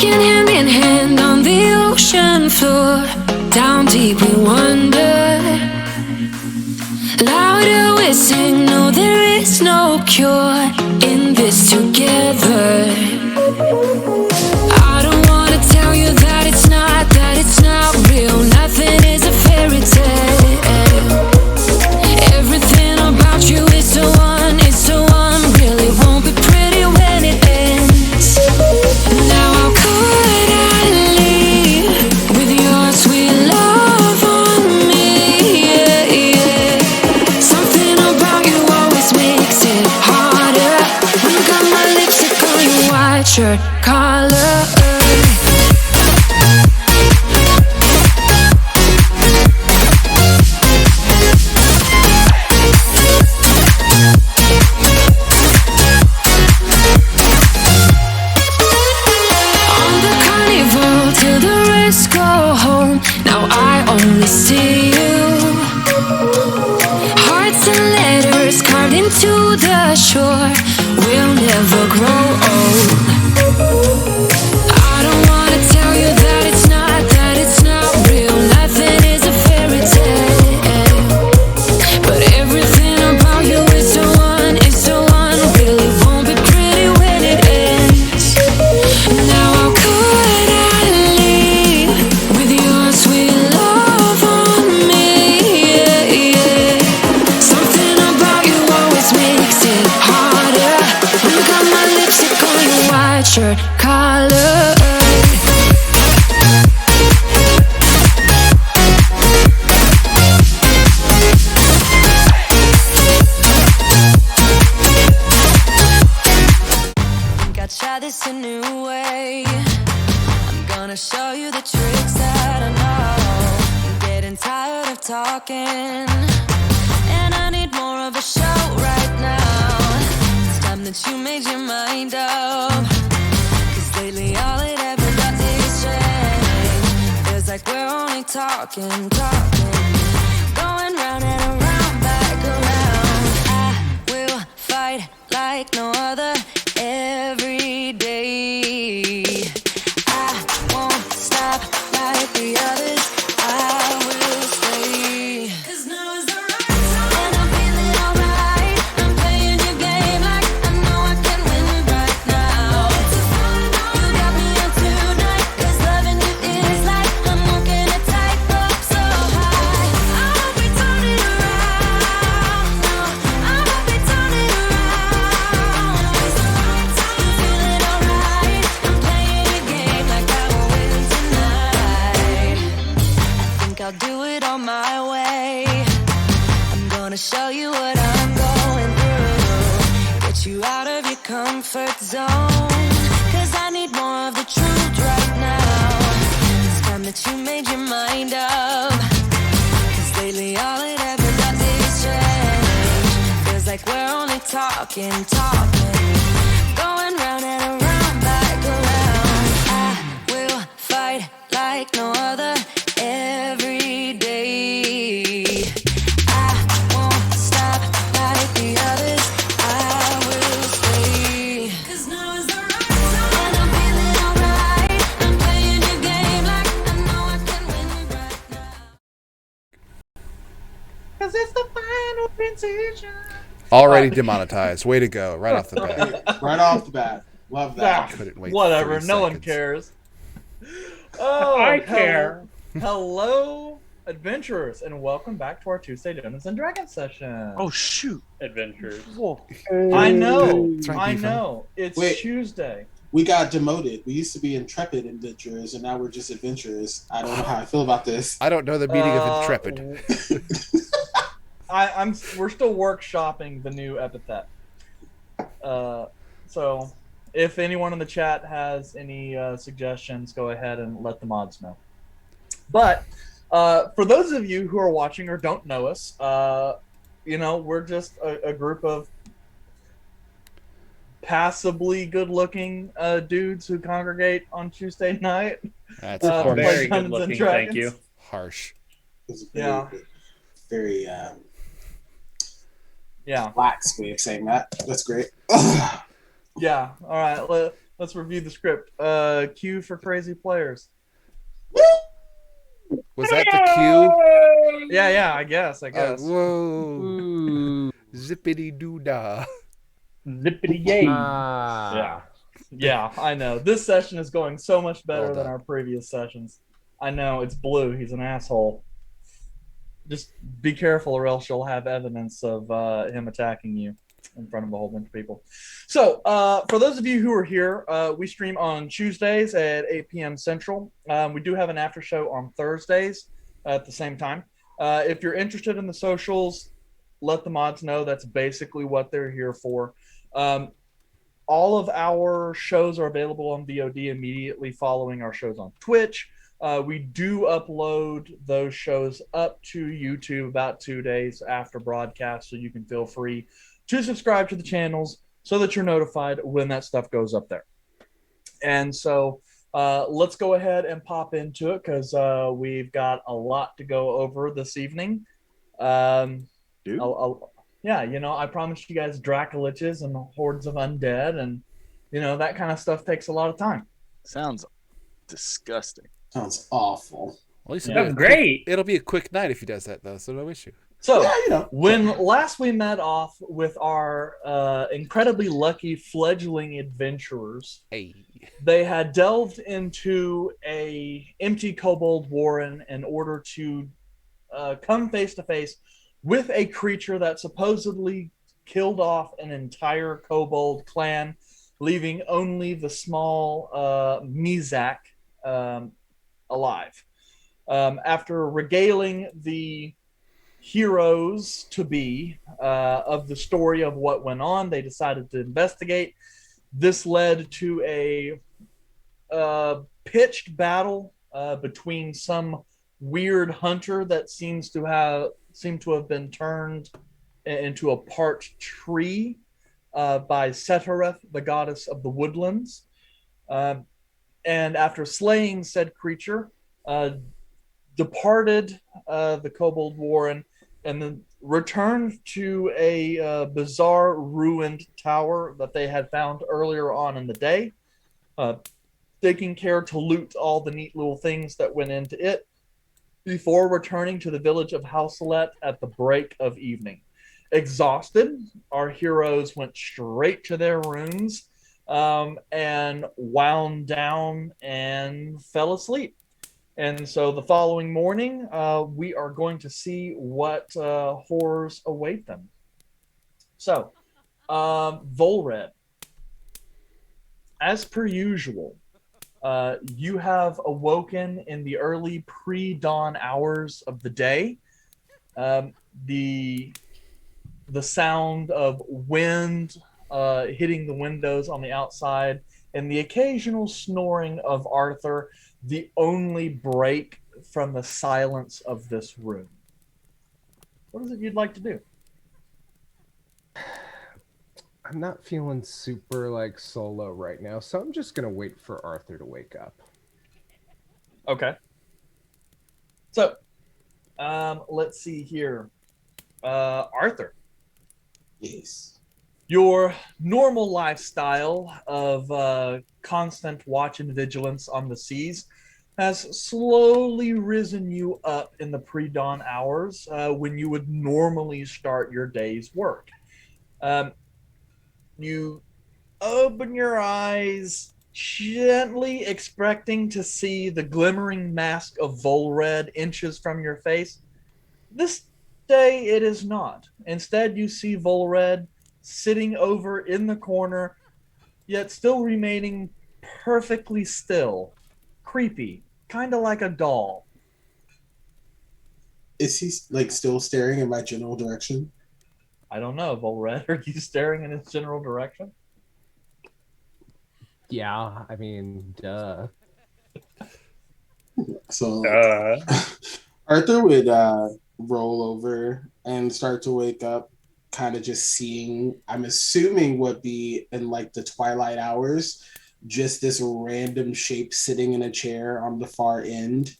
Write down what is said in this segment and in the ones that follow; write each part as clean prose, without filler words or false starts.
Walking hand in hand on the ocean floor, down deep we wander. Louder we sing, no there is no cure in this together. I don't wanna tell you that it's not real. Nothing is a fairy tale. Everything about you is so unreal. It won't be pretty when it ends. Now how could I leave with your sweet love on me? Yeah, yeah. Something about you always makes it harder. When you got my lipstick on your white shirt collar. See you. Hearts and letters carved into the shore. We'll never grow old. I don't wanna tell you that it's not real. Nothing is a fairy tale. But everything about you is so unreal. It won't be pretty when it ends. Now how could I leave with your sweet love? Shirt collar. Think I'd try this a new way. I'm gonna show you the tricks that I know. I'm getting tired of talking, and I need more of a show right now. It's time that you made your mind up. Lately all it ever does is change. Feels like we're only talking. Going round and around, back around. I will fight like no other every day. I won't stop like the others. I will stay. 'Cause now is the right time. And I'm feeling alright. I'm playing your game like I know I can win right now. You got me on tonight, 'cause loving you is like I'm walking a tightrope so high. I won't be turning around, no, I won't be turning around. It's the right time, feeling alright. I'm playing your game like I will win tonight. I think I'll do it on my way. I'm gonna show you what I'm going through. Get you out of your comfort zone. 'Cause I need more of the truth right now. It's time that you made your mind up. 'Cause lately all it ever does is change. Feels like we're only talking. Going round and around, back around. I will fight like no other every day. I won't stop like the others. I will stay. 'Cause now is the right time. And I'm feeling alright. I'm playing your game like I know I can win right now. 'Cause it's the final decision. Already demonetized. Way to go. Right off the bat. Right off the bat. Love that. Couldn't wait. Whatever, 30 no one seconds. cares. Oh, I care. Hello, adventurers, and welcome back to our Tuesday Dungeons and Dragons session. Oh shoot! Adventures. I know, That's right, I Ethan. know. It's Wait. Tuesday. We got demoted. We used to be intrepid adventurers, and now we're just adventurers. I don't know how I feel about this. I don't know the meaning of intrepid. We're still workshopping the new epithet. So, if anyone in the chat has any suggestions, go ahead and let the mods know. But for those of you who are watching or don't know us, we're just a group of passably good-looking dudes who congregate on Tuesday night. That's Very Dungeons good and looking, Dragons. thank you. harsh. It's a Yeah. very Yeah. lax way of saying that. That's great. Yeah. All right. Let's review the script. Q for crazy players. Was that the cue? Yeah, I guess. Whoa. Ooh. Zippity doo dah. Zippity yay. Ah. Yeah, I know. This session is going so much better Well than done. our previous sessions. I know, it's Blue. He's an asshole. Just be careful or else you'll have evidence of him attacking you in front of a whole bunch of people. So, for those of you who are here, we stream on Tuesdays at 8 p.m. Central. We do have an after show on Thursdays at the same time. If you're interested in the socials, let the mods know. That's basically what they're here for. All of our shows are available on VOD immediately following our shows on Twitch. We do upload those shows up to YouTube about 2 days after broadcast, so you can feel free to subscribe to the channels so that you're notified when that stuff goes up there. And so let's go ahead and pop into it because we've got a lot to go over this evening. Yeah, I promised you guys Dracoliches and hordes of undead, and that kind of stuff takes a lot of time. Sounds disgusting. Sounds awful. At least Yeah. That's great. It'll be a quick night if he does that, though, so no issue. So Yeah, when last we met off with our incredibly lucky fledgling adventurers, Hey. they had delved into a empty kobold warren in order to come face to face with a creature that supposedly killed off an entire kobold clan, leaving only the small Mizak alive. After regaling the heroes to be of the story of what went on, they decided to investigate. This led to a pitched battle between some weird hunter that seemed to have been turned into a part tree by Setareth, the goddess of the woodlands. And after slaying said creature, departed the kobold warren and then returned to a bizarre ruined tower that they had found earlier on in the day, taking care to loot all the neat little things that went into it before returning to the village of Houselet at the break of evening. Exhausted, our heroes went straight to their rooms and wound down and fell asleep. And so the following morning, we are going to see what horrors await them. So, Volred, as per usual, you have awoken in the early pre-dawn hours of the day. The sound of wind hitting the windows on the outside and the occasional snoring of Arthur, the only break from the silence of this room. What is it you'd like to do? I'm not feeling super solo right now, so I'm just gonna wait for Arthur to wake up. Okay. So, let's see here. Arthur, Yes. your normal lifestyle of constant watch and vigilance on the seas has slowly risen you up in the pre-dawn hours when you would normally start your day's work. You open your eyes, gently expecting to see the glimmering mask of Volred inches from your face. This day it is not. Instead, you see Volred sitting over in the corner, yet still remaining perfectly still. Creepy, kind of like a doll. Is he still staring in my general direction? I don't know, Volred. Are you staring in his general direction? Yeah, I mean, duh. So Arthur would roll over and start to wake up, kind of just seeing, I'm assuming would be in the twilight hours, just this random shape sitting in a chair on the far end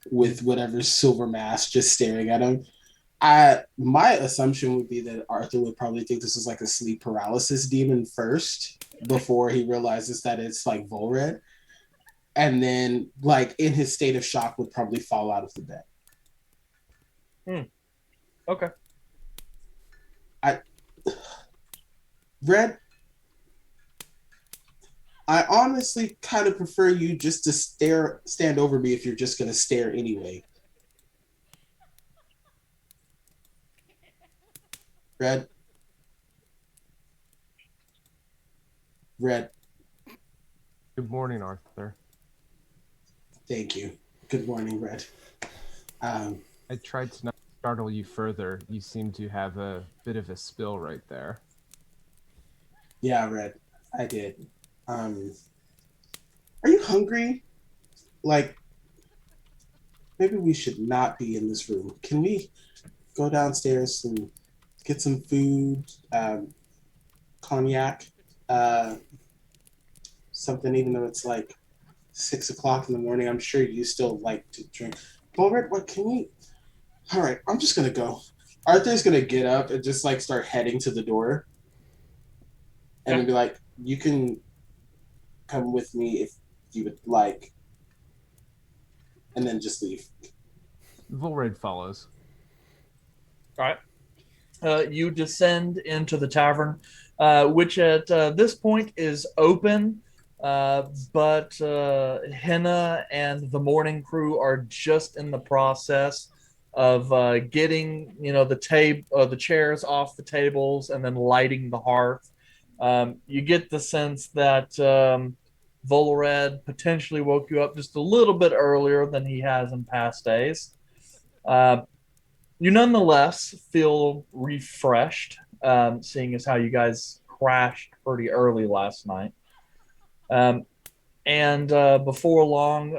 with whatever silver mask just staring at him. My assumption would be that Arthur would probably think this was a sleep paralysis demon first, before he realizes that it's like Volred. And then, like, in his state of shock, would probably fall out of the bed. Okay. Red, I honestly kind of prefer you just to stand over me if you're just going to stare anyway. Red. Good morning, Arthur. Thank you. Good morning, Red. I tried to not startle you further. You seem to have a bit of a spill right there. Yeah, Red. I did. Are you hungry? Like, maybe we should not be in this room. Can we go downstairs and get some food, cognac, something, even though it's like 6 o'clock in the morning? I'm sure you still like to drink. Well, Red, what can we? All right, I'm just going to go. Arthur's going to get up and just like start heading to the door. And then be like, you can come with me if you would like. And then just leave. Volred follows. All right. You descend into the tavern, which at this point is open, but Henna and the morning crew are just in the process of getting, the chairs off the tables and then lighting the hearth. You get the sense that Volred potentially woke you up just a little bit earlier than he has in past days. You nonetheless feel refreshed, seeing as how you guys crashed pretty early last night. And before long,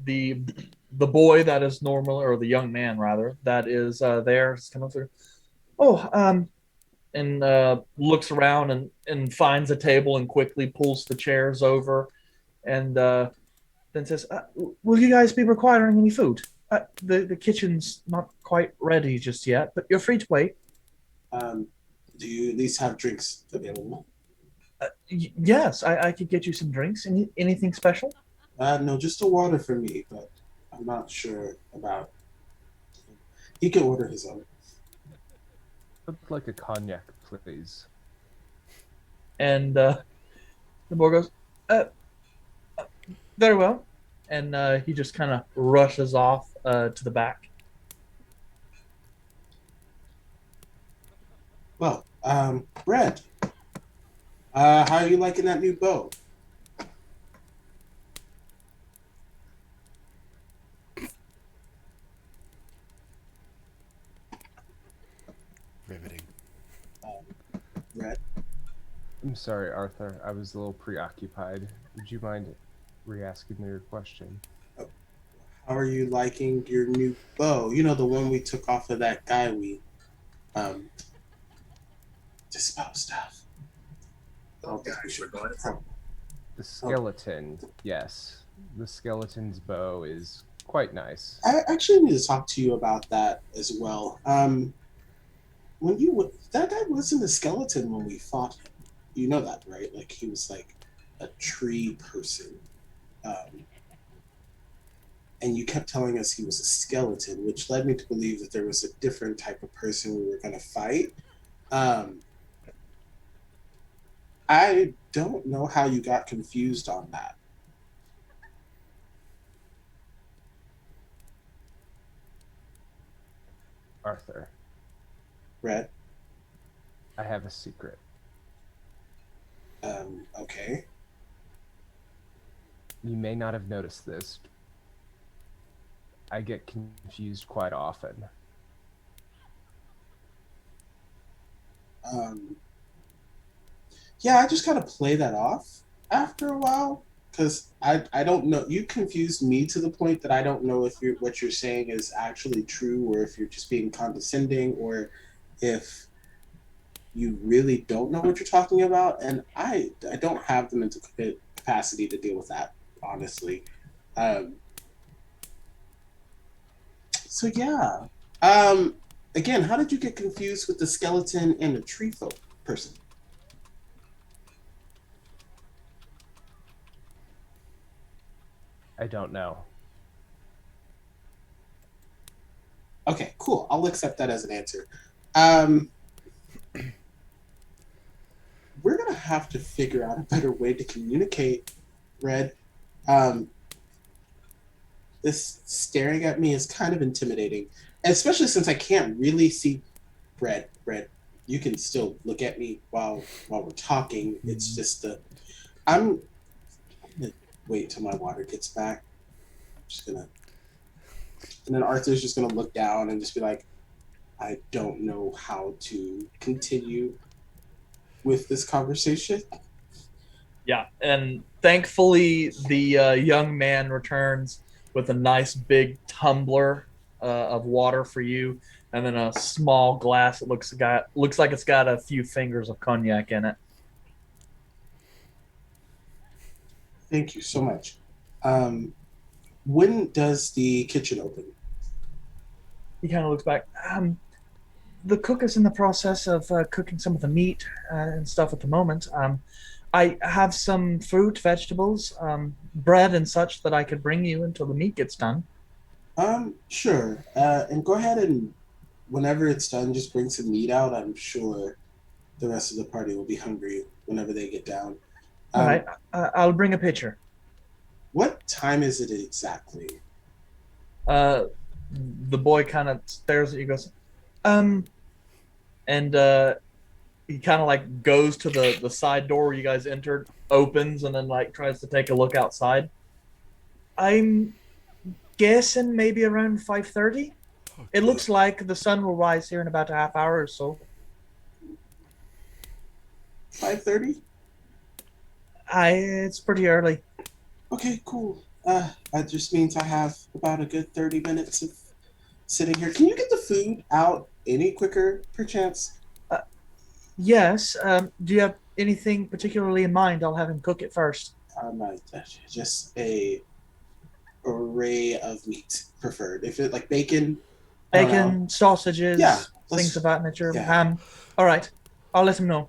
the boy that is normal, or the young man rather, that is there, is coming through. And looks around and finds a table and quickly pulls the chairs over, and then says, "Will you guys be requiring any food? The kitchen's not quite ready just yet, but you're free to wait." Do you at least have drinks available? Yes, I could get you some drinks. Anything special? No, just a water for me, but I'm not sure about. He can order his own. I'd like a cognac, please. And the boy goes, very well. And he just kind of rushes off to the back. Well, Red, how are you liking that new bow? Riveting. Red? I'm sorry, Arthur. I was a little preoccupied. Would you mind re-asking me your question? How are you liking your new bow? You know, the one we took off of that guy we disposed of. Oh, The skeleton, yes. The skeleton's bow is quite nice. I actually need to talk to you about that as well. That guy wasn't a skeleton when we fought him. You know that, right? Like, he was like a tree person. And you kept telling us he was a skeleton, which led me to believe that there was a different type of person we were going to fight. I don't know how you got confused on that. Arthur, Red? I have a secret. Okay. You may not have noticed this. I get confused quite often. Yeah, I just kind of play that off after a while, because I don't know. You confused me to the point that I don't know if what you're saying is actually true, or if you're just being condescending, or if you really don't know what you're talking about. And I don't have the mental capacity to deal with that, honestly. So yeah. Again, how did you get confused with the skeleton and the tree folk person? I don't know. Okay, cool. I'll accept that as an answer. We're gonna have to figure out a better way to communicate, Red. This staring at me is kind of intimidating, especially since I can't really see Red. You can still look at me while we're talking. It's just I'm gonna wait till my water gets back. I'm just gonna, and then Arthur's just gonna look down and just be like, I don't know how to continue with this conversation. Yeah, and thankfully the young man returns with a nice big tumbler of water for you, and then a small glass that looks like it's got a few fingers of cognac in it. Thank you so much. When does the kitchen open? He kind of looks back. The cook is in the process of cooking some of the meat and stuff at the moment. I have some fruit, vegetables, bread, and such that I could bring you until the meat gets done. Sure. And go ahead and whenever it's done, just bring some meat out. I'm sure the rest of the party will be hungry whenever they get down. All right, I'll bring a pitcher. What time is it exactly? The boy kind of stares at you, goes, and he kind of like goes to the side door where you guys entered, opens, and then like tries to take a look outside. I'm guessing maybe around 5:30. It looks like the sun will rise here in about a half hour or so. 5:30? It's pretty early. Okay, cool. That just means I have about a good 30 minutes of sitting here. Can you get the food out any quicker, perchance? Yes. Do you have anything particularly in mind? I'll have him cook it first. Just a array of meat preferred. If it like bacon, Bacon, sausages, Yeah, things of that nature. yeah. All right. I'll let him know.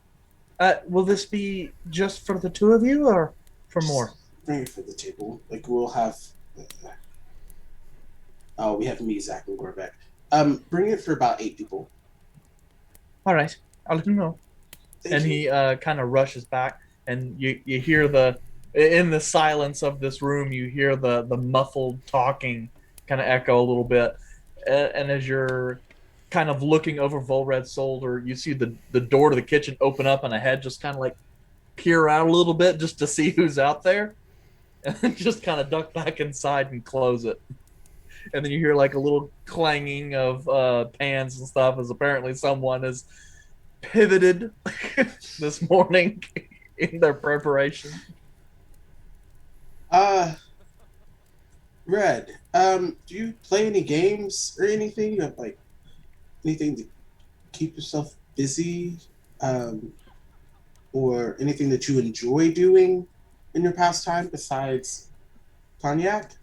Will this be just for the two of you or for more? Bring it for the table. Like we'll have. Oh, we have me, Zach, and Gorbeck. Bring it for about 8 people. All right. I'll let him know. Thank you. He kind of rushes back, and you hear in the silence of this room, you hear the muffled talking kind of echo a little bit. And as you're kind of looking over Volred's shoulder, you see the door to the kitchen open up, and a head just kind of like peer out a little bit just to see who's out there, and then just kind of duck back inside and close it. And then you hear like a little clanging of pans and stuff, as apparently someone has pivoted this morning in their preparation. Red, do you play any games or anything? You have like anything to keep yourself busy? Or anything that you enjoy doing in your pastime besides cognac?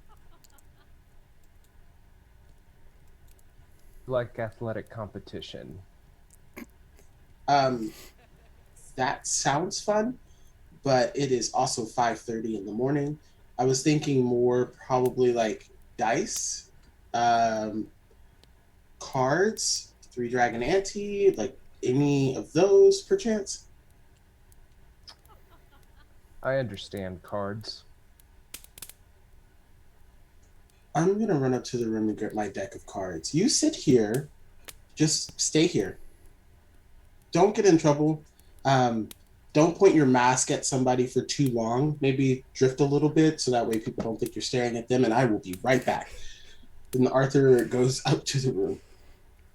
Like athletic competition. That sounds fun, but it is also 5:30 in the morning. I was thinking more probably like dice, cards, Three Dragon Ante, like any of those perchance. I understand cards. I'm gonna run up to the room and get my deck of cards. You sit here, just stay here. Don't get in trouble. Don't point your mask at somebody for too long. Maybe drift a little bit so that way people don't think you're staring at them, and I will be right back. Then Arthur goes up to the room.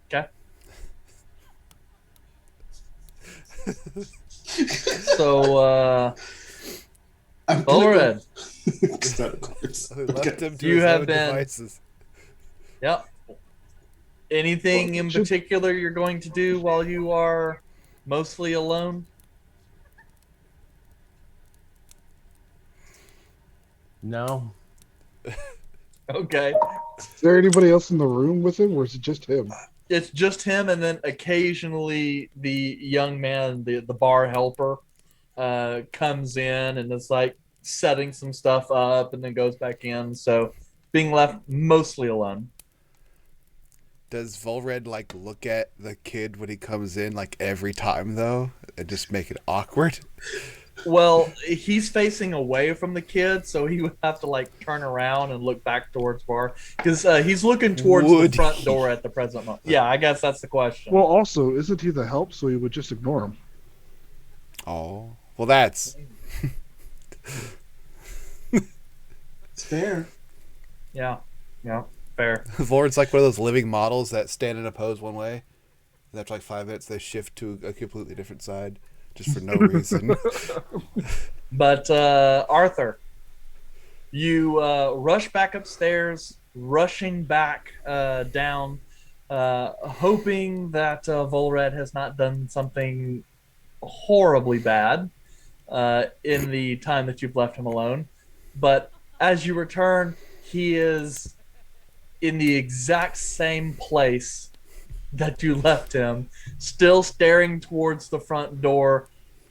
Okay. So, I'm Volred, Left him to You his have own been- devices. yep. Anything in particular you're going to do while you are mostly alone? No. Okay. Is there anybody else in the room with him, or is it just him? It's just him, and then occasionally the young man, the bar helper, comes in and it's like, setting some stuff up and then goes back in. So being left mostly alone. Does Volred like look at the kid when he comes in like every time though, and just make it awkward? Well, he's facing away from the kid, so he would have to like turn around and look back towards Var because he's looking towards the front door at the present moment. Yeah, I guess that's the question. Well, also, isn't he the help? So he would just ignore him. Oh, well, that's It's fair. Yeah, fair. Volred's like one of those living models that stand in a pose one way, and after like 5 minutes they shift to a completely different side just for no reason. But Arthur, you rush back upstairs, rushing back down, hoping that Volred has not done something horribly bad in the time that you've left him alone. But as you return, he is in the exact same place that you left him, still staring towards the front door,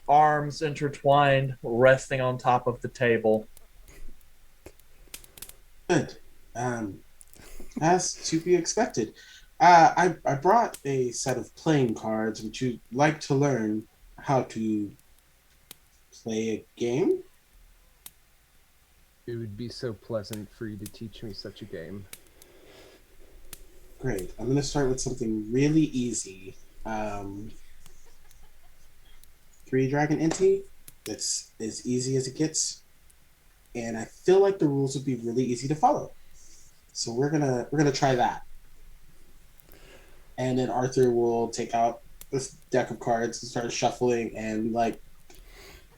arms intertwined, resting on top of the table. Good. As to be expected. I brought a set of playing cards. Would you like to learn how to play a game? It would be so pleasant for you to teach me such a game. Great. I'm going to start with something really easy. 3-dragon entity. That's as easy as it gets. And I feel like the rules would be really easy to follow. So we're gonna try that. And then Arthur will take out this deck of cards and start shuffling and like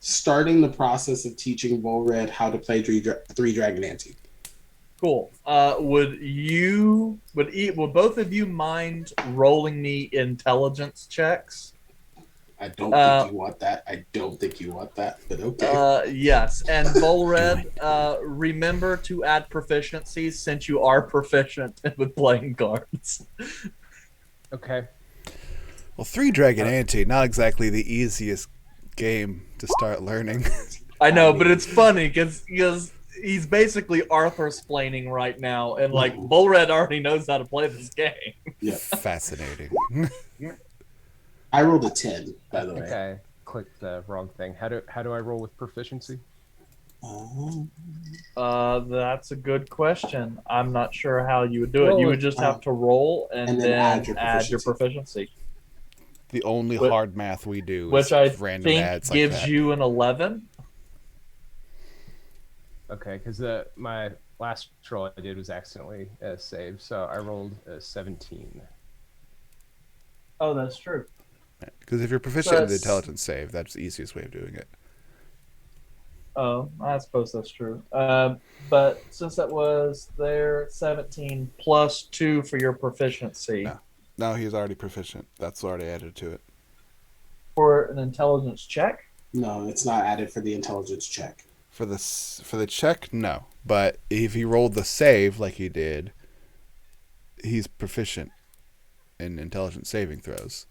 starting the process of teaching Volred how to play 3-dragon ante. Cool. Would both of you mind rolling me intelligence checks? I don't think you want that. But okay. Yes. And Volred, remember to add proficiencies since you are proficient with playing cards. Okay. Well, 3-dragon ante, not exactly the easiest game to start learning. I know, but it's funny because he's basically Arthur-splaining right now, and like Volred already knows how to play this game. Yeah. Fascinating. I rolled a 10, by the way. Okay. Clicked the wrong thing. How do I roll with proficiency? That's a good question. I'm not sure how you would do it. You would just have to roll and then add your proficiency. The only hard math we do which is I random think ads gives like that. you an 11. Okay, because my last roll I did was accidentally saved, so I rolled a 17. Oh, that's true. Because if you're proficient in the intelligence save, that's the easiest way of doing it. Oh, I suppose that's true. But since that was there, 17 plus 2 for your proficiency. No, he's already proficient. That's already added to it. For an intelligence check? No, it's not added for the intelligence check. For the check, no. But if he rolled the save like he did, he's proficient in intelligence saving throws.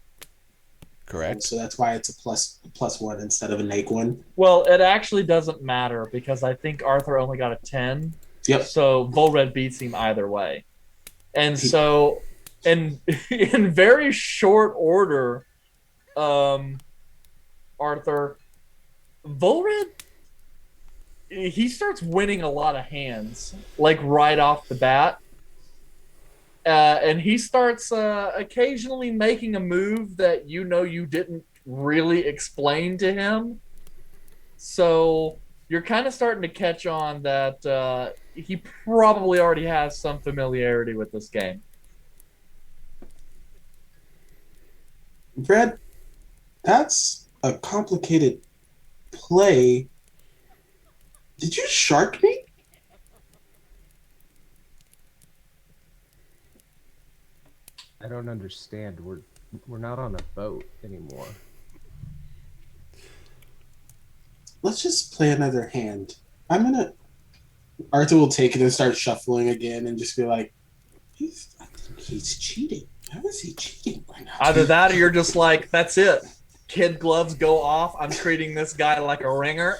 Correct? So that's why it's a plus 1 instead of a neg 1. Well, it actually doesn't matter because I think Arthur only got a 10. Yep. So Volred beats him either way. And so in very short order, Arthur, Volred, he starts winning a lot of hands, like right off the bat. And he starts occasionally making a move that you didn't really explain to him. So you're kind of starting to catch on that he probably already has some familiarity with this game. Brad, that's a complicated play. Did you shark me? I don't understand. We're not on a boat anymore. Let's just play another hand. Arthur will take it and start shuffling again and just be like, I think he's cheating. How is he cheating right now? Either that or you're just like, that's it. kid gloves go off. I'm treating this guy like a ringer,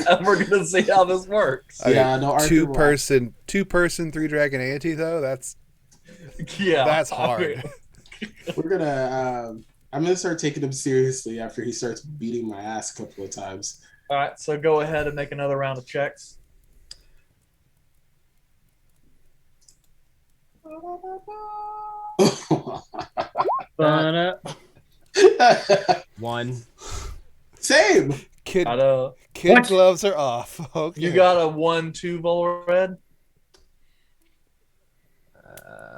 and we're gonna see how this works. Yeah, no, Arthur two will- person, 3-dragon ante though. That's Yeah, hard. We're gonna. I'm gonna start taking him seriously after he starts beating my ass a couple of times. All right, so go ahead and make another round of checks. Ba-da. 1. Same. Kid What? gloves are off. Okay. You got a 1-2 Volred.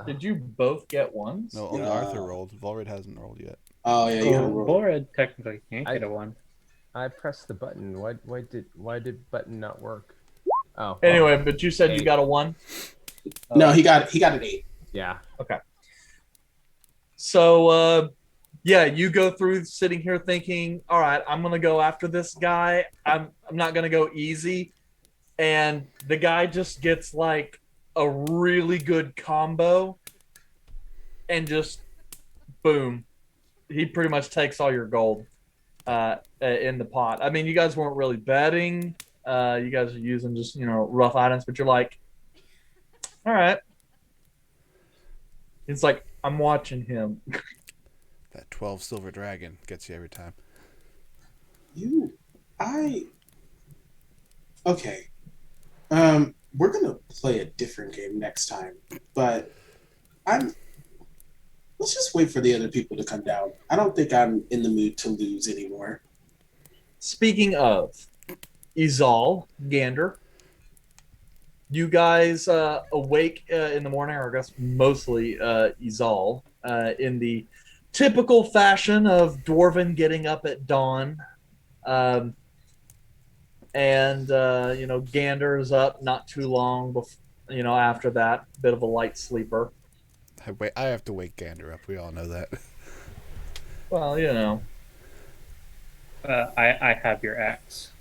Did you both get ones? No, only Yeah. Arthur rolled. Volred hasn't rolled yet. Oh yeah, you gotta Oh, roll. Bored technically can't get a 1. I pressed the button. Why did button not work? Oh. well, Anyway, but you said you 8. got a 1. No, he got an 8. Yeah. So, yeah, you go through sitting here thinking, all right, I'm going to go after this guy. I'm not going to go easy. And the guy just gets like a really good combo and just boom. He pretty much takes all your gold in the pot. I mean, you guys weren't really betting. You guys are using just, rough items, but you're like, all right. It's like, I'm watching him. That 12 silver dragon gets you every time. Okay. We're gonna play a different game next time, but let's just wait for the other people to come down. I don't think I'm in the mood to lose anymore. Speaking of, Izal, Gander, you guys awake in the morning, or I guess mostly Izal, in the typical fashion of Dwarven getting up at dawn. Gander is up not too long after that. Bit of a light sleeper. I have to wake Gander up. We all know that. Well, I have your axe.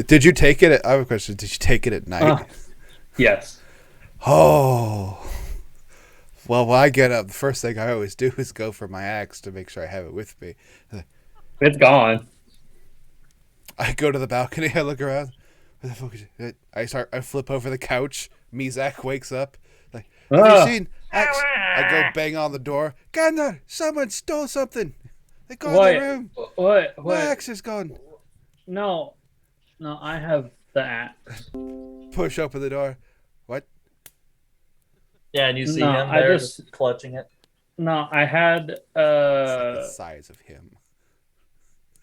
Did you take it? I have a question. Did you take it at night? Yes. Oh. Well, when I get up, the first thing I always do is go for my axe to make sure I have it with me. It's gone. I go to the balcony. I look around. Where the fuck is it? I flip over the couch. Mizak wakes up. Like, have you seen axe? I go bang on the door. Gander, someone stole something. They got in the room. What? My axe is gone. No, I have the axe. Push open the door. What? Yeah, and you see No, him I there just- clutching it. No, I had It's like the size of him.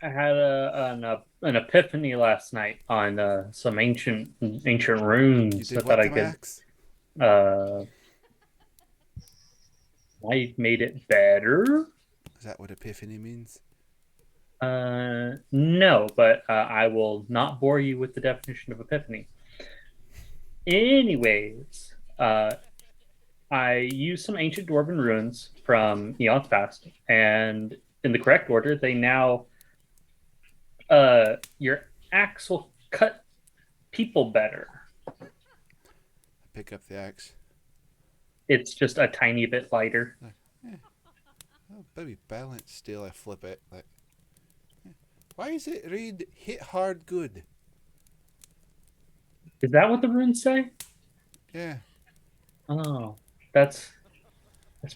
an epiphany last night on some ancient You runes did that what I to my could. axe? I made it better. Is that what epiphany means? No, but I will not bore you with the definition of epiphany. Anyways, I used some ancient dwarven runes from eons past, and in the correct order, they now your axe will cut people better. I pick up the axe. It's just a tiny bit lighter. Oh, baby, balance still. I flip it. Like, why is it read hit hard good? Is that what the runes say? Yeah. Oh, that's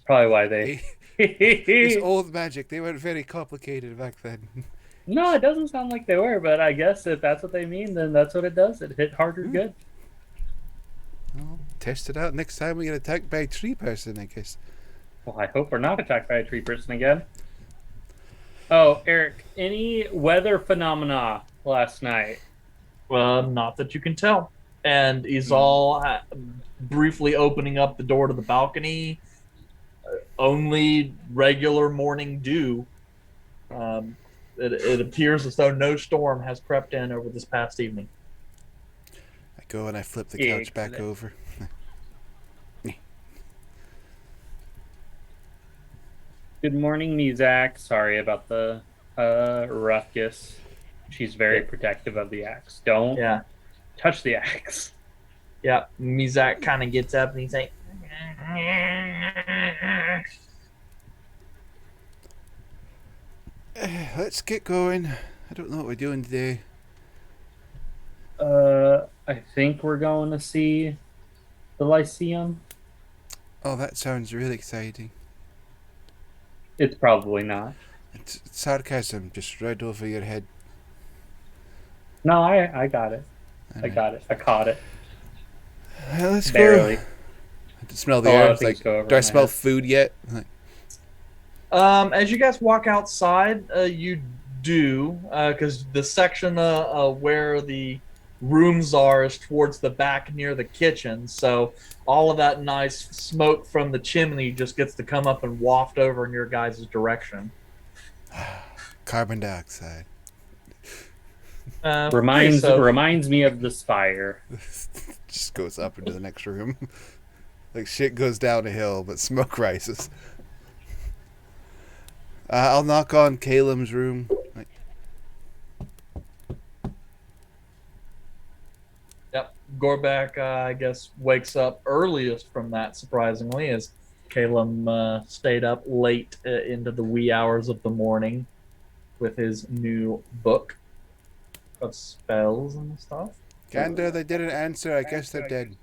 probably why they. It's old magic. They weren't very complicated back then. No, it doesn't sound like they were, but I guess if that's what they mean, then that's what it does. It hit harder good. Well, test it out next time we get attacked by a tree person, I guess. Well, I hope we're not attacked by a tree person again. Oh, Eric, any weather phenomena last night? Not that you can tell. And Izal briefly opening up the door to the balcony. Only regular morning dew. It appears as though no storm has crept in over this past evening. I go and I flip the couch back Excellent. over. Good morning, Mizak. Sorry about the ruckus. She's very protective of the axe. Don't Yeah. touch the axe. Yeah. Mizak kind of gets up and he's like, Let's get going. I don't know what we're doing today. I think we're going to see the Lyceum. Oh, that sounds really exciting. It's probably not. It's sarcasm just right over your head. No, I got it. I got it. I caught it. Let's Barely. go. I can smell the A lot air. of It's like, things go over do I my smell head. food yet? Like, As you guys walk outside, you do, because the section where the rooms are is towards the back near the kitchen. So all of that nice smoke from the chimney just gets to come up and waft over in your guys' direction. carbon dioxide. Reminds me of the spire. Just goes up into the next room. Like shit goes down a hill, but smoke rises. I'll knock on Caleb's room. Like, Yep. Gorback, I guess, wakes up earliest from that, surprisingly, as Caleb stayed up late into the wee hours of the morning with his new book of spells and stuff. Gander, they didn't answer. I guess they're dead.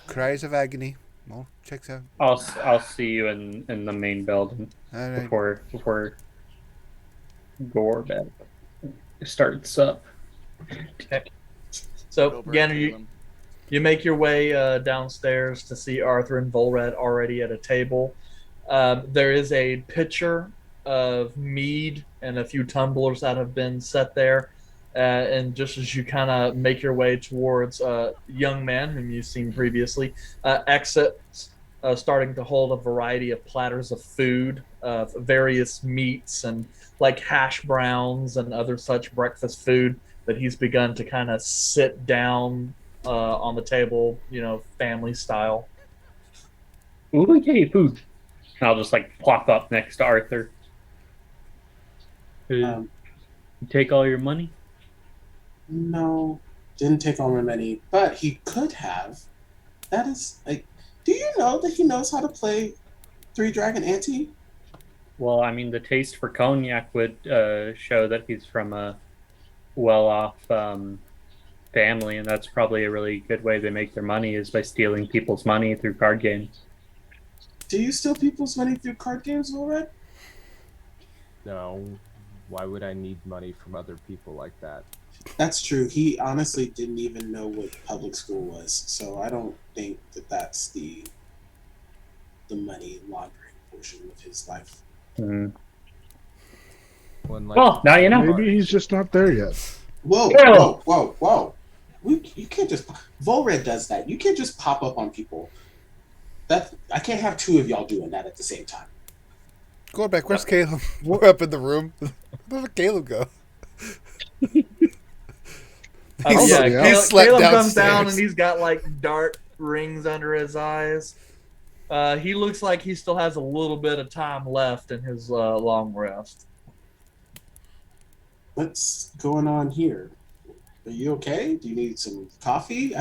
Cries of agony. Well, checks out. I'll see you in the main building All right. before Gorback starts up. Okay. So, Over Gander, Caleb. you make your way downstairs to see Arthur and Volred already at a table. There is a pitcher of mead and a few tumblers that have been set there. And just as you kind of make your way towards a young man whom you've seen previously, exits, starting to hold a variety of platters of food, various meats and like hash browns and other such breakfast food that he's begun to kind of sit down on the table, family style. Ooh, yay, food. And I'll just like plop up next to Arthur. You take all your money? No, didn't take all my money, but he could have. That is like, do you know that he knows how to play Three Dragon Ante? Well, I mean, the taste for cognac would show that he's from a well-off family, and that's probably a really good way they make their money is by stealing people's money through card games. Do you steal people's money through card games, Ulrich? No. Why would I need money from other people like that? That's true. He honestly didn't even know what public school was, so I don't think that that's the money laundering portion of his life. Mm. Well, now you know. Maybe he's just not there yet. Whoa. You can't just... Volred does that. You can't just pop up on people. I can't have two of y'all doing that at the same time. Go back. Where's Caleb? We're up in the room. Where did Caleb go? Caleb comes down and he's got like dark rings under his eyes. He looks like he still has a little bit of time left in his long rest. What's going on here? Are you okay? Do you need some coffee?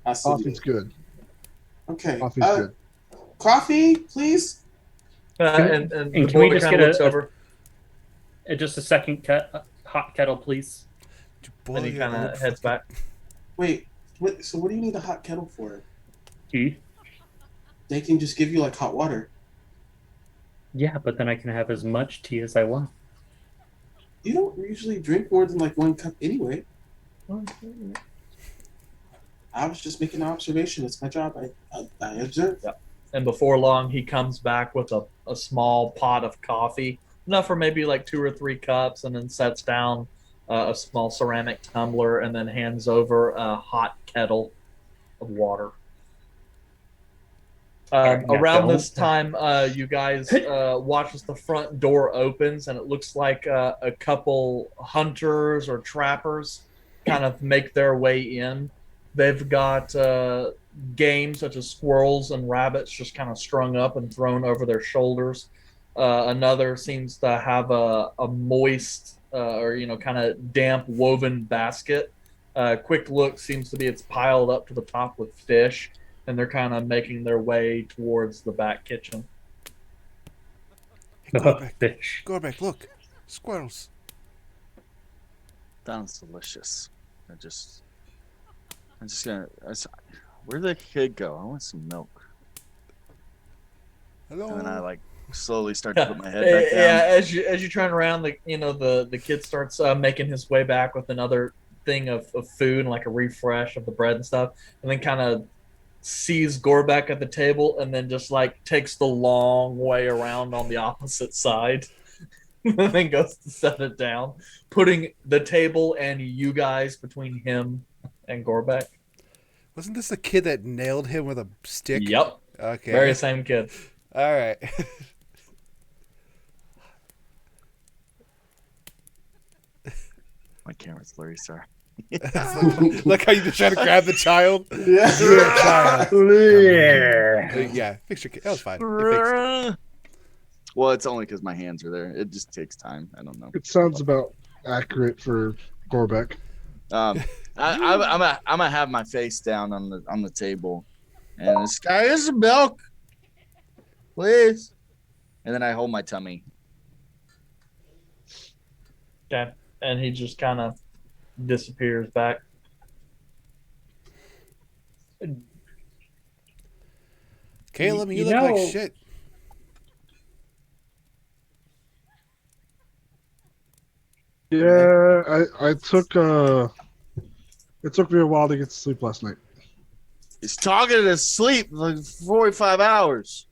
Coffee's good. Okay. Coffee's good. Coffee, please. And can we just get just a second hot kettle, please? And he kind of heads back. Wait. So what do you need a hot kettle for? Tea? They can just give you like hot water. Yeah, but then I can have as much tea as I want. You don't usually drink more than like 1 cup anyway. I was just making an observation. It's my job. I observe. Yeah. And before long, he comes back with a small pot of coffee, enough for maybe like 2 or 3 cups, and then sets down a small ceramic tumbler and then hands over a hot kettle of water. Around this time, you guys watch as the front door opens, and it looks like a couple hunters or trappers kind of make their way in. They've got game such as squirrels and rabbits just kind of strung up and thrown over their shoulders. Another seems to have a moist or kind of damp woven basket. Quick look seems to be it's piled up to the top with fish, and they're kind of making their way towards the back kitchen. Fish. Gorback, look. Squirrels. Sounds delicious. I'm just gonna. Where'd the kid go? I want some milk. Hello. And then I like slowly start to put my head back down. Yeah, as you turn around, the kid starts making his way back with another thing of food and like a refresh of the bread and stuff, and then kind of sees Gorback at the table, and then just like takes the long way around on the opposite side, and then goes to set it down, putting the table and you guys between him and Gorback. Wasn't this the kid that nailed him with a stick? Yep. Okay. Very same kid. All right. My camera's blurry, sorry. Look how you just try to grab the child. Yeah. You're a child. Yeah. Yeah, fix your kid. That was fine. You fixed it. Well, it's only because my hands are there. It just takes time. I don't know. It sounds about accurate for Gorback. I'm gonna have my face down on the table, and this guy is some milk, please. And then I hold my tummy. Okay. And he just kind of disappears back. Caleb, you You look know- like shit. Yeah, I took it took me a while to get to sleep last night. He's talking in his sleep like 45 hours.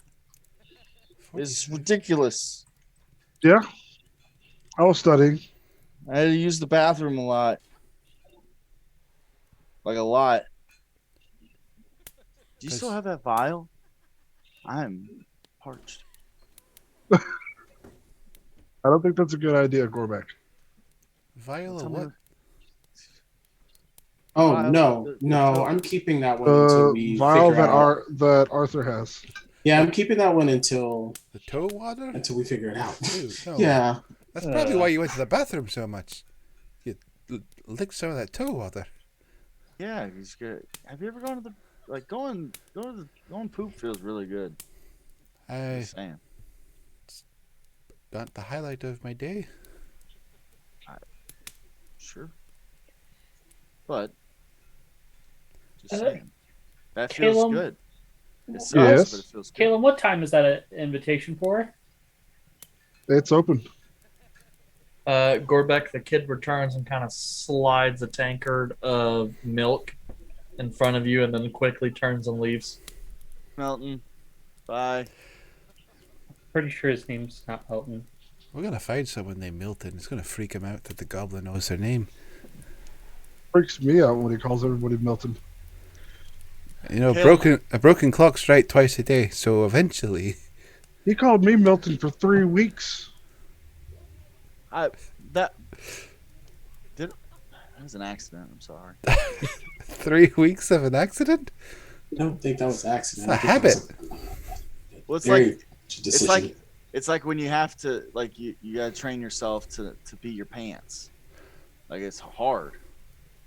It's ridiculous. Yeah, I was studying. I had to use the bathroom a lot. Like a lot. Do you still have that vial? I'm parched. I don't think that's a good idea, Gorback. Viola, what? Oh Vial, no, the no! pill. I'm keeping that one until we Vial figure out. that Arthur has. Yeah, I'm keeping that one until The toe water? we figure it out. Ew, no. Yeah. That's probably why you went to the bathroom so much. You licked some of that toe water. Yeah, he's good. Have you ever gone to the going poop feels really good. I Just saying. got the highlight of my day. Sure. But just Uh, saying. That feels Caleb? good. It sucks, Yes. but it feels good. Caleb, what time is that an invitation for? It's open. Gorbeck, the kid returns and kind of slides a tankard of milk in front of you and then quickly turns and leaves. Melton. Bye. Pretty sure his name's not Elton. We're gonna find someone named Milton. It's gonna freak him out that the goblin knows their name. Freaks me out when he calls everybody Milton. You know, Caleb. a broken clock strikes twice a day, so eventually. He called me Milton for 3 weeks. That was an accident. I'm sorry. 3 weeks of an accident? I don't think that was an accident. It's a I think that habit. Well, it's very like decision. it's like when you have to you gotta train yourself to pee your pants. Like it's hard.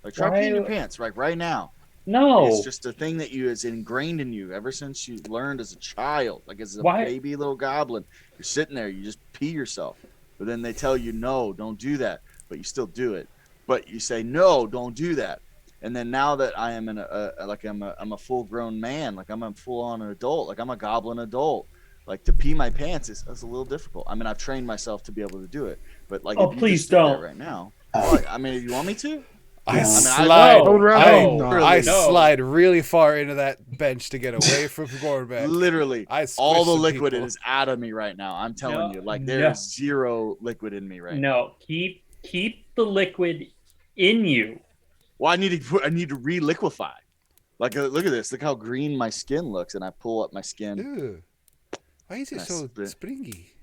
Like try Why- peeing your pants right now. No. It's just a thing that is ingrained in you ever since you learned as a child. Like as a Why- baby little goblin, you're sitting there, you just pee yourself. But then they tell you no, don't do that. But you still do it. But you say no, don't do that. And then now that I am I'm a full grown man, like I'm a full on adult, like I'm a goblin adult. Like to pee my pants is a little difficult. I mean, I've trained myself to be able to do it. But like, Oh, if you please just sit there don't. right now. Like, I mean, if you want me to, I Yeah. slide. I would rather no, not. I no. slide really far into that bench to get away from Gorback. literally, I squish all the some liquid people. is out of me right now. I'm telling No, you, like no. there's zero liquid in me right now. No, keep the liquid in you. Well, I need to re-liquefy. Like, look at this. Look how green my skin looks, and I pull up my skin. Ew. Why is it That's so the- springy?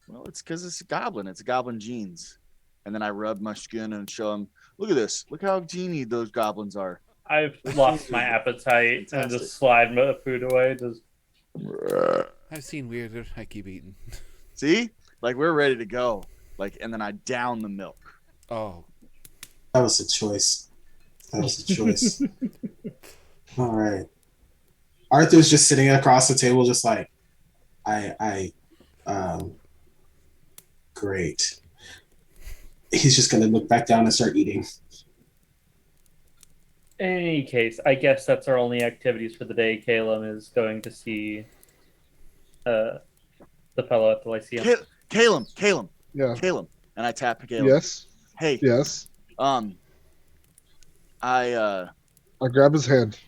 Well, it's because it's a goblin. It's goblin genes. And then I rub my skin and show them. Look at this. Look how genie those goblins are. I've lost my appetite and Fantastic. just slide my food away. Just I've seen weirder. I keep eating. See, like we're ready to go. Like, and then I down the milk. Oh, That was a choice. That was a choice. All right. Arthur's just sitting across the table, just like, I Great. He's just gonna look back down and start eating. In any case, I guess that's our only activities for the day. Caleb is going to see the fellow at the Lyceum. Caleb, Yeah. and I tap Caleb. Yes. Hey, Yes. I grab his hand.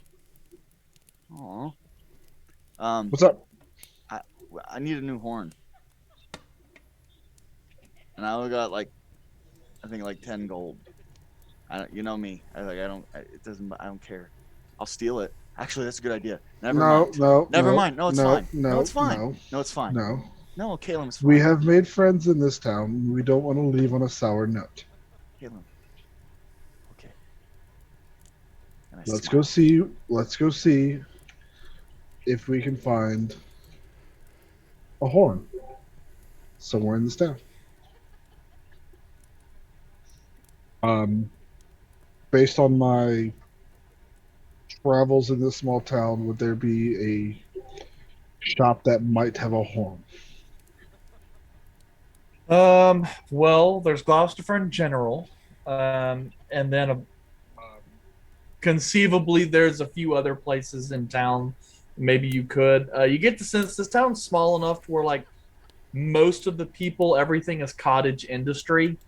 Aw. What's up? I need a new horn, and I only got like, I think like 10 gold. You know me. I don't care. I'll steal it. Actually, that's a good idea. Never mind. Never mind. No, it's fine. No, it's fine. No, it's fine. No. No, Caleb, it's fine. We have made friends in this town. We don't want to leave on a sour note. Caleb. Okay. And I Let's smile. go see if we can find a horn somewhere in this town. Based on my travels in this small town, would there be a shop that might have a horn? Well, there's Gloucester in general, and then conceivably there's a few other places in town. Maybe you could. You get the sense this town's small enough to where like most of the people, everything is cottage industry.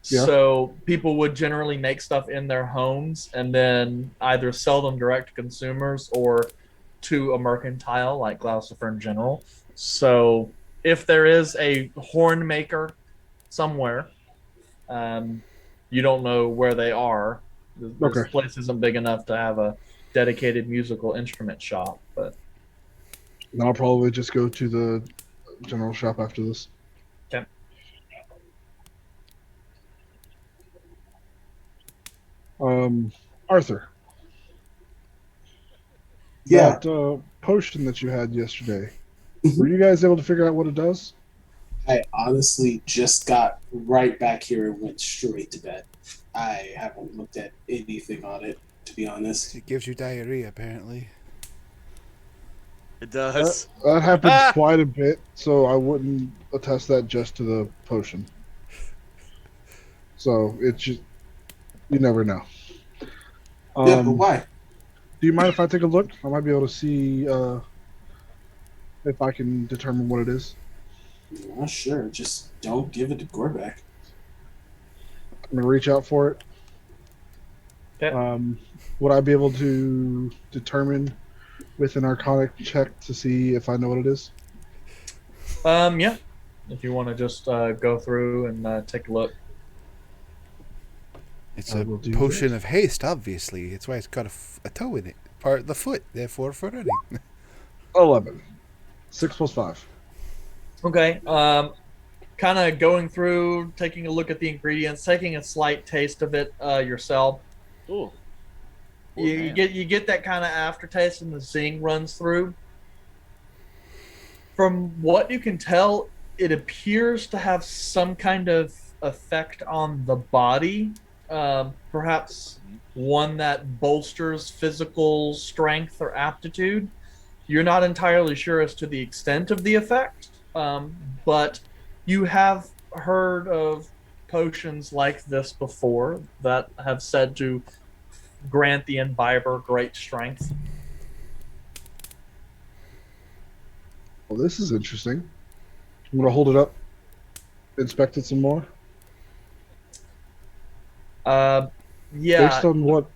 Yeah. So people would generally make stuff in their homes and then either sell them direct to consumers or to a mercantile like Gloucester in general. So if there is a horn maker somewhere, you don't know where they are. This place isn't big enough to have a dedicated musical instrument shop, but And I'll probably just go to the general shop after this. okay. Arthur. Yeah. That potion that you had yesterday, were you guys able to figure out what it does? I honestly just got right back here and went straight to bed. I haven't looked at anything on it, to be honest. It gives you diarrhea, apparently. It does. That happens quite a bit, so I wouldn't attest that just to the potion. So it's just, you never know. Yeah, but why? Do you mind if I take a look? I might be able to see if I can determine what it is. Yeah, sure. Just don't give it to Gorback. I'm gonna reach out for it. Yeah. Would I be able to determine with an Arcanic check to see if I know what it is? Yeah. If you want to just go through and take a look. It's a potion of haste, obviously. It's why it's got a toe in it. Part of the foot, therefore for running. 11. 6 plus 5. Okay. Kind of going through, taking a look at the ingredients, taking a slight taste of it yourself. Ooh. You get that kind of aftertaste, and the zing runs through. From what you can tell, it appears to have some kind of effect on the body. Perhaps one that bolsters physical strength or aptitude. You're not entirely sure as to the extent of the effect, but you have heard of potions like this before that have said to grant the imbiber great strength. Well, this is interesting. I'm going to hold it up, inspect it some more. Yeah. Based on what?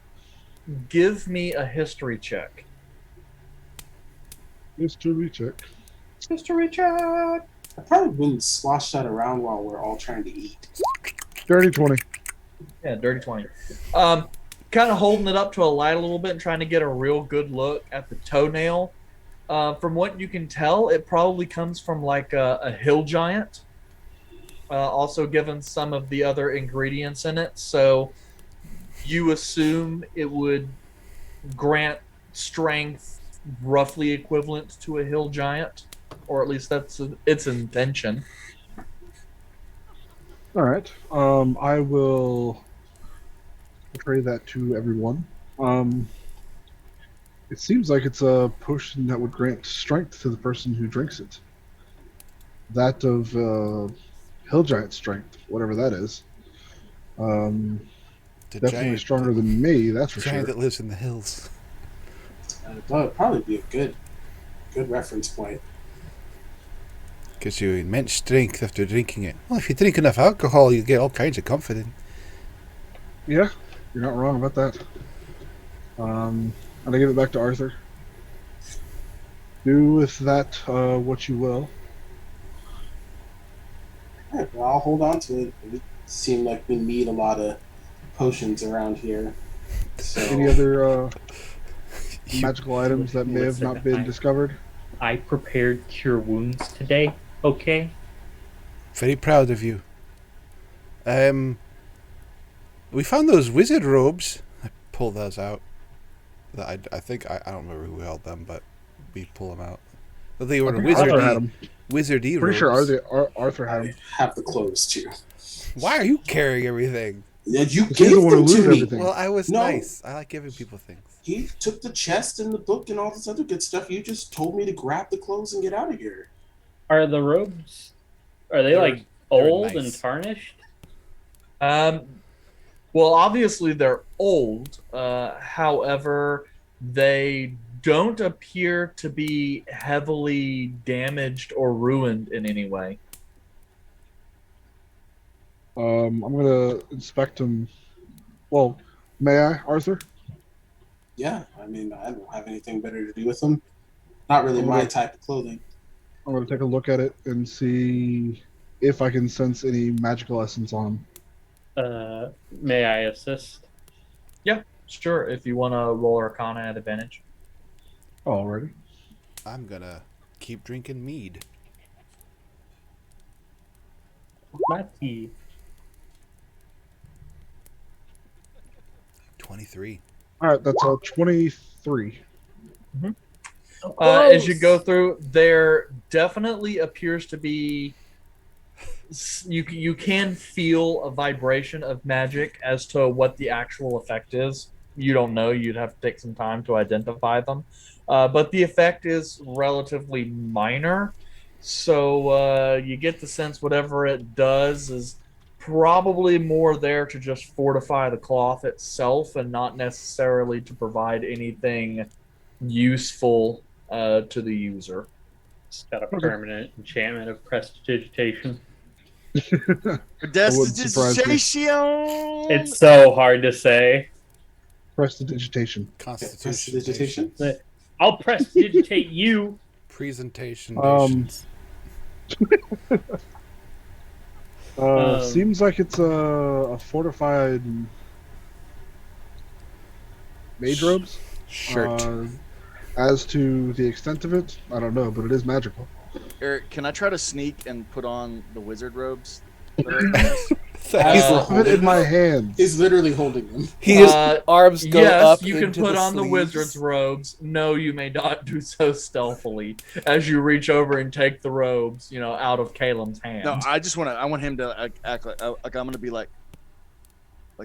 Give me a history check. History check. History check. I probably wouldn't slosh that around while we're all trying to eat. Dirty 20. Yeah, dirty 20. Kind of holding it up to a light a little bit and trying to get a real good look at the toenail. From what you can tell, it probably comes from like a hill giant. Also given some of the other ingredients in it. So you assume it would grant strength roughly equivalent to a hill giant, or at least that's its intention. All right. I will portray that to everyone. It seems like it's a potion that would grant strength to the person who drinks it. That of hill giant strength, whatever that is. The Definitely giant, stronger than me, that's for giant sure. that lives in the hills. That would probably be a good reference point. Gives you immense strength after drinking it. Well, if you drink enough alcohol, you get all kinds of confidence. Yeah, you're not wrong about that. And I give it back to Arthur. Do with that what you will. All right, well, I'll hold on to it. It seemed like we need a lot of potions around here. So Any other magical items that may have Listen, not been discovered? I prepared cure wounds today. Okay. Very proud of you. We found those wizard robes. I pulled those out. I think I don't remember who held them, but we pull them out. But they were I think Arthur had them. wizardy Pretty robes. sure Arthur had I them. have the clothes too. Why are you carrying everything? Yeah, you He's gave the one who them to looted me. everything. Well, I was No. nice. I like giving people things. He took the chest and the book and all this other good stuff. You just told me to grab the clothes and get out of here. Are the robes? Are they They're- like they're old nice. and tarnished? Well, obviously they're old. However, they don't appear to be heavily damaged or ruined in any way. I'm gonna inspect them. Well, may I, Arthur? Yeah, I mean, I don't have anything better to do with them. Not really my type of clothing. I'm gonna take a look at it and see if I can sense any magical essence on them. May I assist? Yeah, sure. If you want to roll Arcana at advantage. Alrighty. I'm gonna keep drinking mead. My tea. 23. All right, that's a 23. As you go through, there definitely appears to be. You can feel a vibration of magic. As to what the actual effect is, you don't know. You'd have to take some time to identify them. But the effect is relatively minor. So you get the sense whatever it does is probably more there to just fortify the cloth itself and not necessarily to provide anything useful to the user. It's got a permanent enchantment of prestidigitation. wouldn't surprise me. Prestidigitation. It's so hard to say. Prestidigitation. Constitution. I'll prestidigitate you. Presentation. Seems like it's a fortified mage robes. Shirt. As to the extent of it, I don't know, but it is magical. Eric, can I try to sneak and put on the wizard robes? I have it in my hand. He's literally holding them. His arms go yes, up. you can into put the on the sleeves. wizard's robes. No, you may not do so stealthily. As you reach over and take the robes, out of Caleb's hand. No, I want him to act like I'm gonna be like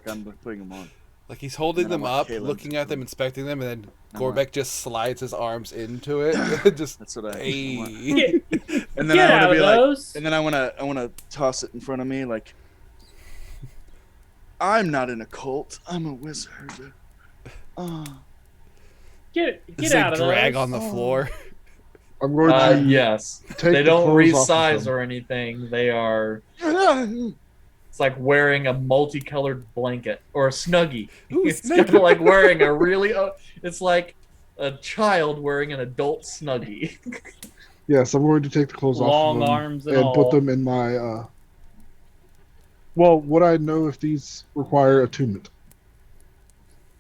I'm putting them on. Like he's holding And then them I want up, Caleb looking at them, inspecting them, and then I'm Gorbeck just slides his arms into it. Just That's what I hey. want. Get, And then get I out want to of be like, those. and then I want to toss it in front of me like, I'm not in a cult. I'm a wizard. Oh. Get Just out of drag those. on the floor. I'm going to yes. take They the don't clothes off of resize them. or anything. They are. It's like wearing a multicolored blanket or a snuggie. Ooh, It's kind of snuggie. like wearing a really. It's like a child wearing an adult snuggie. Yes, I'm going to take the clothes off Long of them arms and and all. put them in my. Well, would I know if these require attunement?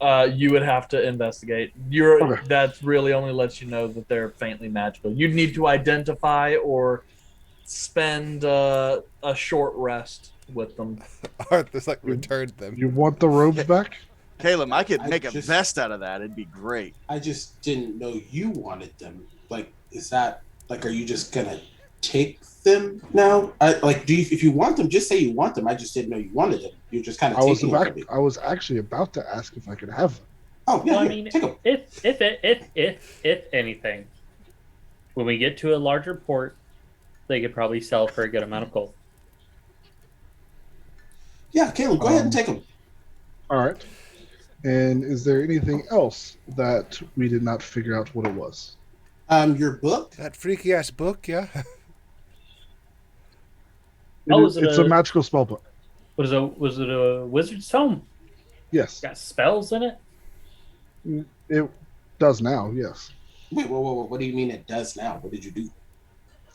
You would have to investigate. Okay. That really only lets you know that they're faintly magical. You'd need to identify or spend a short rest with them. Arthur's like returned them. You want the robes back? Caleb, I could I make a just- vest out of that. It'd be great. I just didn't know you wanted them. Like, is that like? Are you just gonna take them now? If you want them, just say you want them. I just didn't know you wanted them. You're just kind of taking them from me. I was actually about to ask if I could have them. Oh yeah, Well, I yeah, mean, take them. if anything, when we get to a larger port, they could probably sell for a good amount of gold. Yeah, Caleb, go ahead and take them. All right. And is there anything else that we did not figure out what it was? Your book. That freaky ass book, yeah. It's a magical spell book. Was it a wizard's tome? Yes. Got spells in it? It does now, yes. Wait, whoa. What do you mean it does now? What did you do?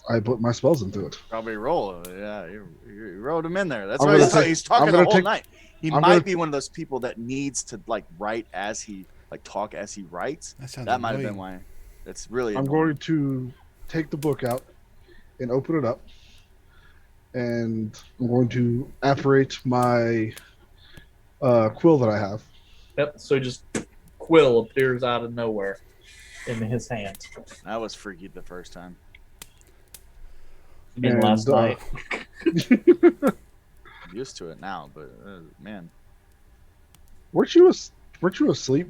I put my spells into it. Probably roll. Yeah, you wrote him in there. That's I'm why gonna he's talking the whole night. He I'm might gonna- be one of those people that needs to like write as he talk as he writes. That sounds That might have been annoying. why. That's really. I'm annoying. going to take the book out and open it up. And I'm going to apparate my quill that I have. Yep. So just Quill appears out of nowhere in his hand. That was freaky the first time. I mean, And, last night. I'm used to it now, but man, Weren't you asleep?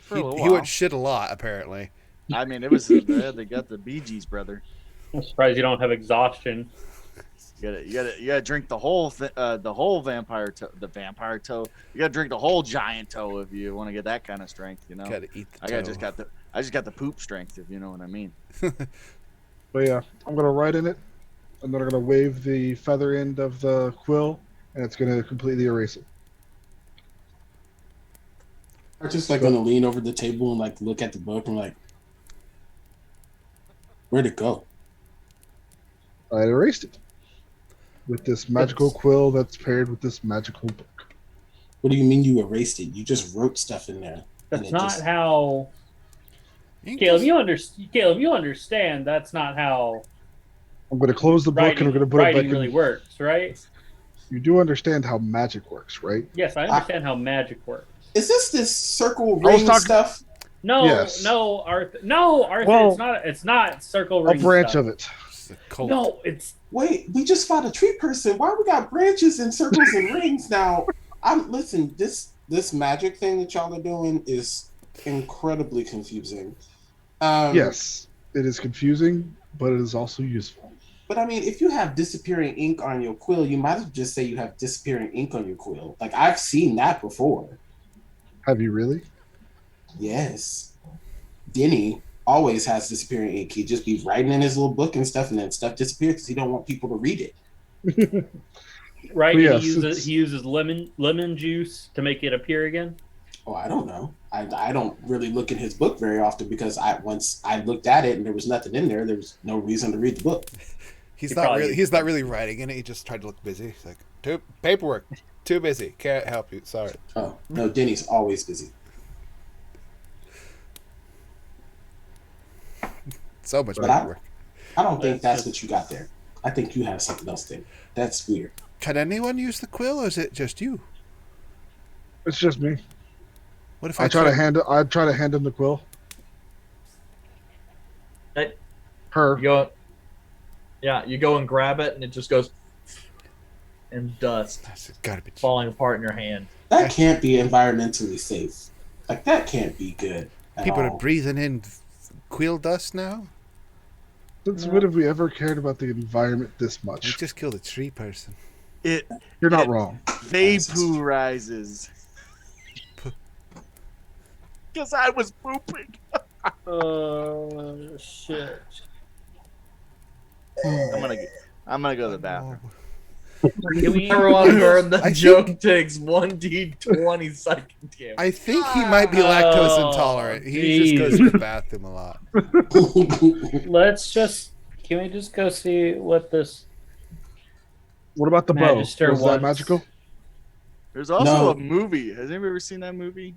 for a little He while. went shit a lot, apparently. I mean, it was they got the Bee Gees, brother. I'm surprised you don't have exhaustion. You gotta drink the whole vampire toe. You gotta drink the whole giant toe if you want to get that kind of strength. You know. Gotta eat the I toe. just got the poop strength, if you know what I mean. But yeah, I'm going to write in it. And then I'm going to wave the feather end of the quill. And it's going to completely erase it. I'm just like gonna lean over the table and like look at the book and like, where'd it go? I erased it. With this magical quill that's paired with this magical book. What do you mean you erased it? You just wrote stuff in there. That's not how. You can Caleb, just- you understand. That's not how I'm going to close the book and I'm going to put it back writing really in. works, right? You do understand how magic works, right? Yes, I understand how magic works. Is this circle I was ring talking- stuff? No, Yes. no, Arthur. No, Arthur. Well, it's not circle A ring. branch stuff. of it. It's a cult. No, it's Wait, we just fought a tree person. Why we got branches and circles and rings now? Listen, this magic thing that y'all are doing is incredibly confusing. Yes, it is confusing, but it is also useful. But I mean, if you have disappearing ink on your quill, you might as well just say you have disappearing ink on your quill. Like I've seen that before. Have you really? Yes. Denny always has disappearing ink. He'd just be writing in his little book and stuff, and then stuff disappears because he don't want people to read it. right. Yes, He uses lemon juice to make it appear again. Oh, I don't know. I don't really look in his book very often because once I looked at it and there was nothing in there, there was no reason to read the book. He's He not probably- really. He's not really writing in it. He just tried to look busy. He's like, paperwork. Too busy. Can't help you. Sorry. Oh, no, Denny's always busy. So much But I paperwork. don't think that's what you got there. I think you have something else there. That's weird. Can anyone use the quill, or is it just you? It's just me. What if I try to hand him the quill. Hey. Her. You go and grab it, and it just goes in dust, That's gotta be. falling apart in your hand. That can't be environmentally safe. Like that can't be good. At People all. are breathing in quill dust now. Since when have we ever cared about the environment this I much? just killed a tree person. It You're not wrong. vaporizes. Because I was pooping. Shit. I'm gonna go to the bathroom. Can we? Everyone who heard I the joke takes 1d20 psychic damage. I think he might be lactose Oh, intolerant. He just goes to the bathroom a lot. Can we just go see what this? What about the bow? Magister Was that wants- magical? There's also No. a movie. Has anybody ever seen that movie?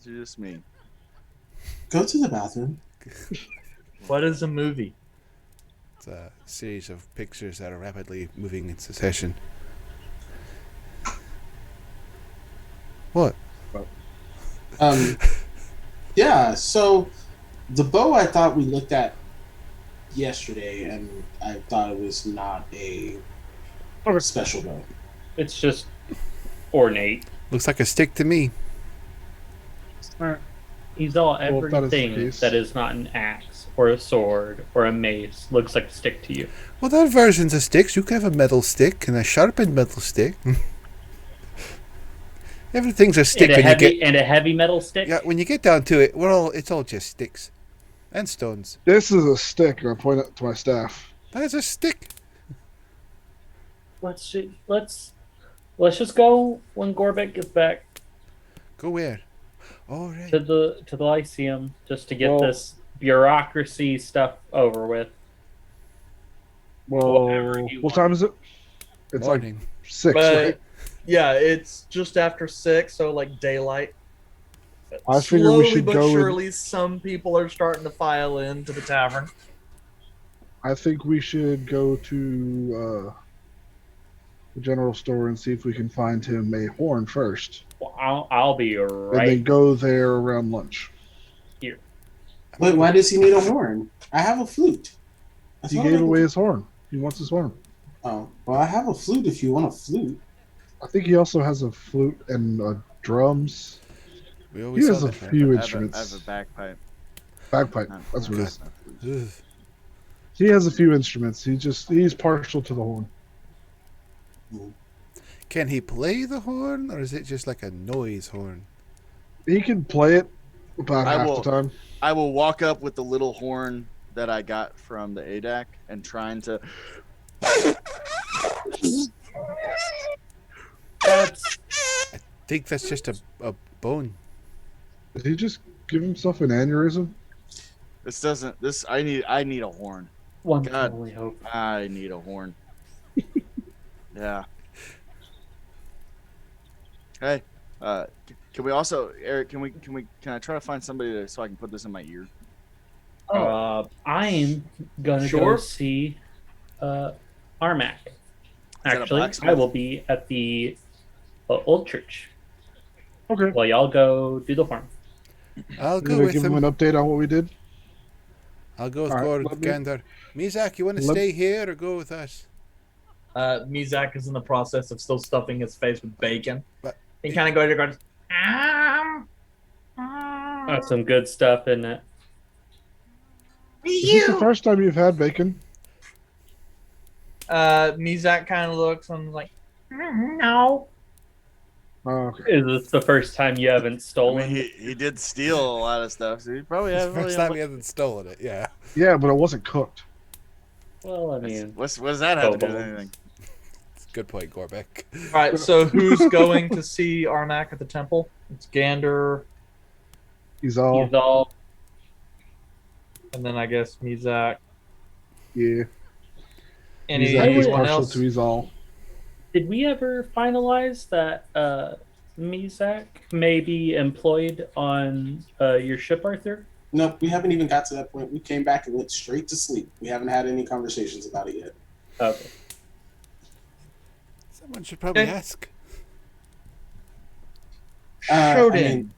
Is it just me? Go to the bathroom. What is a movie? It's a series of pictures that are rapidly moving in succession. What? Yeah, so the bow I thought we looked at yesterday, and I thought it was not a special bow. It's just ornate. Looks like a stick to me. He's all Well, if that is the everything case- that is not an axe or a sword or a mace looks like a stick to you. Well, there are versions of sticks. You can have a metal stick and a sharpened metal stick. Everything's a stick And when you get. and a heavy metal stick. Yeah, when you get down to it, it's all just sticks and stones. This is a stick, and I point it to my staff. That is a stick. Let's just go when Gorbek gets back Go where? All right. to the Lyceum just to get Well- this bureaucracy stuff over with. Well, Whatever you what want. time is it? It's like Morning. 6, But right? yeah, it's just after 6, so like daylight. I figure we Slowly should but go. surely, some people are starting to file into the tavern. I think we should go to the general store and see if we can find him a horn first, Well, I'll be and then right go there around lunch. here. But why does he need a horn? I have a flute. That's He all gave I can away do. his horn. He wants his horn. Oh, well, I have a flute if you want a flute. I think he also has a flute and drums. We He always has saw a that. Right? few I have instruments. a bagpipe. Bagpipe. Not- That's what it not- is. not flute. Ugh. He has a few instruments. He's partial to the horn. Can he play the horn, or is it just like a noise horn? He can play it about I half will- the time. I will walk up with the little horn that I got from the ADAC and trying to. That's I think that's just a bone. Did he just give himself an aneurysm? This doesn't. This I need a horn. one God. can only hope. I need a horn. Yeah. Hey, can we also, Eric? Can I try to find somebody so I can put this in my ear? I'm gonna Sure. go see Armac. that a Actually, blacksmith? I will be at the old church. Okay. Well, y'all go do the farm. I'll I'm go gonna with give him him. an update on what we did. I'll go with All right, Gord let me- Gander. Mizak, you want to let- stay here or go with us? Mizak is in the process of still stuffing his face with bacon. But- He kind of goes to go. That's some good stuff in it. Is this the first time you've had bacon? Mizak kind of looks and is like, no. Oh, okay. Is this the first time you haven't I stolen? mean, he did steal a lot of stuff, so he probably It's has. the first time he hasn't stolen it, yeah. Yeah, but it wasn't cooked. Well, I mean, What does that have to do with Kobolds. anything? It's a good point, Gorbek. All right, so who's going to see Armac at the temple? It's Gander, He's all he's all and then I guess Mizak. yeah. Any He's anyone partial else? to he's all. Did we ever finalize that Mizak may be employed on your ship, Arthur? Nope, we haven't even got to that point. We came back and went straight to sleep. We haven't had any conversations about it yet. Okay. Someone should probably Okay. ask. Shoden. I mean,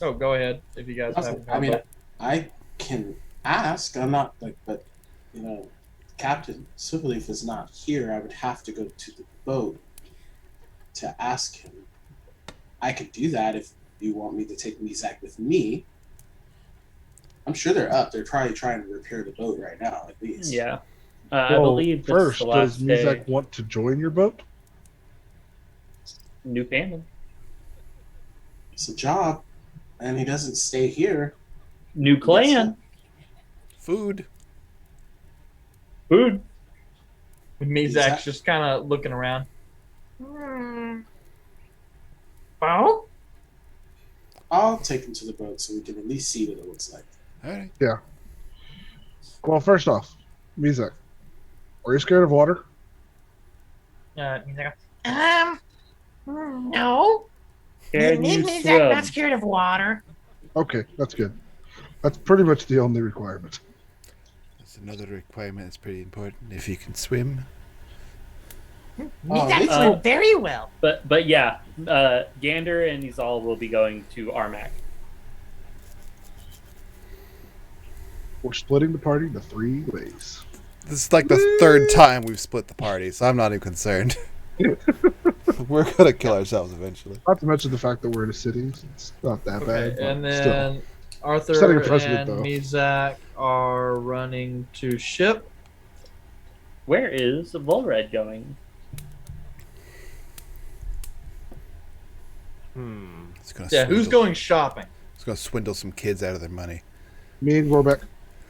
Oh, go ahead if you guys have. I mean, I can ask. I'm not like, but you know, Captain Superleaf is not here. I would have to go to the boat to ask him. I could do that if you want me to take Mizak with me. I'm sure they're up. They're probably trying to repair the boat right now, at least. Yeah. I Well, believe this first, is the does last day. Mizak want to join your boat? New family. It's a job, and he doesn't stay here. New clan. Food. Food. Mizak's just kind of looking around. Well, I'll take him to the boat so we can at least see what it looks like. All right. Well, first off, Mizak, are you scared of water? Mizak. No. Can you Mizak swim? not scared of water. Okay, that's good. That's pretty much the only requirement. That's another requirement that's pretty important. If you can swim. Mizak they swim can- very well. But yeah, Gander and Izal will be going to Armac. We're splitting the party into 3 ways. This is like the third time we've split the party, so I'm not even concerned. We're gonna kill ourselves eventually. Not to mention the fact that we're in a city. So it's not that bad. Okay, but and still. then Arthur Setting a precedent, and though. Mizak are running to ship. Where is Volred going? It's gonna Yeah, who's swindle. going shopping? It's gonna swindle some kids out of their money. Me and Gorbeck.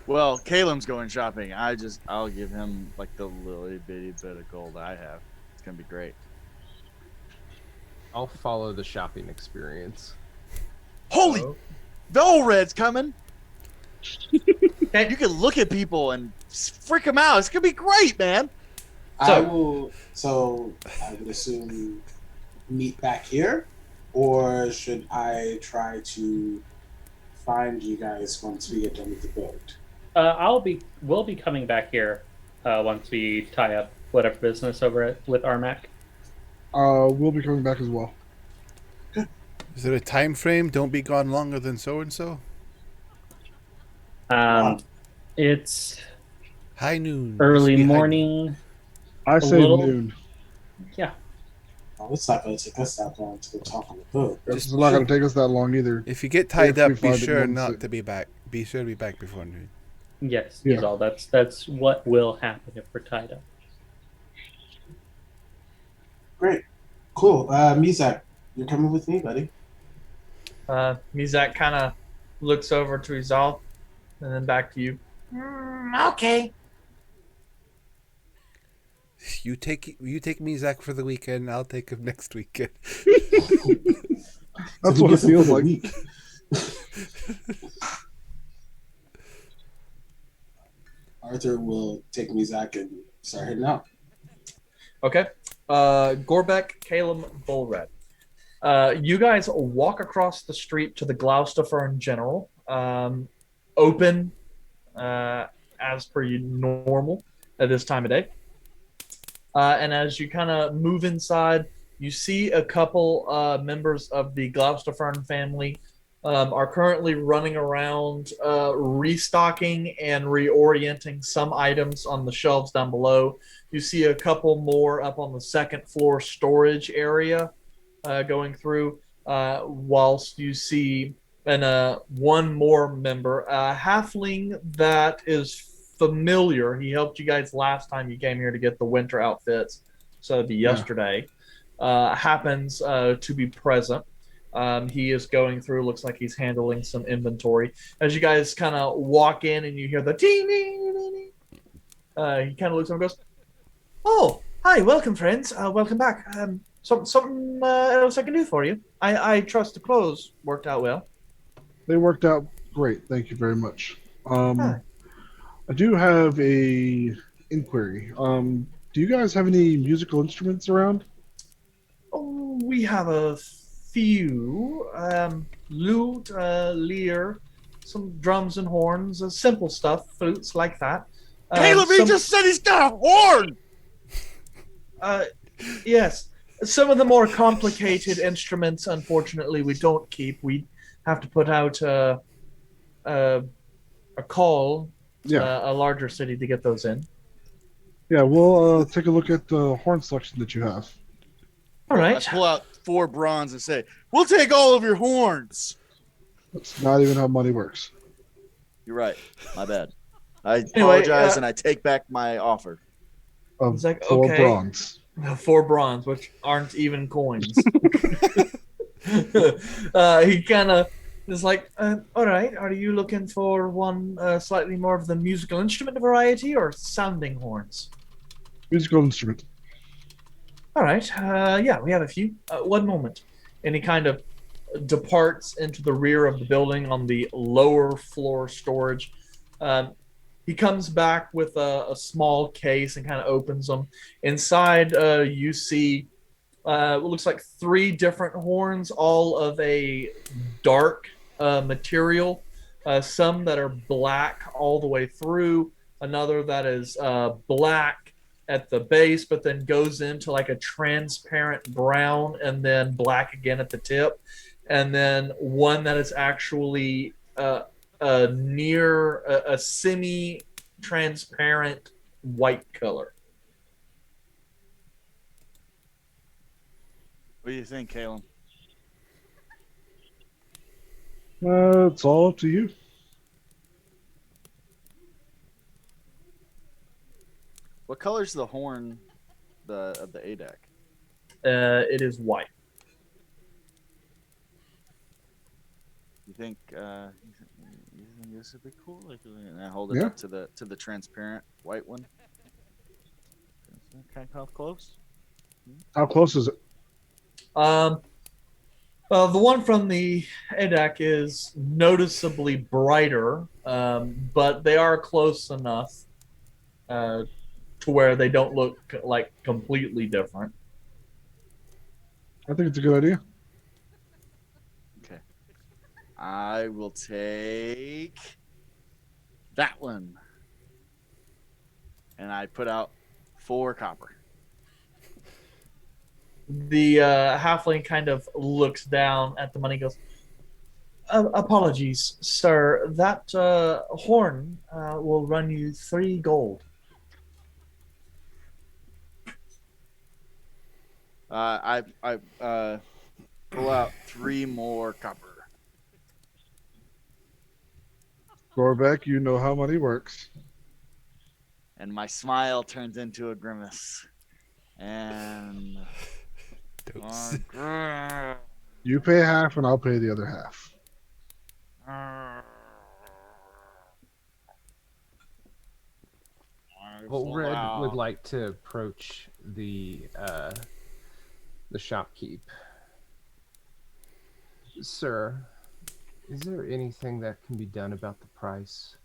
Well, Caleb's going shopping. I'll give him like the little bitty bit of gold I have. It's gonna be great. I'll follow the shopping experience. Holy, the old red's coming. Okay. You can look at people and freak them out. It's gonna be great, man. I would assume meet back here, or should I try to find you guys once we get done with the boat? We'll be coming back here once we tie up whatever business over with Armac. We'll be coming back as well. Is there a time frame? Don't be gone longer than so and so. It's High noon. early Must be high morning. I say little- noon. Yeah. Oh, it's not going to take us that long to go talk on the boat. It's not going to take us that long either. If you get tied If we up, be find it sure once not it- to be back. Be sure to be back before noon. Yes, Yeah. is all. That's what will happen if we're tied up. Great. Cool. Mizak, you're coming with me, buddy? Mizak kind of looks over to Izal and then back to you. Okay. You take me, Zach, for the weekend. I'll take him next weekend. That's So what we it get some feels for the like. week. Arthur will take Mizak and start heading out. Okay. Gorbeck, Caleb, Bullred. You guys walk across the street to the Gloucester General. Open as per normal at this time of day. And as you kind of move inside, you see a couple members of the Gloucester family are currently running around restocking and reorienting some items on the shelves down below. You see a couple more up on the second floor storage area going through, whilst you see one more member, a halfling that is familiar. He helped you guys last time you came here to get the winter outfits, so it'd be yesterday. Happens to be present. He is going through, looks like he's handling some inventory. As you guys kind of walk in and you hear the ding, ding, ding, ding, he kind of looks up and goes, "Oh, hi, welcome, friends. Welcome back. Something else I can do for you? I trust the clothes worked out well." They worked out great. Thank you very much. Hi. I do have a inquiry. Do you guys have any musical instruments around? Oh, we have a few. Lute, lyre, some drums and horns, simple stuff, flutes like that. Caleb, he just said he's got a horn. Yes. Some of the more complicated instruments, unfortunately, we don't keep. We have to put out a call to a larger city to get those in. Yeah, we'll take a look at the horn selection that you have. All right. I pull out 4 bronze and say, "We'll take all of your horns." That's not even how money works. You're right. My bad. I Anyway, apologize and I take back my offer. Of It's like, 4 okay. bronze. 4 bronze, which aren't even coins. He kind of is like, all right, are you looking for one slightly more of the musical instrument variety or sounding horns? Musical instrument. All right, yeah, we have a few. One moment. And he kind of departs into the rear of the building on the lower floor storage. He comes back with a small case and kind of opens them. Inside, you see what looks like 3 different horns, all of a dark material. Some that are black all the way through. Another that is black at the base, but then goes into like a transparent brown and then black again at the tip. And then one that is actually near a semi-transparent white color. What do you think, Caleb? It's all up to you. What color's the horn of the ADAC? It is white. You think this would be cool? And I hold it Yeah. up to the transparent white one. Kind of close. How close is it? The one from the EDAC is noticeably brighter, but they are close enough to where they don't look like completely different. I think it's a good idea. Okay. I will take that one. And I put out 4 copper. The halfling kind of looks down at the money, goes, apologies, sir. That horn will run you 3 gold. I pull out 3 more copper. Gorbeck, you know how money works. And my smile turns into a grimace. And You pay half, and I'll pay the other half. Well, Red would like to approach the shopkeep. Sir, is there anything that can be done about the price?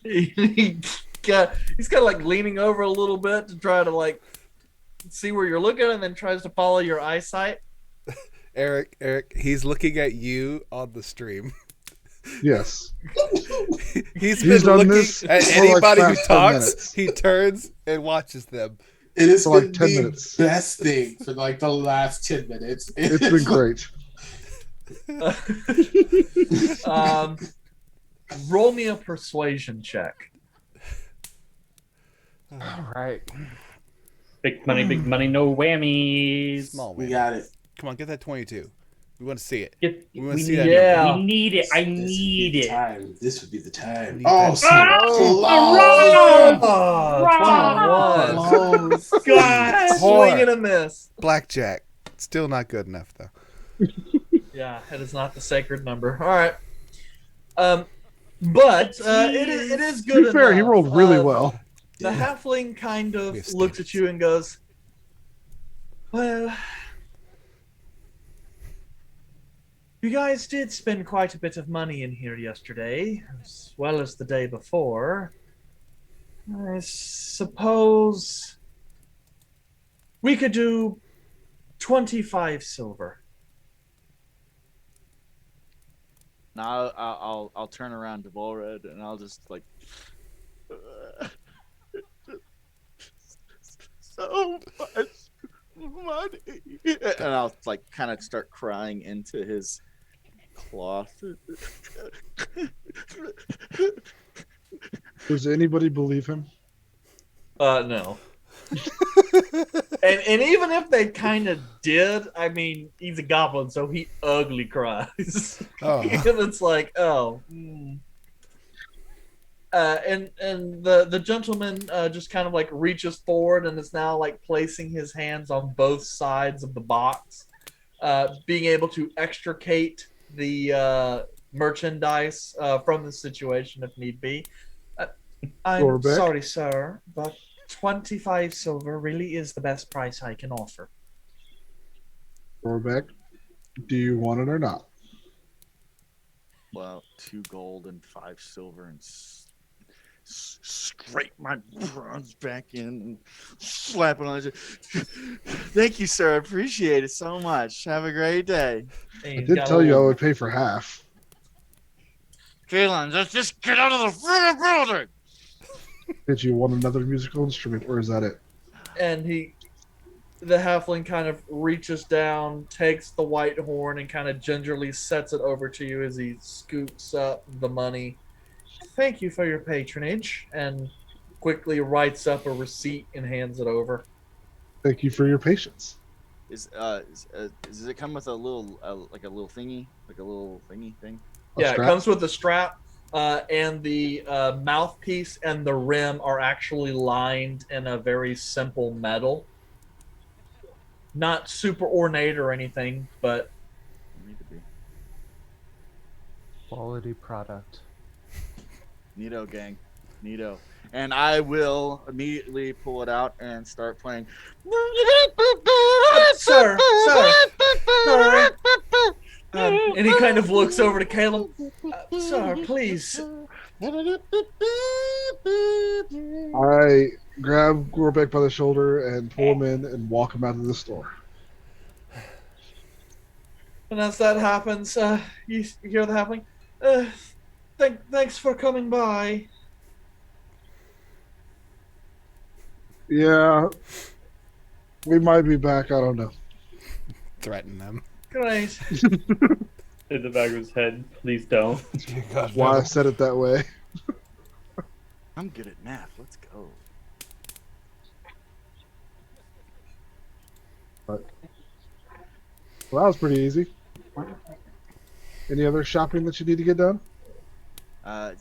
He's kind of like leaning over a little bit to try to like see where you're looking, and then tries to follow your eyesight. Eric, he's looking at you on the stream. Yes. He's done been looking this at for like anybody who past 10 talks. minutes. He turns and watches them. It has For like been 10 the minutes. best thing for like the last 10 minutes. It's been great. Roll me a persuasion check. All right. Big money, no whammies. Small We win. got it. Come on, get that 22. We want to see it. We want We to see need that. it. Yeah. We need it. I This would need be the it. time. This would be the time. Need Oh, that. so Oh, 21. close. God. Swing and a miss. Blackjack. Still not good enough, though. Yeah, it is not the sacred number. All right. But it is good To be fair, he enough. rolled really well. The halfling kind of We have looks at you and goes, well, you guys did spend quite a bit of money in here yesterday, as well as the day before. I suppose we could do 25 silver. Now I'll turn around to Volred and I'll just like so much money, and I'll like kind of start crying into his cloth. Does anybody believe him? No. and even if they kind of did, I mean, he's a goblin, so he ugly cries. Oh. And it's like, oh. And the gentleman just kind of like reaches forward and is now like placing his hands on both sides of the box, being able to extricate the merchandise from the situation if need be. I'm Gorbeck? sorry, sir, but 25 silver really is the best price I can offer. Gorbeck, do you want it or not? Well, 2 gold and 5 silver, and scrape my bronze back in and slap it on it. Thank you, sir. I appreciate it so much. Have a great day. And I he's did got a tell you I little- would pay for half. Kaylin, just get out of the freaking building. Did you want another musical instrument, or is that it? And the halfling kind of reaches down, takes the white horn, and kind of gingerly sets it over to you as he scoops up the money. Thank you for your patronage, and quickly writes up a receipt and hands it over. Thank you for your patience. Does it come with a little like a little thingy, thing? A Yeah, strap? it comes with the strap, and the mouthpiece and the rim are actually lined in a very simple metal. not super ornate or anything, but Need to be. Quality product. Neato, gang. Neato. And I will immediately pull it out and start playing. Sir, sorry. And he kind of looks over to Caleb. Sir, please. I grab Gorbeck by the shoulder and pull him in and walk him out of the store. And as that happens, you hear that happening. Thanks for coming by. Yeah, we might be back. I don't know. Threaten them. Great. In the back of his head, please don't. God, Why I no. said it that way. I'm good at math. Let's go. But, well, that was pretty easy. Any other shopping that you need to get done? And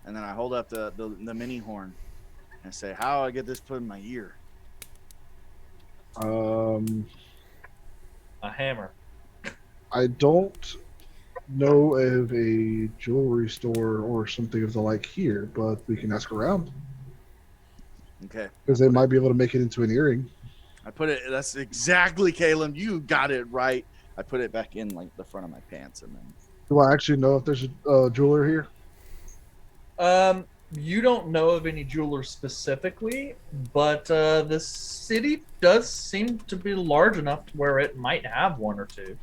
then I hold up the mini horn and say, "How do I get this put in my ear?" A hammer. I don't know of a jewelry store or something of the like here, but we can ask around Okay. because they might be able to make it into an earring. I put it. That's exactly, Caleb. You got it right. I put it back in like the front of my pants, and then Do I actually know if there's a jeweler here? You don't know of any jewelers specifically, but the city does seem to be large enough to where it might have one or two.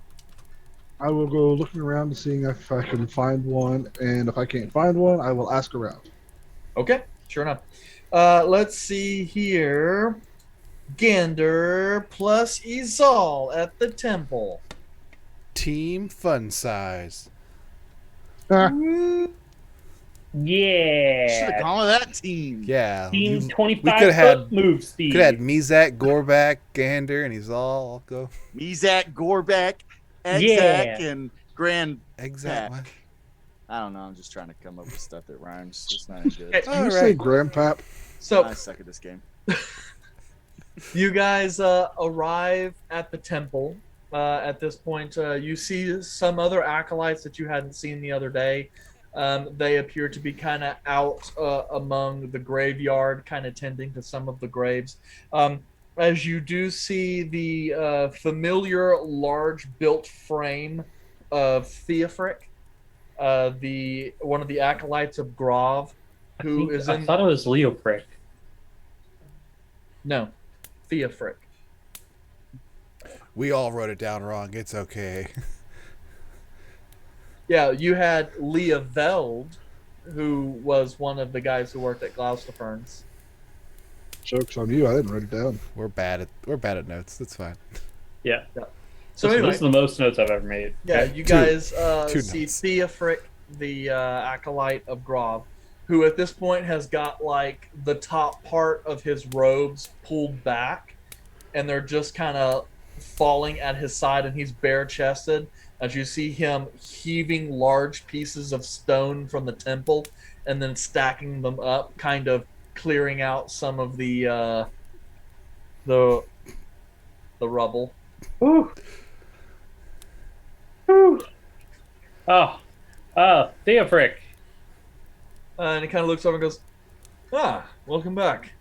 I will go looking around and seeing if I can find one, and if I can't find one, I will ask around. Okay, sure enough. Let's see here. Gander plus Izal at the temple. Team fun size. Ah, Yeah. should have gone with that team. Yeah. Team we 25 could have foot move speed. Could have had Mizak, Gorback, Gander, and he's all go. Mizak, Gorback, Exak, Yeah. and Grand. Exactly. Pack. I don't know. I'm just trying to come up with stuff that rhymes. It's not any good. Okay, did you say Grandpap? So I suck at this game. you guys arrive at the temple. At this point, you see some other acolytes that you hadn't seen the other day. They appear to be kind of out among the graveyard, kind of tending to some of the graves. As you do see the familiar large built frame of Theofric, one of the acolytes of Grov, who is I in... thought it was Leo Frick. No, Theofric. We all wrote it down wrong. It's okay. Yeah, you had Leah Veld, who was one of the guys who worked at Gloucester. Joke's on you. I didn't write it down. We're bad at notes. That's fine. Yeah. So this anyway, is the most notes I've ever made. yeah, Okay. you guys Two see notes. Theofric, the acolyte of Grov, who at this point has got like the top part of his robes pulled back, and they're just kind of falling at his side, and he's bare-chested. As you see him heaving large pieces of stone from the temple and then stacking them up, kind of clearing out some of the rubble. Whew. Whew. Oh, Theofric. And he kind of looks over and goes, welcome back.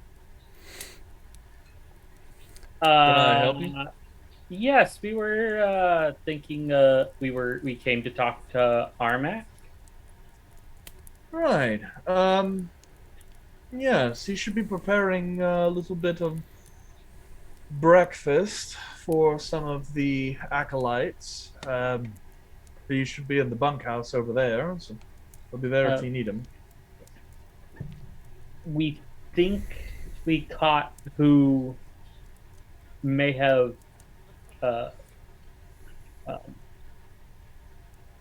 Can I help you? Yes, we were thinking. We came to talk to Armak. Right. Yes, he should be preparing a little bit of breakfast for some of the acolytes. He should be in the bunkhouse over there, so he'll be there if you need him. We think we caught who may have,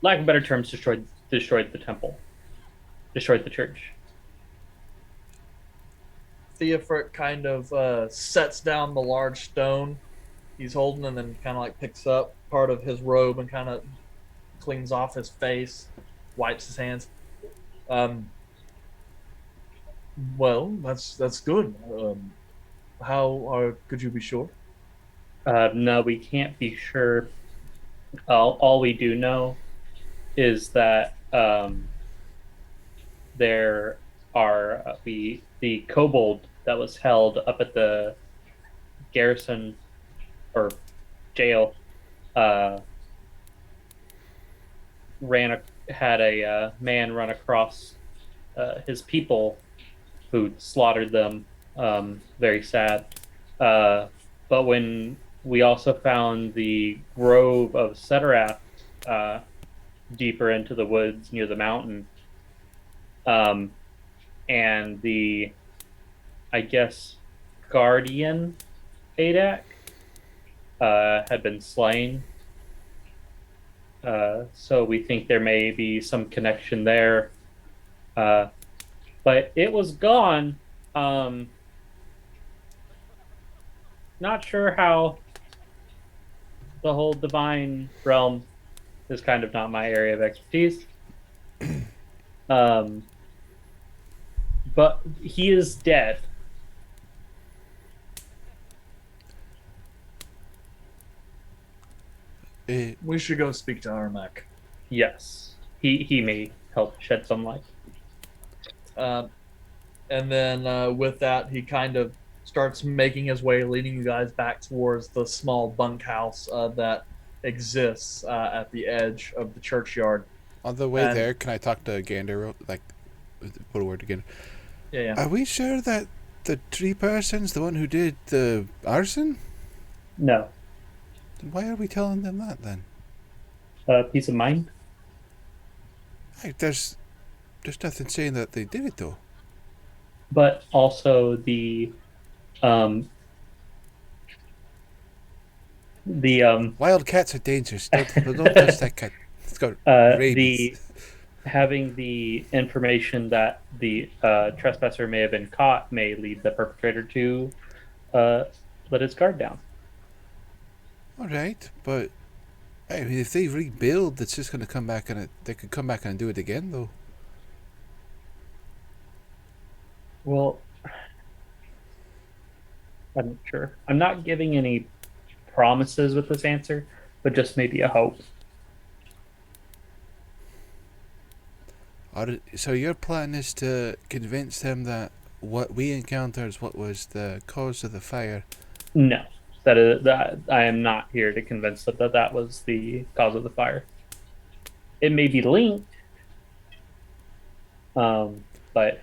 lack of better terms, destroyed the temple, destroyed the church. Theofric kind of sets down the large stone he's holding and then kind of like picks up part of his robe and kind of cleans off his face, wipes his hands. Well, that's good. Could you be sure? No, we can't be sure. All we do know is that there are the kobold that was held up at the garrison or jail uh, had a man run across his people who slaughtered them. Very sad. Uh, but when we also found the grove of Ceterath deeper into the woods near the mountain, um, and the, I guess, guardian Adak had been slain. So we think there may be some connection there. But it was gone. Not sure how the whole divine realm is kind of not my area of expertise. But he is dead. We should go speak to Armak. Yes, he may help shed some light. And then with that, he kind of starts making his way, leading you guys back towards the small bunkhouse that exists at the edge of the churchyard. On the way there, can I talk to Gander? Like, put a word again. Yeah. Are we sure that the tree person's the one who did the arson? No. Then why are we telling them that then? Peace of mind. Hey, there's nothing saying that they did it though. But also the wild cats are dangerous. Don't touch that cat. It's got rabies. Having the information that the trespasser may have been caught may lead the perpetrator to let his guard down. All right, but I mean, if they rebuild, it's just going to come back and they could come back and do it again, though. Well, I'm not sure. I'm not giving any promises with this answer, but just maybe a hope. So your plan is to convince them that what we encountered is what was the cause of the fire? No, that I am not here to convince them that was the cause of the fire. It may be linked, but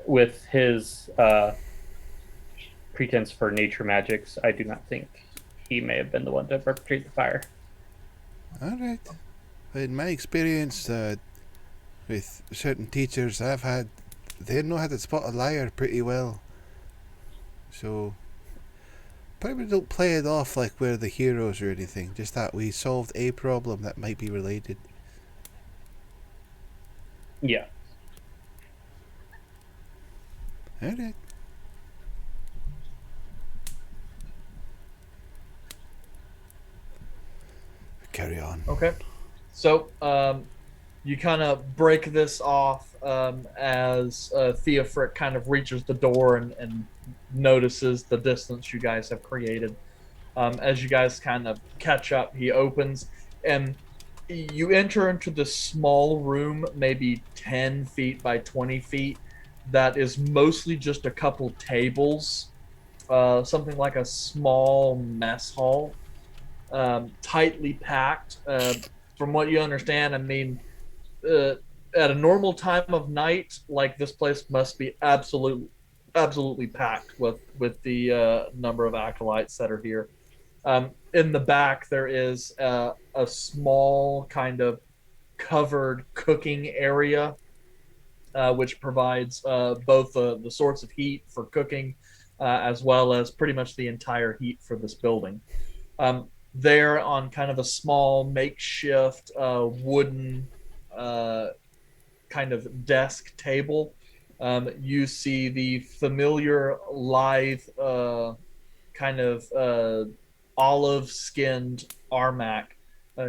with his pretense for nature magics, I do not think he may have been the one to perpetrate the fire. All right. In my experience, with certain teachers they know how to spot a liar pretty well. So, probably don't play it off like we're the heroes or anything, just that we solved a problem that might be related. Yeah. Alright. Carry on. Okay. So, you kind of break this off as Theofric kind of reaches the door and notices the distance you guys have created. As you guys kind of catch up, he opens, and you enter into this small room, maybe 10 feet by 20 feet, that is mostly just a couple tables, something like a small mess hall, tightly packed. From what you understand, I mean, at a normal time of night, like, this place must be absolutely packed with the number of acolytes that are here. In the back, there is a small kind of covered cooking area, which provides both the source of heat for cooking, as well as pretty much the entire heat for this building. There, on kind of a small makeshift wooden kind of desk table, you see the familiar lithe kind of olive-skinned Armak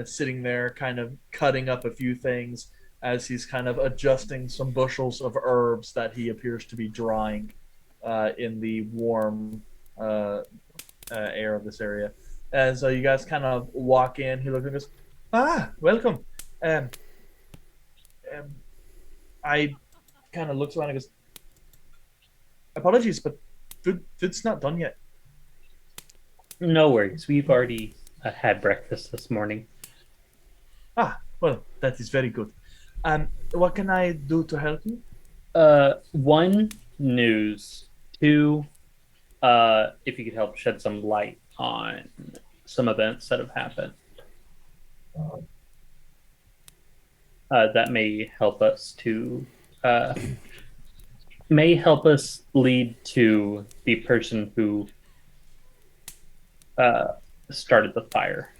sitting there, kind of cutting up a few things as he's kind of adjusting some bushels of herbs that he appears to be drying in the warm air of this area. As you guys kind of walk in, he looks and goes, welcome. Um, I kind of looks around and goes, apologies, but food's not done yet. No worries. We've already had breakfast this morning. Well, that is very good. What can I do to help you? One, news. Two, if you could help shed some light on some events that have happened. That may help us lead to the person who started the fire.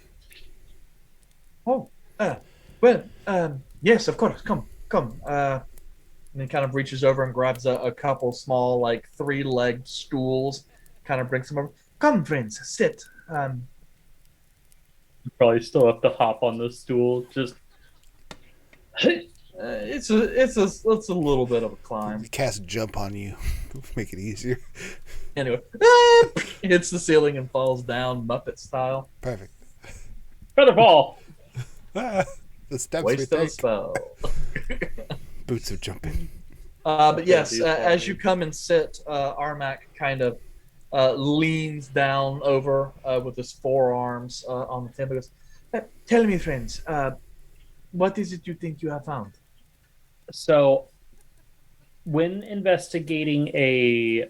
Yes, of course. Come. And he kind of reaches over and grabs a couple small, like 3-legged stools, kind of brings them over. Come, friends, sit. You probably still have to hop on the stool. Just It's a little bit of a climb. Cast jump on you, make it easier. Anyway, hits the ceiling and falls down Muppet style. Perfect. feather ball. The steps Waste we of take. spell. Boots of jumping. But yes, as you come and sit, Armak kind of leans down over with his forearms on the table. Goes, tell me, friends, what is it you think you have found? So, when investigating a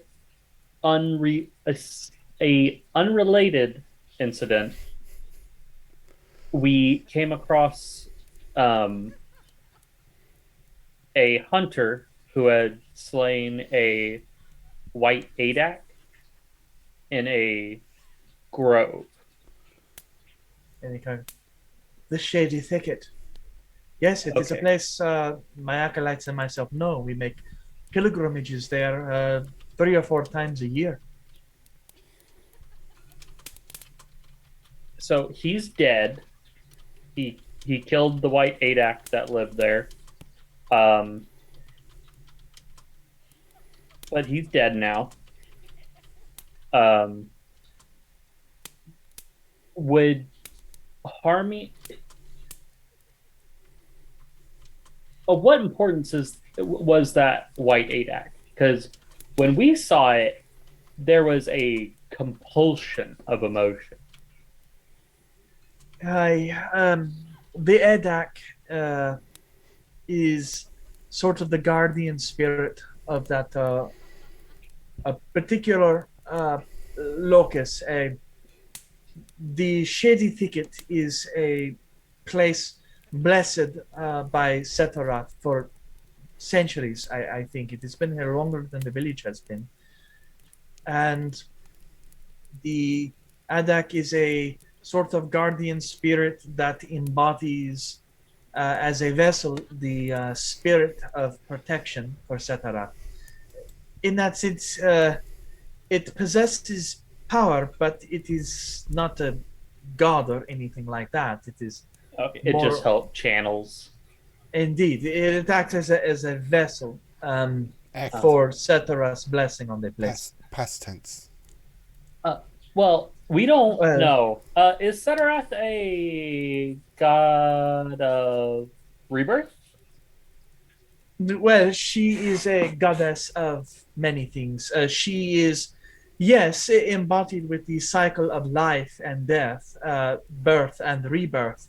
unrelated incident, we came across a hunter who had slain a white adak in a grove. And he kind of, the Shady Thicket. Yes, it is a place my acolytes and myself know. We make pilgrimages there 3 or 4 times a year. So he's dead. He killed the white adak that lived there. But he's dead now. Would Harmy... Of what importance was that white adak? Because when we saw it, there was a compulsion of emotion. The Edak is sort of the guardian spirit of that a particular locus. The Shady Thicket is a place blessed by Setorath for centuries. I think it has been here longer than the village has been. And the Adak is a sort of guardian spirit that embodies as a vessel the spirit of protection for Setorath. In that sense, it possesses power, but it is not a god or anything like that. It is it just helped channels. Indeed, it acts as a vessel for Setorath's blessing on the place. Past tense. Well, we don't know. Is Setorath a god of rebirth? Well, she is a goddess of many things. She is, yes, embodied with the cycle of life and death, birth and rebirth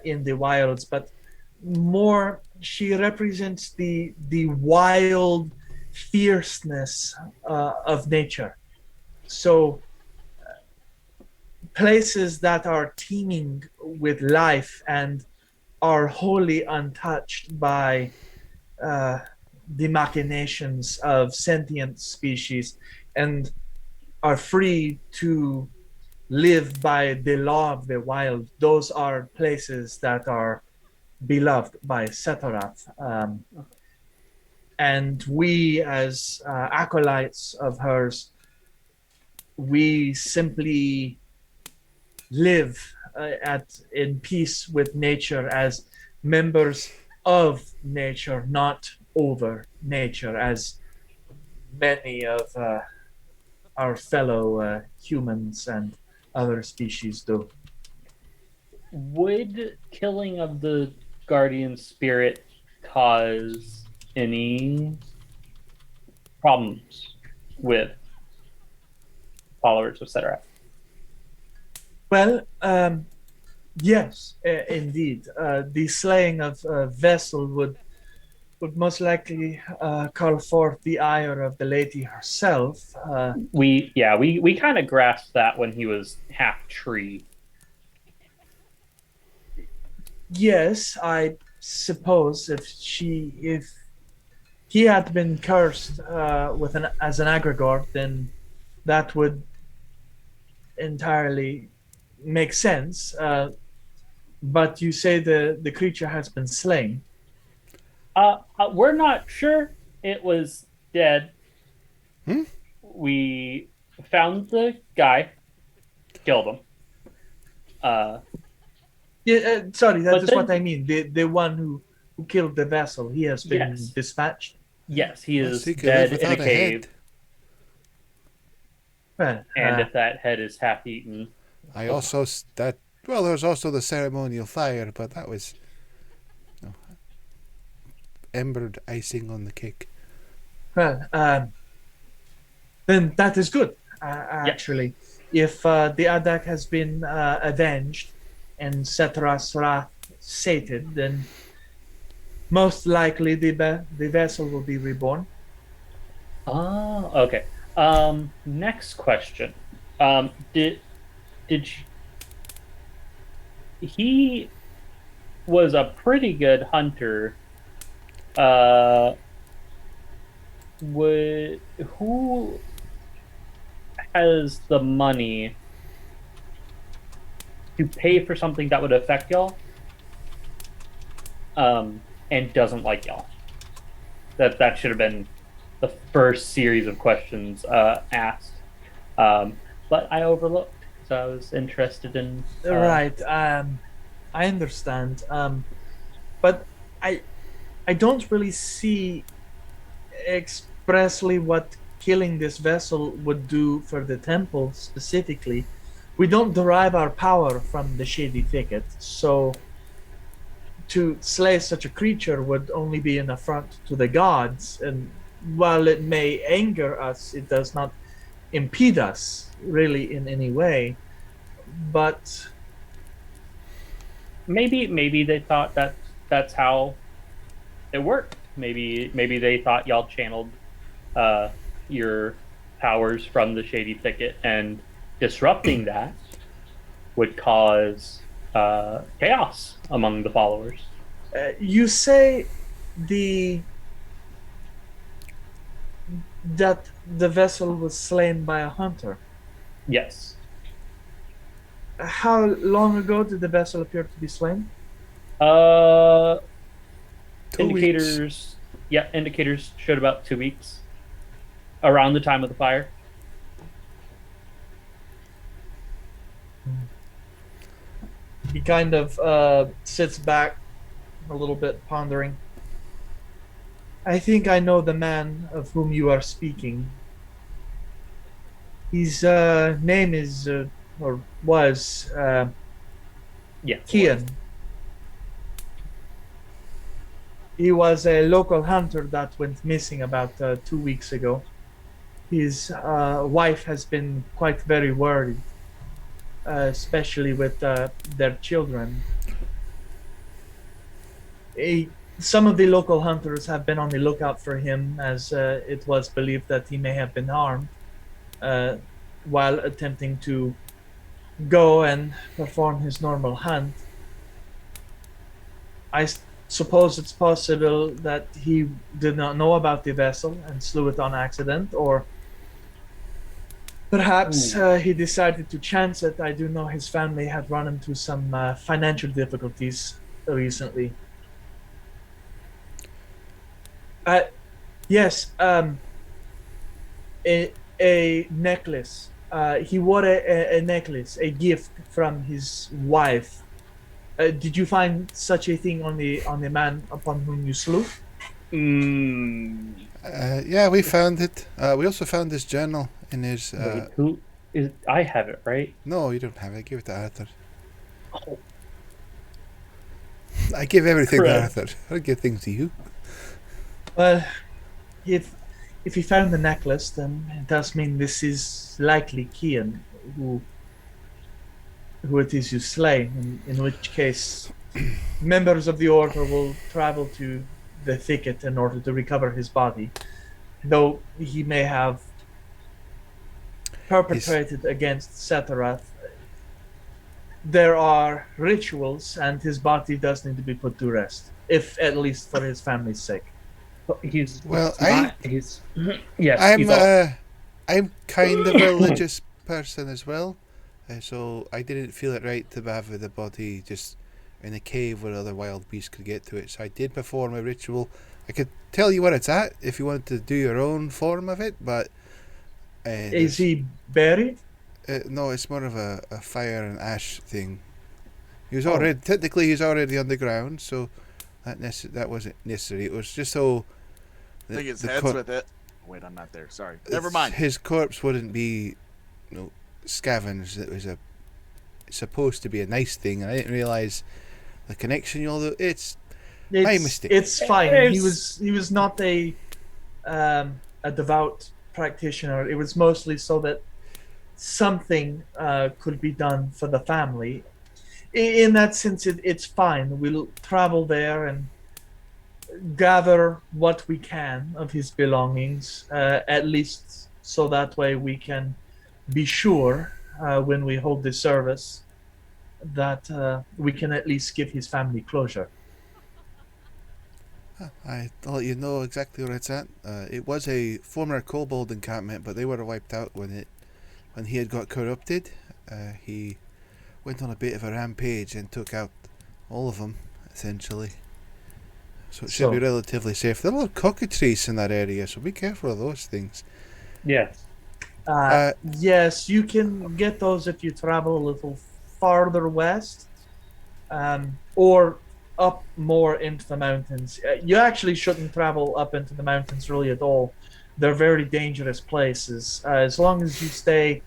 in the wilds, but more she represents the wild fierceness of nature. So places that are teeming with life and are wholly untouched by the machinations of sentient species and are free to live by the law of the wild. Those are places that are beloved by Setorath. And we, as acolytes of hers, we simply live in peace with nature as members of nature, not over nature, as many of our fellow humans and other species do. Would killing of the guardian spirit cause any problems with followers, etc.? Well, yes, indeed. The slaying of a vessel would most likely call forth the ire of the lady herself. We kind of grasped that when he was half tree. Yes, I suppose if he had been cursed as an egregore, then that would entirely make sense. But you say the creature has been slain. We're not sure it was dead. Hmm? We found the guy, killed him. Yeah, sorry, that But is then- what I mean. The one who killed the vessel, he has been Yes. dispatched. Yes, he Unless is he could dead live in a without a cave, head. Well, and if that head is half eaten, I also that well, there was also the ceremonial fire, but that was embered icing on the cake. well, then that is good. Actually, if the Adak has been avenged and Setras wrath sated, then most likely the vessel will be reborn. oh, okay. Next question. Did he was a pretty good hunter? Who has the money to pay for something that would affect y'all? And doesn't like y'all. That should have been the first series of questions asked. But I overlooked, so I was interested in. Right. I understand. But I don't really see expressly what killing this vessel would do for the temple specifically. We don't derive our power from the shady thicket, so to slay such a creature would only be an affront to the gods, and while it may anger us, it does not impede us really in any way. But Maybe they thought that's how it worked. Maybe they thought y'all channeled your powers from the shady thicket, and disrupting that would cause chaos among the followers. you say that the vessel was slain by a hunter. Yes. How long ago did the vessel appear to be slain? 2 Indicators. weeks. Yeah, indicators showed about 2 weeks, around the time of the fire. He kind of sits back a little bit, pondering. I think I know the man of whom you are speaking. His name is, or was, Yeah. Kian. He was a local hunter that went missing about 2 weeks ago. His wife has been quite very worried, especially with their children. Some of the local hunters have been on the lookout for him, as it was believed that he may have been harmed while attempting to go and perform his normal hunt. I suppose it's possible that he did not know about the vessel and slew it on accident, or perhaps he decided to chance it. I do know his family had run into some financial difficulties recently. Yes, a necklace. He wore a necklace, a gift from his wife. Did you find such a thing on the man upon whom you slew? Yeah, we found it. We also found this journal in his. Wait, who is? I have it, right? No, you don't have it. I give it to Arthur. Oh, I give everything to Crud. Arthur. I don't give things to you. Well, if you found the necklace, then it does mean this is likely Kian, who it is you slay. In which case, members of the order will travel to the thicket in order to recover his body, though he may have perpetrated against Setharath. There are rituals, and his body does need to be put to rest, if at least for his family's sake. he's Well, he's yes. He's I'm kind of a religious person as well, so I didn't feel it right to have the body just in a cave where other wild beasts could get to it. So I did perform a ritual. I could tell you where it's at if you wanted to do your own form of it, but Is he buried? no, it's more of a fire and ash thing. He was already technically he's already underground, so that wasn't necessary. It was just so. I think his head's with it. Wait, I'm not there. Sorry. Never mind. His corpse wouldn't be, scavenged. It was supposed to be a nice thing, and I didn't realize the connection. It's my mistake. It's fine. He was not a devout practitioner. It was mostly so that something could be done for the family. In that sense, it's fine. We'll travel there and gather what we can of his belongings, at least so that way we can be sure when we hold this service that we can at least give his family closure. I'll let you know exactly where it's at. It was a former kobold encampment, but they were wiped out when he had got corrupted. He went on a bit of a rampage and took out all of them, essentially. So it should be relatively safe. There are a lot of cockatrices in that area, so be careful of those things. yes. Yes, you can get those if you travel a little farther west, or up more into the mountains. You actually shouldn't travel up into the mountains really at all. They're very dangerous places. As long as you stay,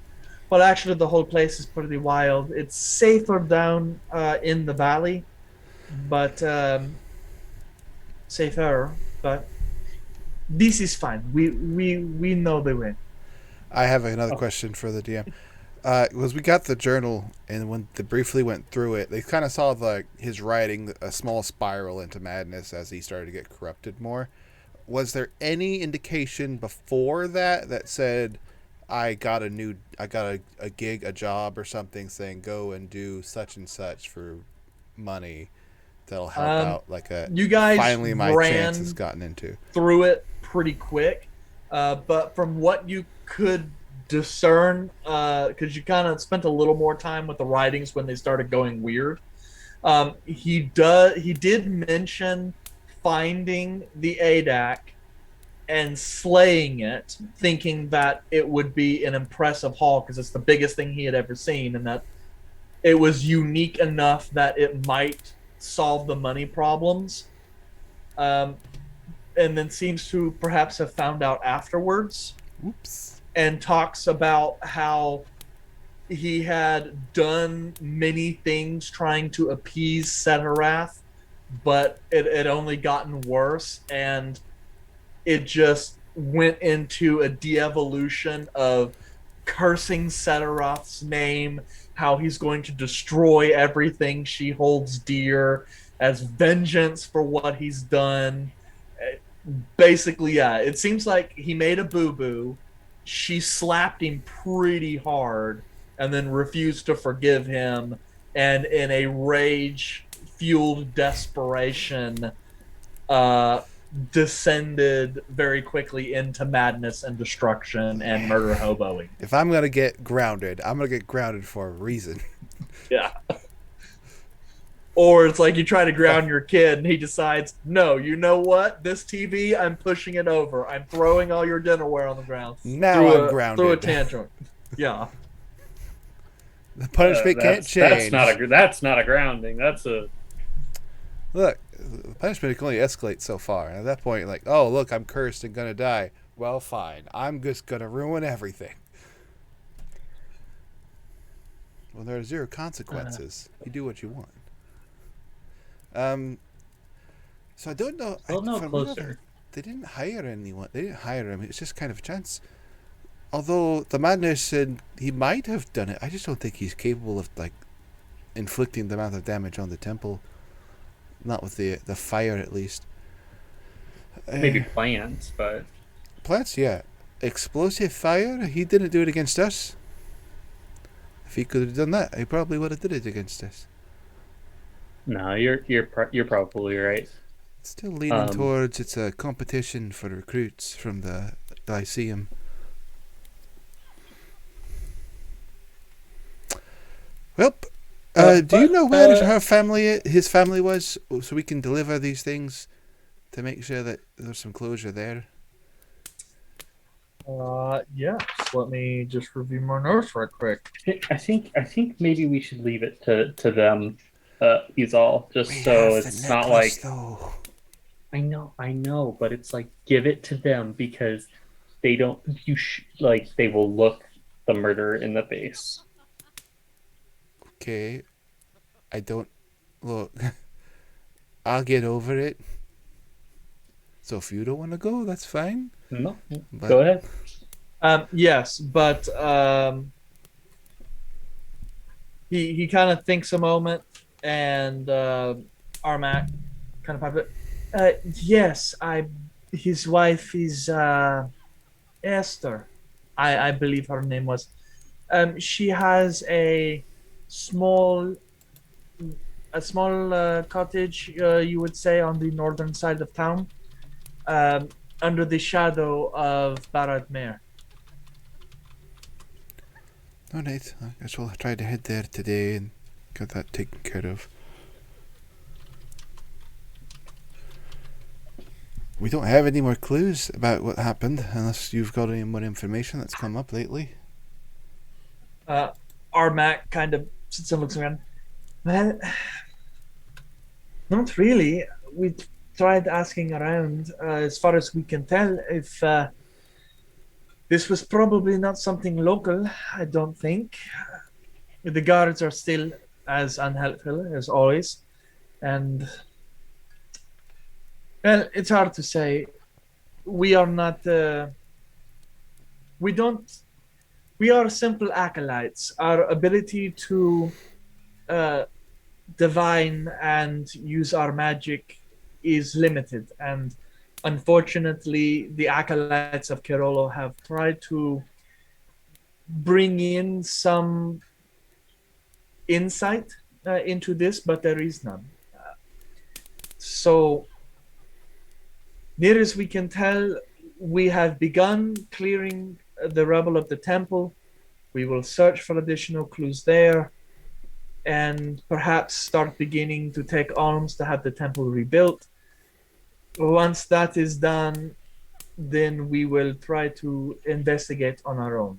well, actually the whole place is pretty wild. It's safer down in the valley, but safer. But this is fine. We know the way. I have another question for the DM. Was we got the journal, and when they briefly went through it, they kind of saw his writing a small spiral into madness as he started to get corrupted more. Was there any indication before that said, I got a gig, a job or something, saying go and do such and such for money that'll help out? You guys finally my ran chance has gotten into through it pretty quick, but from what you could discern, because you kind of spent a little more time with the writings when they started going weird, he did mention finding the ADAC and slaying it, thinking that it would be an impressive haul because it's the biggest thing he had ever seen, and that it was unique enough that it might solve the money problems. And then seems to perhaps have found out afterwards. Oops. And talks about how he had done many things trying to appease Setharath, but it had only gotten worse, and it just went into a de-evolution of cursing Setharath's name, how he's going to destroy everything she holds dear as vengeance for what he's done. Basically, yeah, it seems like he made a boo-boo. She slapped him pretty hard and then refused to forgive him, and in a rage-fueled desperation, descended very quickly into madness and destruction and murder hoboing. If I'm going to get grounded, I'm going to get grounded for a reason. Yeah. Or it's like you try to ground your kid and he decides, no, you know what? This TV, I'm pushing it over. I'm throwing all your dinnerware on the ground. Now I'm grounded. Through a tantrum. Yeah. The punishment can't change. That's not a grounding. That's a Look, the punishment can only escalate so far. And at that point, like, oh, look, I'm cursed and gonna die. Well, fine. I'm just gonna ruin everything. Well, there are zero consequences. You do what you want. So I don't know. Well, no closer. They didn't hire anyone. They didn't hire him. It's just kind of a chance. Although the madness said he might have done it, I just don't think he's capable of like inflicting the amount of damage on the temple. Not with the fire, at least. Maybe plants, but Plants, yeah. Explosive fire. He didn't do it against us. If he could have done that, he probably would have did it against us. no, you're probably right. Still leaning towards it's a competition for recruits from the Lyceum. Well, do you know where his family was, so we can deliver these things to make sure that there's some closure there? Yes. Let me just review my notes right quick. I think maybe we should leave it to them. He's all just so it's not like. Though. I know, but it's like give it to them because they don't. They will look the murderer in the face. Okay, I don't look. I'll get over it. So if you don't want to go, that's fine. No, But go ahead. Yes, but he kind of thinks a moment, and Armac kind of pipes it. Yes, his wife is Esther. I believe her name was. She has a small cottage, you would say, on the northern side of town, under the shadow of Barad Mare. all right, I guess we'll try to head there today and get that taken care of. We don't have any more clues about what happened, unless you've got any more information that's come up lately. Armac kind of sits and looks around. Well, not really. We tried asking around. As far as we can tell, if this was probably not something local, I don't think. The guards are still as unhelpful as always, and well, it's hard to say. We are not. We don't. We are simple acolytes. Our ability to divine and use our magic is limited, and unfortunately, the acolytes of Kirolo have tried to bring in some insight into this, but there is none. So, near as we can tell, we have begun clearing the rubble of the temple. We will search for additional clues there, and perhaps start beginning to take alms to have the temple rebuilt. Once that is done, then we will try to investigate on our own.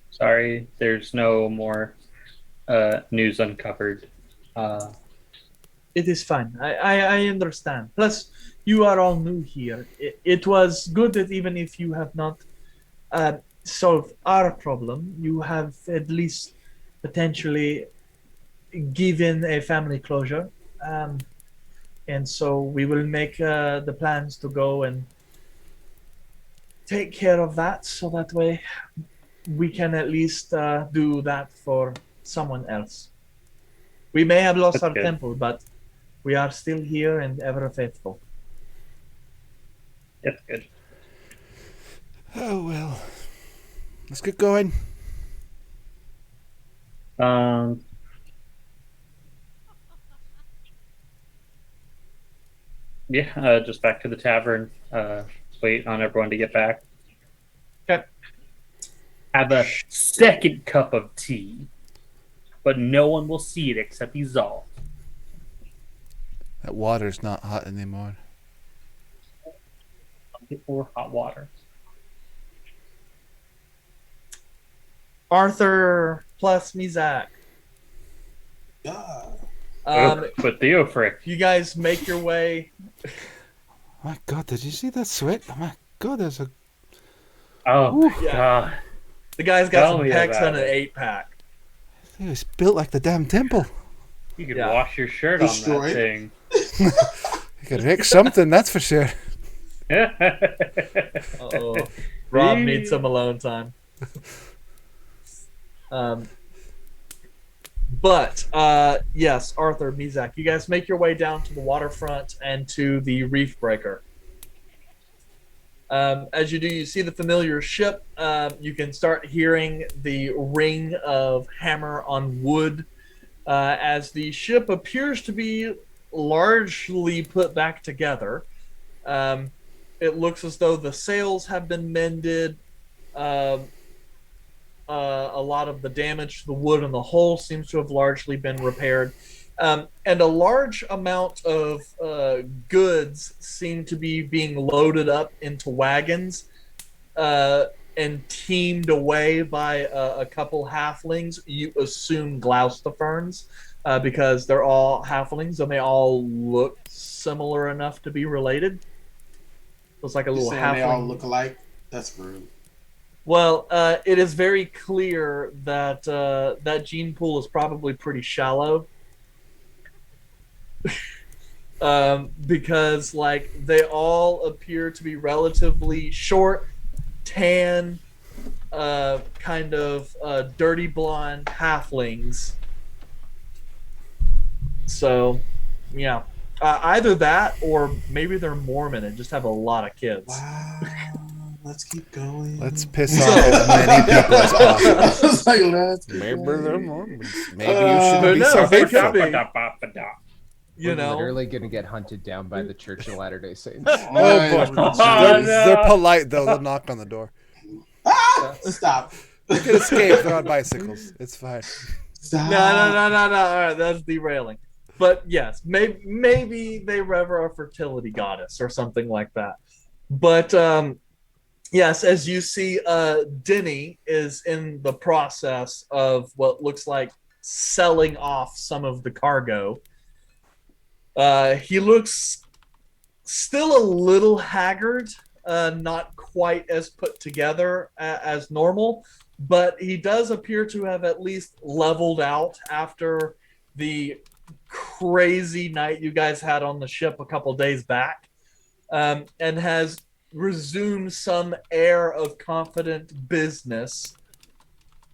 Sorry, there's no more news uncovered. It is fine. I understand. Plus, you are all new here. It was good that even if you have not solved our problem, you have at least potentially given a family closure. And so we will make the plans to go and take care of that, so that way we can at least do that for someone else. We may have lost our temple, but we are still here and ever faithful. That's good. Oh well, let's get going. Just back to the tavern. Wait on everyone to get back. Okay. Have a second cup of tea, but no one will see it except Izal. That water's not hot anymore. or hot water. Arthur plus Mizak. Yeah. With Theo Frick. You guys make your way. Oh my God, did you see that sweat? Oh my God, there's a... Oh, Ooh. Yeah. God. The guy's got Tell some me pecs about and an it. 8-pack. It was built like the damn temple. You could Yeah. wash your shirt Destroyed. on that You could make something, that's for sure. thing. Uh-oh. Rob needs some alone time. But yes, Arthur, Mizak, you guys make your way down to the waterfront and to the reef breaker. As you do, you see the familiar ship. You can start hearing the ring of hammer on wood as the ship appears to be largely put back together. It looks as though the sails have been mended. A lot of the damage to the wood in the hull seems to have largely been repaired. And a large amount of goods seem to be being loaded up into wagons and teamed away by a couple halflings. You assume Gloucesterferns because they're all halflings and they all look similar enough to be related. Looks like a little halfling. They all look alike? That's rude. Well, it is very clear that that gene pool is probably pretty shallow. Because like they all appear to be relatively short, tan, kind of dirty blonde halflings. So, yeah, either that or maybe they're Mormon and just have a lot of kids. Wow. Let's keep going. Let's piss off as many people as possible. I was like, let's keep Maybe going. they're Mormons. Maybe you shouldn't be no, so they hateful. could be. You We're know, literally gonna get hunted down by the Church of Latter-day Saints. Oh boy. They're polite though. They'll knock on the door. Ah! Stop. You can escape. They're on bicycles. It's fine. Stop. no. All right, that's derailing. But yes, maybe they rever a fertility goddess or something like that. But yes, as you see, Denny is in the process of what looks like selling off some of the cargo. He looks still a little haggard, not quite as put together as normal, but he does appear to have at least leveled out after the crazy night you guys had on the ship a couple days back, and has resumed some air of confident business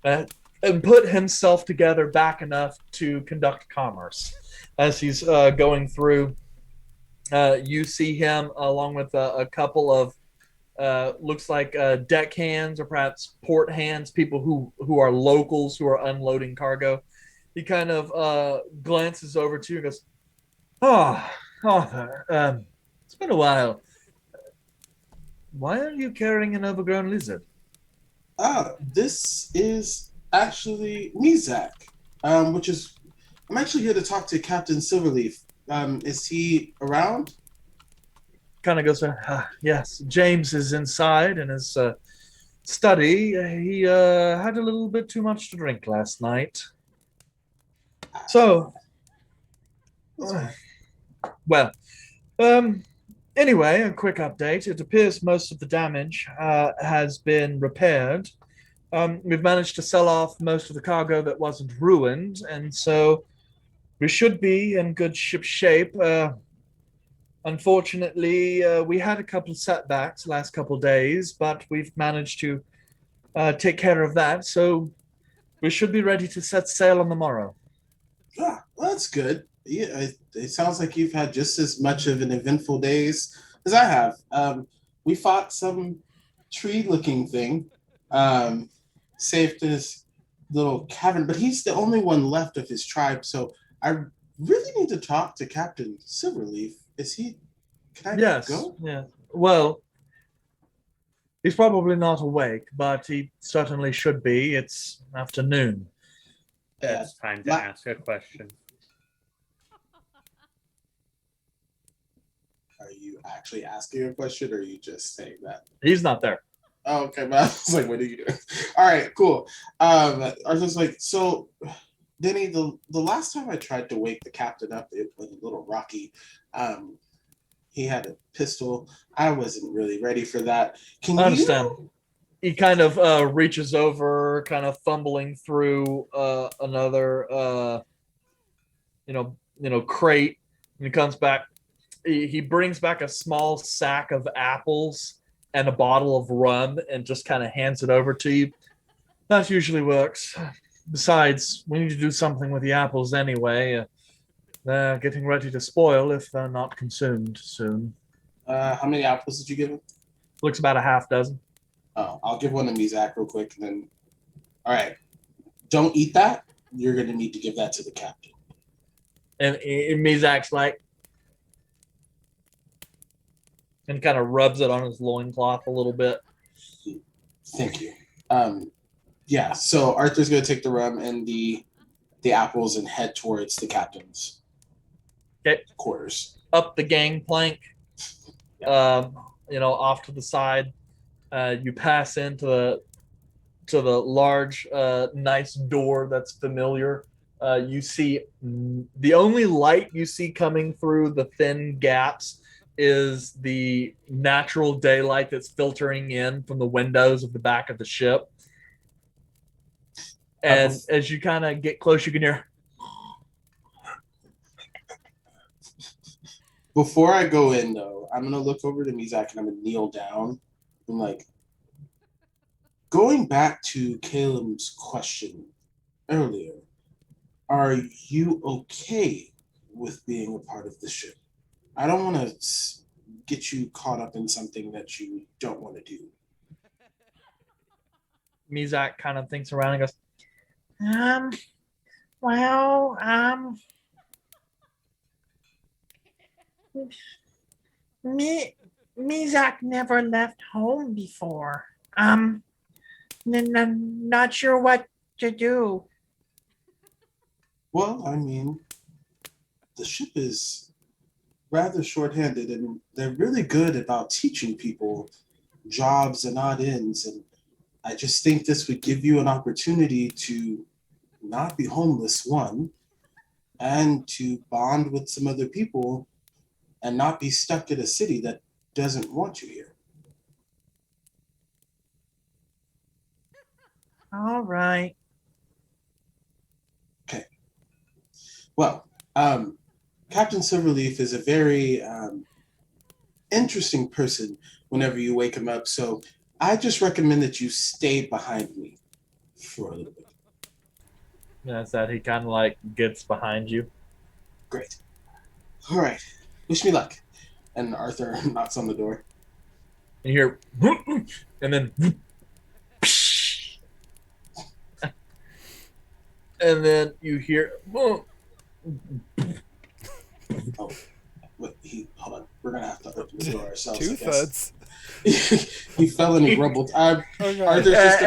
and put himself together back enough to conduct commerce. As he's going through, you see him along with a couple of looks like deckhands or perhaps port hands, people who are locals who are unloading cargo. He kind of glances over to you and goes, "Oh, Arthur, it's been a while. Why are you carrying an overgrown lizard?" This is actually Mizak, which is, I'm actually here to talk to Captain Silverleaf. Is he around? Kind of goes, yes, James is inside in his study. He had a little bit too much to drink last night. So, well, anyway, a quick update. It appears most of the damage has been repaired. We've managed to sell off most of the cargo that wasn't ruined, and so we should be in good ship shape. Unfortunately, we had a couple of setbacks the last couple of days, but we've managed to take care of that, so we should be ready to set sail on the morrow. Well, that's good. Yeah, it sounds like you've had just as much of an eventful days as I have. We fought some tree-looking thing, saved this little cavern, but he's the only one left of his tribe, so I really need to talk to Captain Silverleaf. Is he? Can I go? Yeah. Well, he's probably not awake, but he certainly should be. It's afternoon. It's time to ask a question. Are you actually asking a question, or are you just saying that? He's not there. Oh, okay, but I was like, what are you doing? All right, cool. Arthur's like, so, Denny, the last time I tried to wake the captain up, it was a little rocky. He had a pistol. I wasn't really ready for that. Can I understand. you? He kind of reaches over, kind of fumbling through another, crate, and he comes back. He brings back a small sack of apples and a bottle of rum, and just kind of hands it over to you. That usually works. Besides, we need to do something with the apples anyway. They're getting ready to spoil if they're not consumed soon. How many apples did you give him? Looks about a half dozen. Oh, I'll give one to Mizak real quick, and then. All right, don't eat that. You're gonna need to give that to the captain. And Mizak's like, and kind of rubs it on his loincloth a little bit. Thank you. Yeah, so Arthur's gonna take the rum and the apples and head towards the captain's quarters. Up the gangplank, off to the side. You pass into the large, nice door that's familiar. You see the only light you see coming through the thin gaps is the natural daylight that's filtering in from the windows of the back of the ship. And as you kind of get close, you can hear. Before I go in, though, I'm gonna look over to Mizak and I'm gonna kneel down. I'm like, going back to Caleb's question earlier, are you okay with being a part of the ship? I don't want to get you caught up in something that you don't want to do. Mizak kind of thinks around and goes, Mizak never left home before. Not sure what to do. Well, I mean, the ship is rather short-handed, and they're really good about teaching people jobs and odd ends. And I just think this would give you an opportunity to not be homeless, one, and to bond with some other people and not be stuck in a city that doesn't want you here. All right. Okay. Well, Captain Silverleaf is a very interesting person whenever you wake him up. So I just recommend that you stay behind me for a little bit. That's that he kind of like gets behind you. Great. All right. Wish me luck. And Arthur knocks on the door. And you hear, and then, and then you hear, Oh, wait, hold on. We're going to have to open the door ourselves. Two thuds. He fell and he grumbled. Arthur's just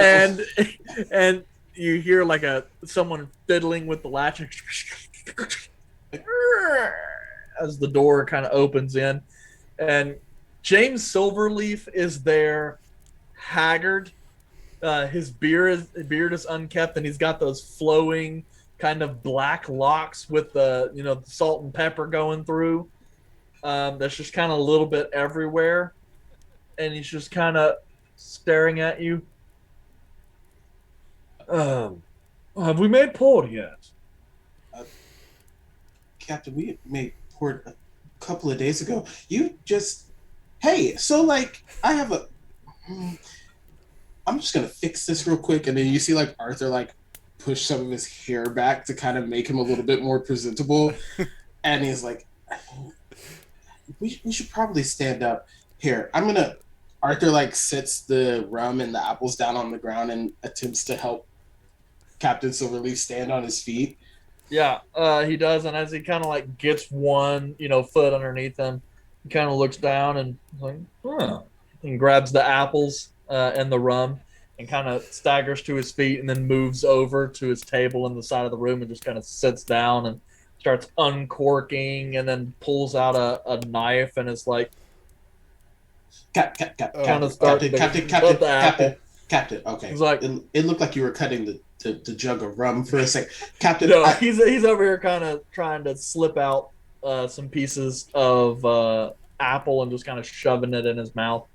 and you hear like someone fiddling with the latch as the door kind of opens in, and James Silverleaf is there, haggard. His beard is unkempt, and he's got those flowing kind of black locks with the salt and pepper going through. That's just kind of a little bit everywhere, and he's just kind of staring at you. Have we made port yet? Captain, we made port a couple of days ago. Hey, so I have I'm just gonna fix this real quick, and then you see Arthur push some of his hair back to kind of make him a little bit more presentable, and he's like, we should probably stand up. Here, Arthur sits the rum and the apples down on the ground and attempts to help Captain Silverleaf stand on his feet. Yeah, he does, and as he kind of gets one, foot underneath him, he kind of looks down and and grabs the apples and the rum and kind of staggers to his feet and then moves over to his table in the side of the room and just kind of sits down and starts uncorking and then pulls out a knife and is like, kind of start to cut the apple. Captain. Okay, He's like, it looked like you were cutting the jug of rum for a sec. Captain, no, he's over here kind of trying to slip out some pieces of apple and just kind of shoving it in his mouth.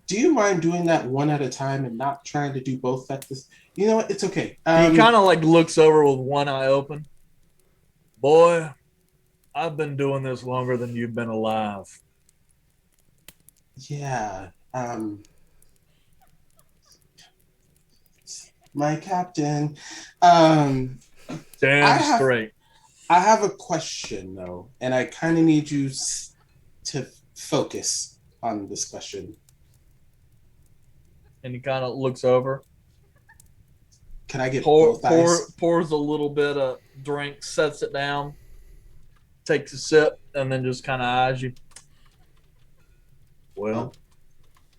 Do you mind doing that one at a time and not trying to do both at this? You know what? It's okay. He kind of like looks over with one eye open. Boy, I've been doing this longer than you've been alive. Yeah. My captain. Damn straight. I have a question though, and I kind of need you to focus on this question. And he kind of looks over. Can I get both eyes? Pours a little bit of drink, sets it down, takes a sip, and then just kind of eyes you. Well,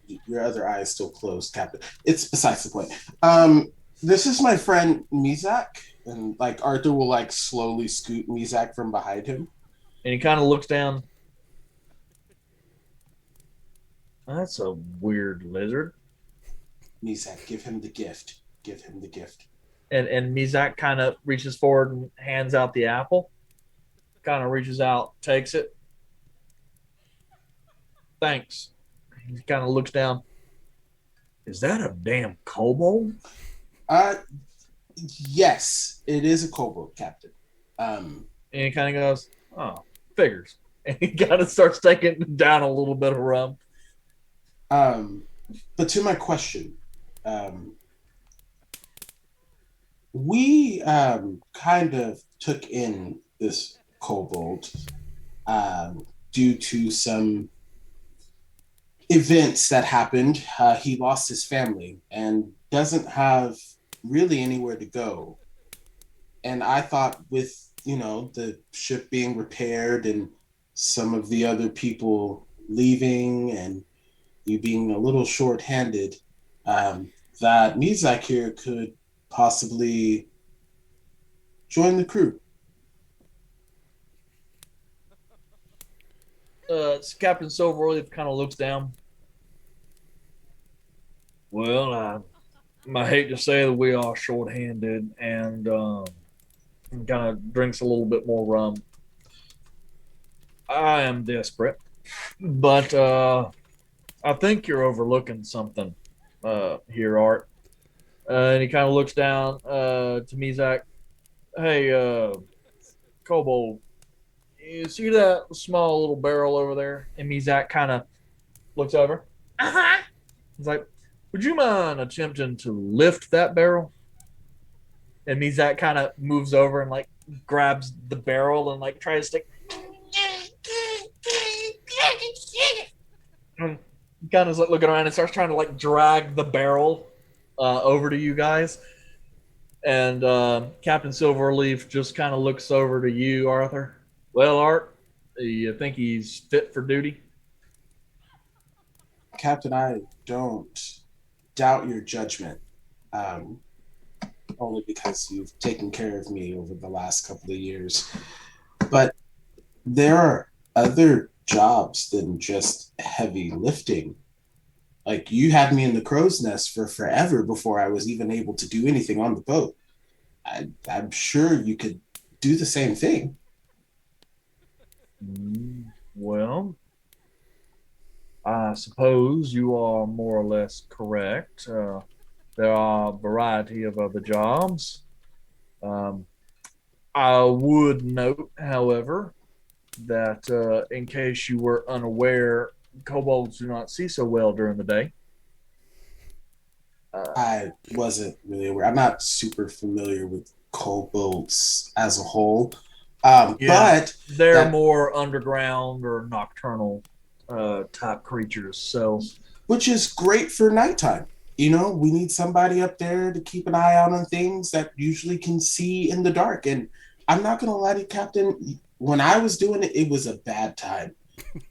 your other eye is still closed, Captain. It's besides the point. This is my friend Mizak, and like Arthur will like slowly scoot Mizak from behind him, and he kind of looks down. That's a weird lizard. Mizak, give him the gift. Give him the gift. And Mizak kind of reaches forward and hands out the apple. Kind of reaches out, takes it. Thanks. He kind of looks down. Is that a damn kobold? Yes, it is a kobold, Captain. And he kind of goes, oh, figures. And he kind of starts taking down a little bit of rum. But to my question, we kind of took in this kobold due to some events that happened. He lost his family and doesn't have really anywhere to go. And I thought with, the ship being repaired and some of the other people leaving and you being a little short-handed, that Mizak here could possibly join the crew. Captain Silverleaf kind of looks down. Well, I hate to say that we are short-handed, and kind of drinks a little bit more rum. I am desperate, but I think you're overlooking something here, Art. And he kind of looks down to Mizak. Hey, Kobold, you see that small little barrel over there? And Mizak kind of looks over. Uh-huh. He's like, would you mind attempting to lift that barrel? And Mizak kind of moves over and like grabs the barrel and like tries to stick. And kind of like looking around and starts trying to like drag the barrel over to you guys. And Captain Silverleaf just kind of looks over to you, Arthur. Well, Art, you think he's fit for duty? Captain, I don't doubt your judgment, only because you've taken care of me over the last couple of years. But there are other jobs than just heavy lifting. Like, you had me in the crow's nest for forever before I was even able to do anything on the boat. I'm sure you could do the same thing. Well, I suppose you are more or less correct. There are a variety of other jobs. I would note, however, that in case you were unaware, kobolds do not see so well during the day. I wasn't really aware. I'm not super familiar with kobolds as a whole. But they're more underground or nocturnal type creatures. So, which is great for nighttime. We need somebody up there to keep an eye out on things that usually can see in the dark. And I'm not going to lie to you, Captain. When I was doing it, it was a bad time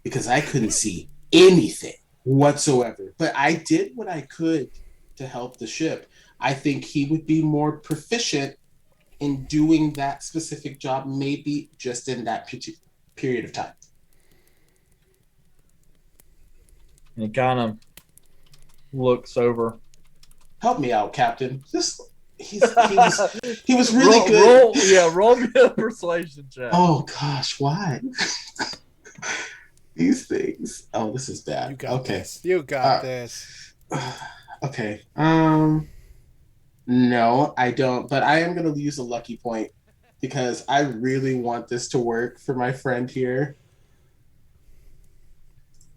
because I couldn't see anything whatsoever. But I did what I could to help the ship. I think he would be more proficient in doing that specific job, maybe just in that period of time. And he kind of looks over. Help me out, Captain. He was really good. Roll me a persuasion check. Oh gosh, why? These things. Oh, this is bad. You got this. You got this. Okay. No, I don't. But I am gonna use a lucky point because I really want this to work for my friend here.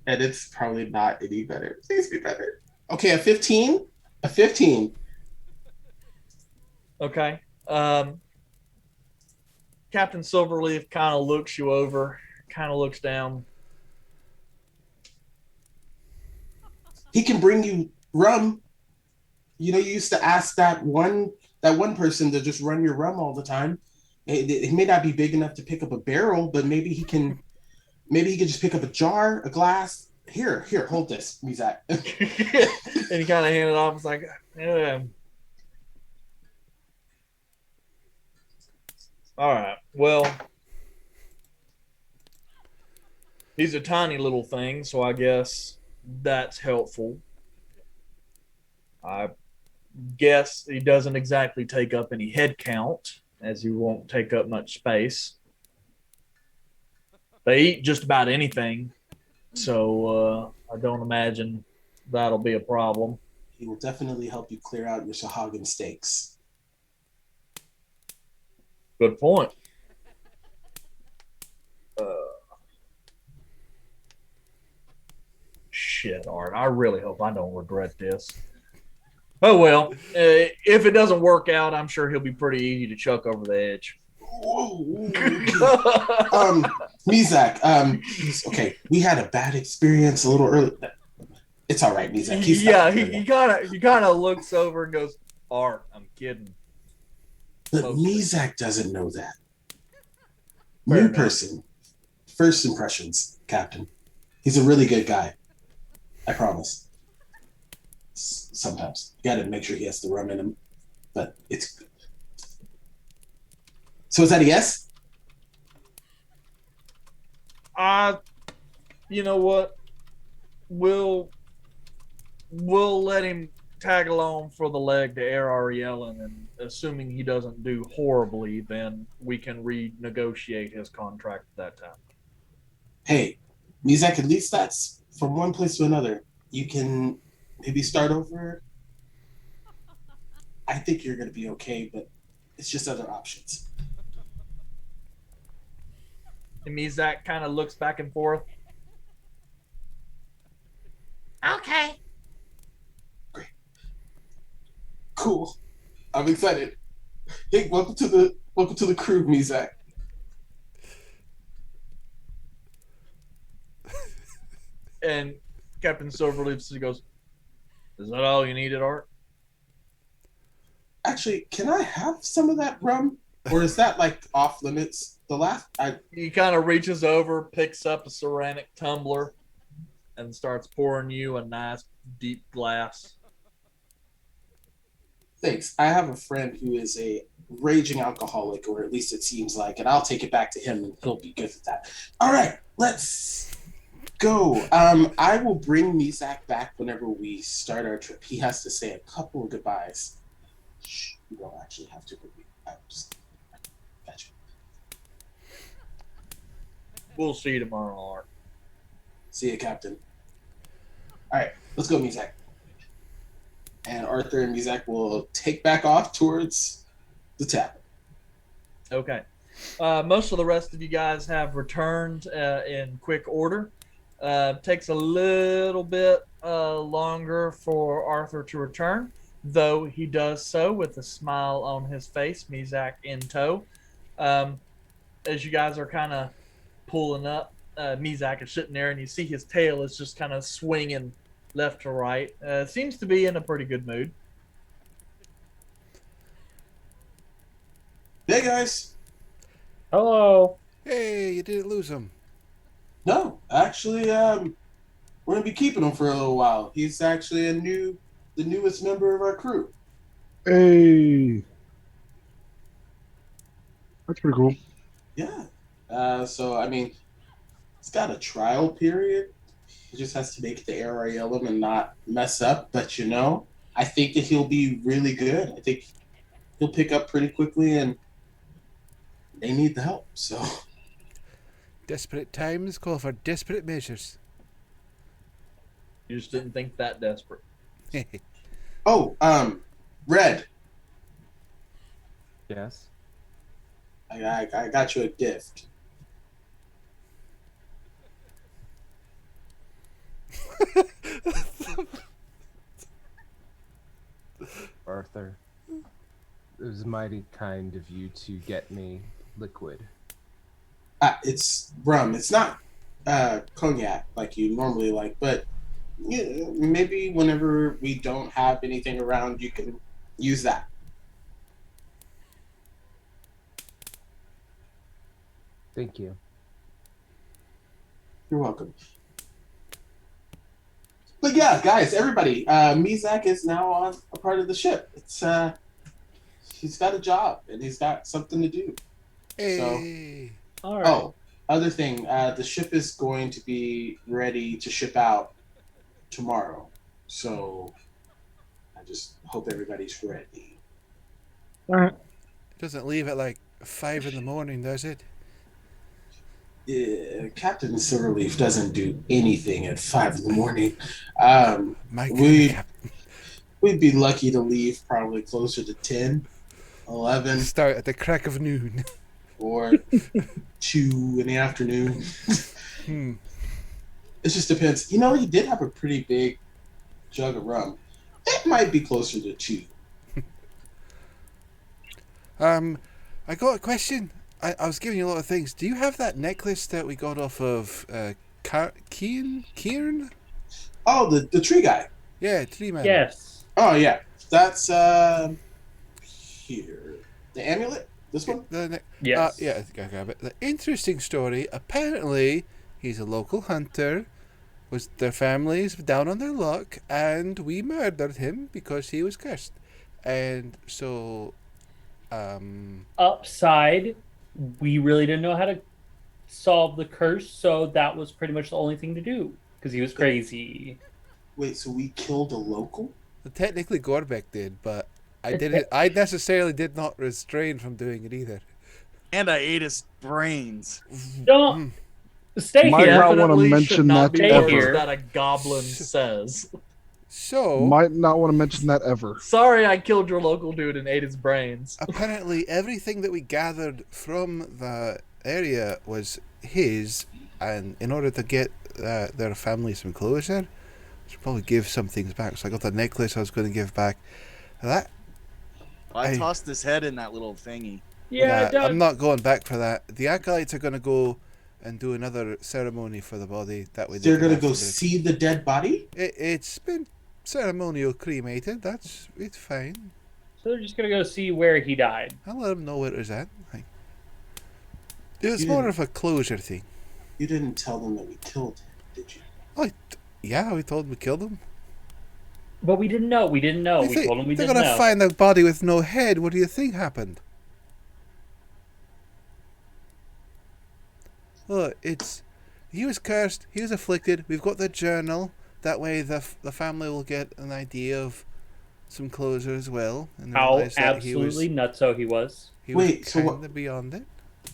And it's probably not any better. Please be better. Okay, a 15. A 15. Okay. Captain Silverleaf kind of looks you over, kind of looks down. He can bring you rum. You know, you used to ask that one person to just run your rum all the time. It may not be big enough to pick up a barrel, but maybe he can just pick up a jar, a glass. Here, hold this, Mizak. And he kind of handed it off. It's like, all right. Well, he's a tiny little thing, so I guess that's helpful. I guess he doesn't exactly take up any head count, as he won't take up much space. They eat just about anything, so I don't imagine that'll be a problem. He will definitely help you clear out your Sahagan steaks. Good point. Shit, Art. I really hope I don't regret this. Oh, well. If it doesn't work out, I'm sure he'll be pretty easy to chuck over the edge. Whoa. Mizak, okay, we had a bad experience a little early. It's all right, Mizak. He kind of looks over and goes, Art, I'm kidding. But Mizak doesn't know that. New person. First impressions, Captain. He's a really good guy. I promise. Sometimes. You gotta make sure he has the rum in him. But it's good. So is that a yes? You know what? We'll let him tag along for the leg to Air Ariellen, and assuming he doesn't do horribly, then we can renegotiate his contract at that time. Hey, Mizak, at least that's from one place to another. You can maybe start over. I think you're going to be okay, but it's just other options. And Mizak kind of looks back and forth. Okay. Great. Cool. I'm excited. Hey, welcome to the crew, Mizak. And Captain Silverleaf goes, "Is that all you needed, Art?" Actually, can I have some of that rum? Or is that like off limits? He kind of reaches over, picks up a ceramic tumbler, and starts pouring you a nice deep glass. Thanks. I have a friend who is a raging alcoholic, or at least it seems like, and I'll take it back to him and he'll be good with that. All right, let's go. I will bring Mizak back whenever we start our trip. He has to say a couple of goodbyes. Shh, you don't actually have to. Gotcha. We'll see you tomorrow, Art. See you, Captain. All right, let's go, Mizak. And Arthur and Mizak will take back off towards the tavern. Okay. Most of the rest of you guys have returned in quick order. Takes a little bit longer for Arthur to return, though he does so with a smile on his face, Mizak in tow. As you guys are kind of pulling up, Mizak is sitting there, and you see his tail is just kind of swinging left to right. Seems to be in a pretty good mood. Hey, guys. Hello. Hey, you didn't lose him. No, actually, we're gonna be keeping him for a little while. He's actually the newest member of our crew. Hey, that's pretty cool. Yeah. So I mean, it's got a trial period. He just has to make it to Ariellum and not mess up. But I think that he'll be really good. I think he'll pick up pretty quickly, and they need the help. So Desperate times call for desperate measures. You just didn't think that desperate. Oh, Red. Yes. I got you a gift. Arthur, it was mighty kind of you to get me liquid. It's rum. It's not cognac like you normally like, but maybe whenever we don't have anything around, you can use that. Thank you. You're welcome. But yeah, guys, everybody, Mizak is now on a part of the ship. It's he's got a job and he's got something to do. Hey. So, All right. oh, other thing, the ship is going to be ready to ship out tomorrow. So I just hope everybody's ready. It doesn't leave at like 5 a.m, does it? Captain Silverleaf doesn't do anything at 5 a.m. My kind of We'd captain. be lucky to leave probably closer to 10, 11, Start at the crack of noon. or 2 in the afternoon. Hmm. It just depends. He did have a pretty big jug of rum. It might be closer to 2. I got a question. I was giving you a lot of things. Do you have that necklace that we got off of Kieran? Oh, the tree guy. Yeah, Tree Man. Yes. Oh, yeah. That's here. The amulet? This one? Yes. Yeah, I think I grab it. The interesting story. Apparently, he's a local hunter. Their families down on their luck, and we murdered him because he was cursed. And so, Upside, we really didn't know how to solve the curse, so that was pretty much the only thing to do because he was crazy. Wait, so we killed a local? technically Gorbek did, but I didn't. I necessarily did not restrain from doing it either. And I ate his brains. Don't stay Might here. not wanna Definitely mention should not that be ever. words that a goblin says. So Might not want to mention that ever. Sorry, I killed your local dude and ate his brains. apparently, everything that we gathered from the area was his, and in order to get their family some closure, I should probably give some things back. So I got the necklace I was going to give back. That I tossed his head in that little thingy. Yeah, I'm not going back for that. The acolytes are going to go and do another ceremony for the body. That way They're going to go see the dead body? It's been ceremonial cremated. It's fine. So they're just gonna go see where he died. I'll let them know where it was at. It's more of a closure thing. You didn't tell them that we killed him, did you? Yeah, we told them we killed him. But we didn't know. We didn't know. We told him we they're didn't gonna know. find a body with no head. What do you think happened? Look, he was cursed. He was afflicted. We've got the journal. That way, the family will get an idea of some closure as well. And How realize that absolutely nutso he was. He was Wait, so kind of beyond it.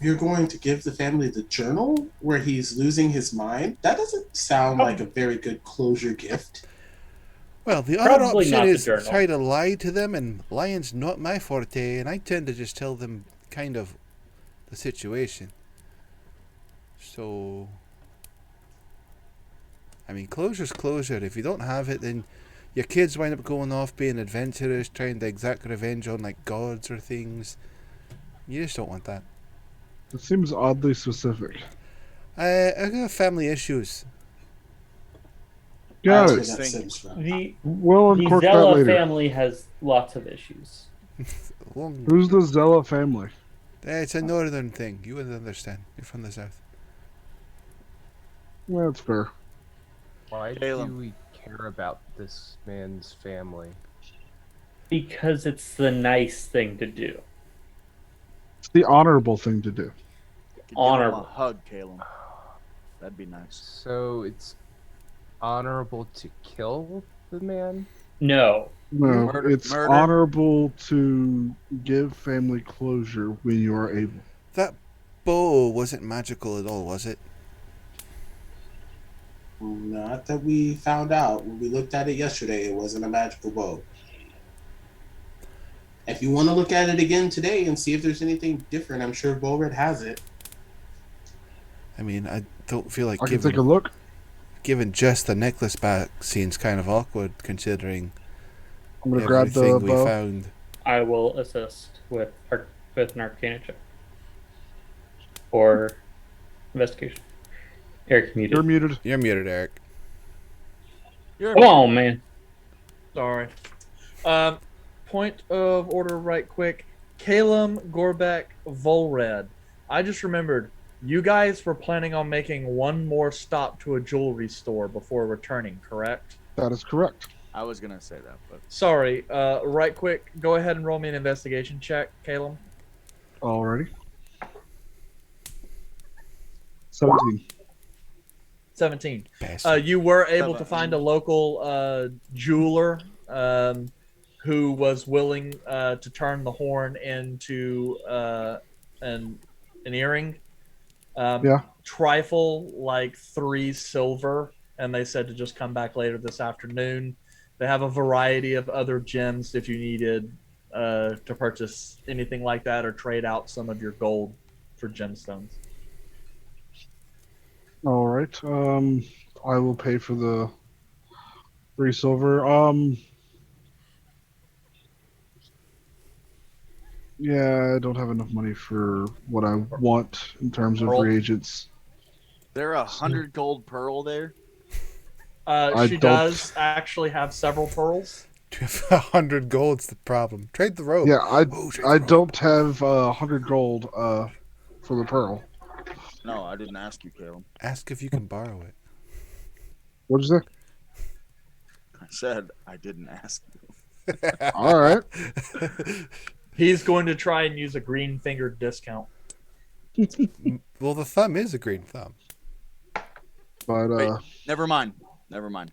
You're going to give the family the journal where he's losing his mind? That doesn't sound like a very good closure gift. Well, the other Probably option not the is journal. try to lie to them, and lying's not my forte, and I tend to just tell them kind of the situation. So, I mean, closure's closure. If you don't have it, then your kids wind up going off being adventurers, trying to exact revenge on like gods or things. You just don't want that. It seems oddly specific. I got family issues. Got That's it. where that stems from. The We'll uncork that Zella later. family has lots of issues. Who's the Zella family? It's a northern thing. You wouldn't understand. You're from the south. Well, that's fair. Why Caleb. do we care about this man's family? Because it's the nice thing to do. It's the honorable thing to do. Give him Honorable. a hug, Caleb. That'd be nice. So it's honorable to kill the man? No. No, Murder- it's murder. honorable to give family closure when you are able. That bow wasn't magical at all, was it? Not that we found out. When we looked at it yesterday, it wasn't a magical bow. If you want to look at it again today and see if there's anything different, I'm sure Bolred has it. I mean, I don't feel like I can take a look. giving just the necklace back seems kind of awkward considering I'm gonna grab the everything we bow. found. I will assist with an Arcana check. Or investigation. Eric muted. You're muted. You're muted, Eric. Come on, man. Sorry. Point of order, right quick. Calum, Gorbek, Volred. I just remembered you guys were planning on making one more stop to a jewelry store before returning, correct? That is correct. I was gonna say that, but Sorry. Right quick. Go ahead and roll me an investigation check, Calum. Alrighty. 17. 17. Bastard. You were able to find a local jeweler who was willing to turn the horn into an earring. Yeah. Trifle like 3 silver, and they said to just come back later this afternoon. They have a variety of other gems if you needed to purchase anything like that or trade out some of your gold for gemstones. All right. I will pay for the 3 silver. Yeah, I don't have enough money for what I want in terms of Pearl? reagents. there 100 gold pearl there. I She don't- does actually have several pearls. To have 100 gold's the problem. Trade the rope. Yeah, Ooh, trade I the rope. don't have 100 gold for the pearl. No, I didn't ask you, Caleb. Ask if you can borrow it. What is that? I said I didn't ask you. All right. He's going to try and use a green fingered discount. Well, the thumb is a green thumb. But Wait. Never mind. Never mind.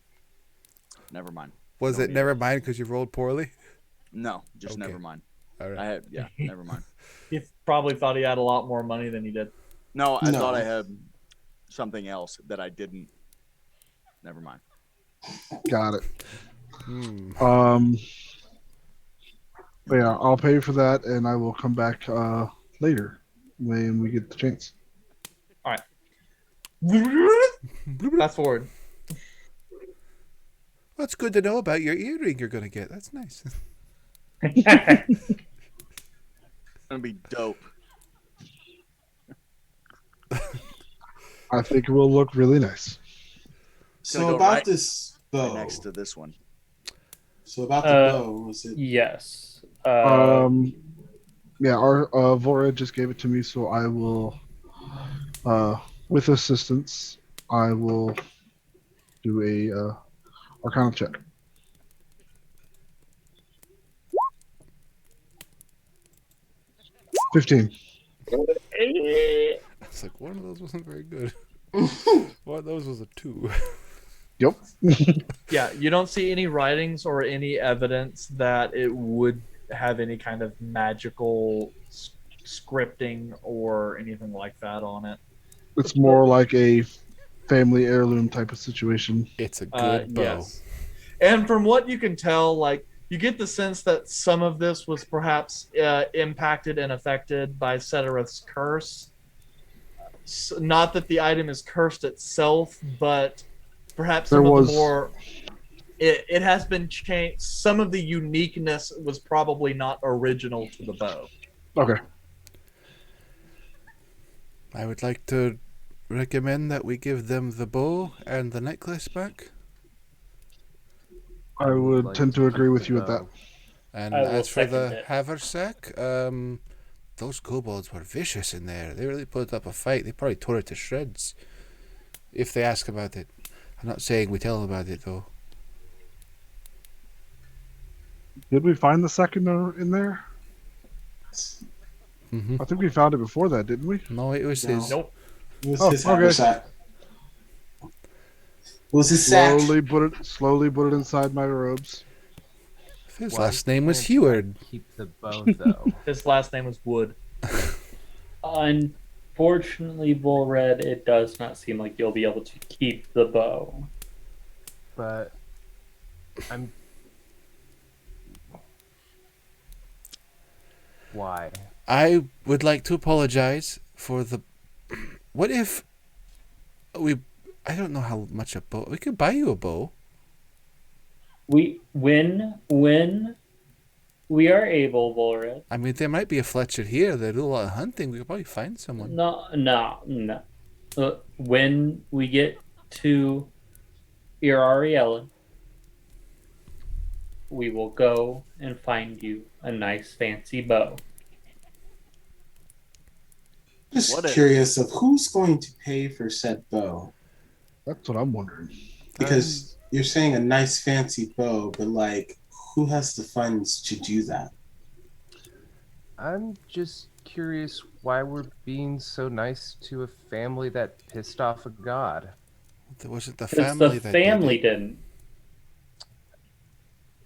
Never mind. Was Don't it need never mind because you rolled poorly? No, just Okay. never mind. All right. I had never mind. He probably thought he had a lot more money than he did. No, I No. thought I had something else that I didn't. Never mind. got it. Hmm. But yeah, I'll pay for that, and I will come back later when we get the chance. Fast forward. That's good to know about your earring you're going to get. That's nice. It's gonna be dope. I think it will look really nice. So Gonna go about right- this bow. Right next to this one. So about the bow, was it? Yes. Yeah, our Vora just gave it to me, so I will, with assistance, I will do a Arcana check. $15. It's like, one of those wasn't very good. One of those was a 2. Yep. Yeah, you don't see any writings or any evidence that it would have any kind of magical scripting or anything like that on it. It's more like a family heirloom type of situation. It's a good bow. Yes. And from what you can tell, like, you get the sense that some of this was perhaps impacted and affected by Cetereth's curse. Not that the item is cursed itself, but perhaps some of the more... It has been changed. Some of the uniqueness was probably not original to the bow. Okay. I would like to recommend that we give them the bow and the necklace back. I would Like tend to agree with you with that. bow. And I will as for second the it. haversack, those kobolds were vicious in there. They really put up a fight. They probably tore it to shreds. If they ask about it. I'm not saying we tell them about it, though. Did we find the second in there? Mm-hmm. I think we found it before that, didn't we? No, it was No. his. Nope. It was Oh, his okay. haversack. was his sack. Slowly put it inside my robes. His Why last name was can't I Heward. Keep the bow though. His last name was Wood. Unfortunately, Bullred, it does not seem like you'll be able to keep the bow. But I'm. Why? I would like to apologize for the. What if we? I don't know how much a bow. We could buy you a bow. When we are able, Bullred. I mean, there might be a Fletcher here. They do a lot of hunting. We could probably find someone. No. When we get to Irariella, we will go and find you a nice fancy bow. Just curious of who's going to pay for said bow. That's what I'm wondering. Because you're saying a nice fancy bow, but like, who has the funds to do that? I'm just curious why we're being so nice to a family that pissed off a god. Was it the It's family the that family did it? didn't.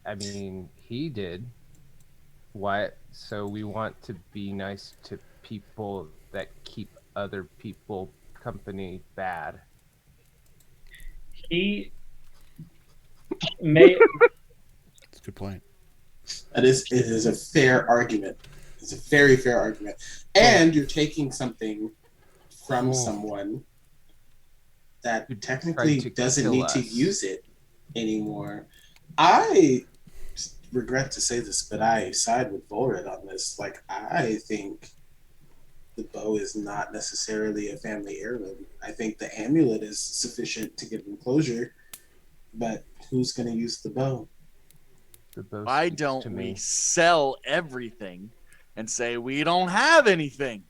I mean, he did. Why? So we want to be nice to people that keep other people company bad. He may. That's a good point. It is a fair argument. It's a very fair argument. And you're taking something from someone that technically doesn't need to use it anymore. I regret to say this, but I side with Volred on this. Like, I think the bow is not necessarily a family heirloom. I think the amulet is sufficient to give them closure, but who's going to use the bow? Why don't we sell everything and say we don't have anything?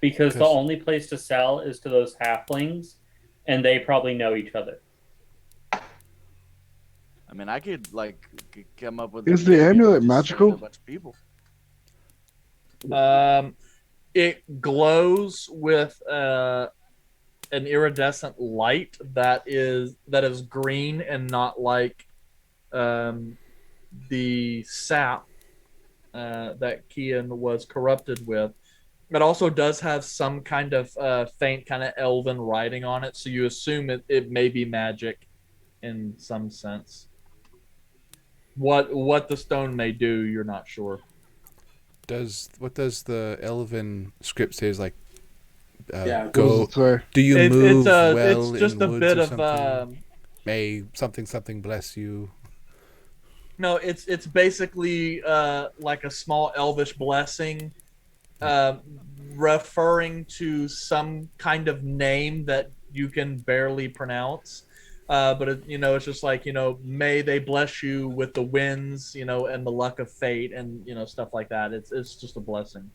Because the only place to sell is to those halflings, and they probably know each other. I mean, I could come up with. Is the amulet magical? A bunch of people. It glows with an iridescent light that is green and not like the sap that Kian was corrupted with. It also does have some kind of faint kind of elven writing on it, so you assume it may be magic in some sense. What the stone may do, you're not sure. What does the elven script say? Is like go? Do you move well it's just in a woods bit or of something? May something bless you. No, it's basically like a small elvish blessing, referring to some kind of name that you can barely pronounce. But it's just like, may they bless you with the winds, and the luck of fate, and stuff like that. It's just a blessing.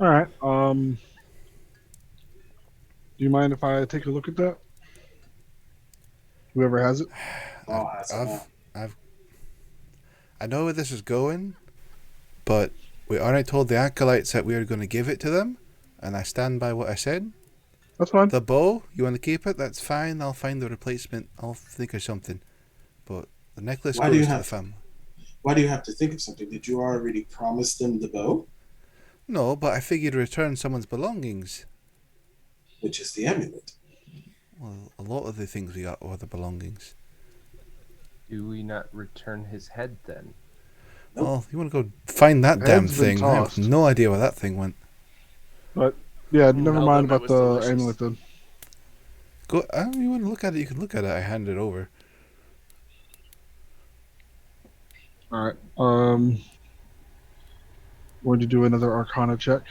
All right. Do you mind if I take a look at that? Whoever has it. I know where this is going, but we already told the acolytes that we are going to give it to them, and I stand by what I said. That's fine. The bow, you want to keep it? That's fine. I'll find the replacement. I'll think of something. But the necklace goes to the family. Why do you have to think of something? Did you already promise them the bow? No, but I figured return someone's belongings. Which is the amulet. Well, a lot of the things we got were the belongings. Do we not return his head then? Nope. Well, you want to go find that damn thing? I have no idea where that thing went. But yeah, never mind about the amulet then. Go. You want to look at it? You can look at it. I hand it over. All right. Going to do another Arcana check.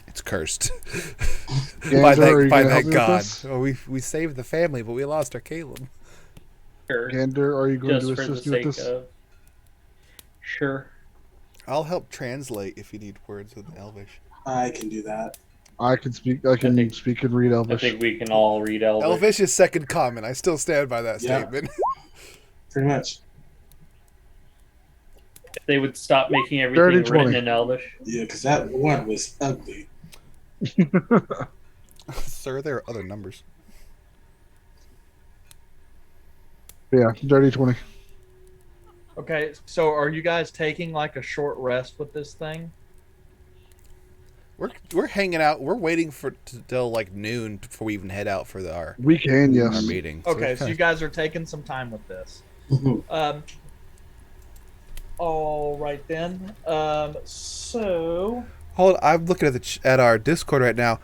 It's cursed Gander, by that god. Oh, we saved the family, but we lost our Caleb. Sure. Gander, are you going to assist me with this? Sure. I'll help translate if you need words with Elvish. I can do that. I can speak. I can speak and read Elvish. I think we can all read Elvish. Elvish is second common. I still stand by that statement. Pretty much. If they would stop making everything written in Elvish. Yeah, because that one was ugly. Sir, there are other numbers. Yeah, dirty 20. Okay, so are you guys taking like a short rest with this thing? We're hanging out. We're waiting for till like noon before we even head out for our We can, yes. meeting. Okay, so you guys are taking some time with this. All right then. So Hold. I'm looking at at our Discord right now.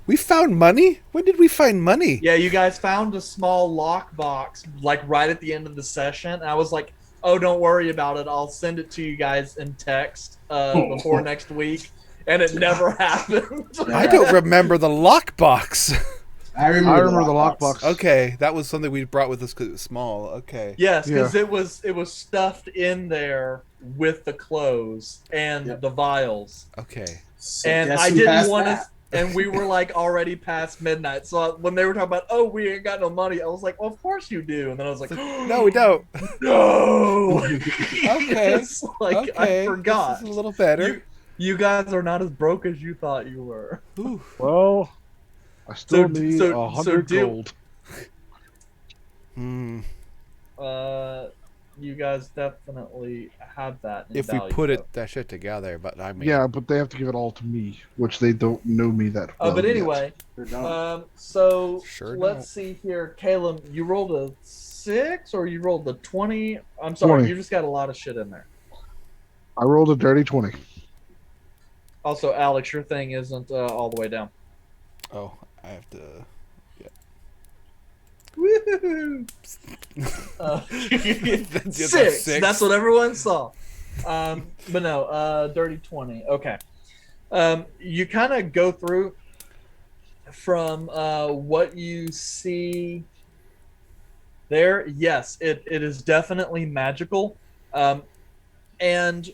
We found money. When did we find money? yeah, you guys found a small lockbox like right at the end of the session. And I was like, "Oh, don't worry about it. I'll send it to you guys in text before next week." And it never happened. I don't remember the lockbox. I remember the lockbox. Okay, that was something we brought with us because it was small. Okay. Yes, because Yeah. it was stuffed in there with the clothes and the vials. Okay. So And guess I who didn't has want to. that? And we were like already past midnight. So when they were talking about, oh, we ain't got no money, I was like, well, of course you do. And then I was like, No, we don't. no. Okay. It's like Okay. I forgot. This is a little better. You guys are not as broke as you thought you were. Ooh. Well, I still So- need so- 100 so do- gold. Hmm. You guys definitely have that. in If we value, put though. that shit together, but I mean. Yeah, but they have to give it all to me, which they don't know me that well. But yet. anyway, Or don't. so Sure let's don't. see here, Caleb. You rolled a 6 or you rolled a 20? I'm sorry, 20. you just got a lot of shit in there. I rolled a dirty 20. Also, Alex, your thing isn't all the way down. Oh, I have to. Woohoo! That's 6. 6. That's what everyone saw. But no, dirty 20. Okay. You kind of go through from what you see there. Yes, it is definitely magical. And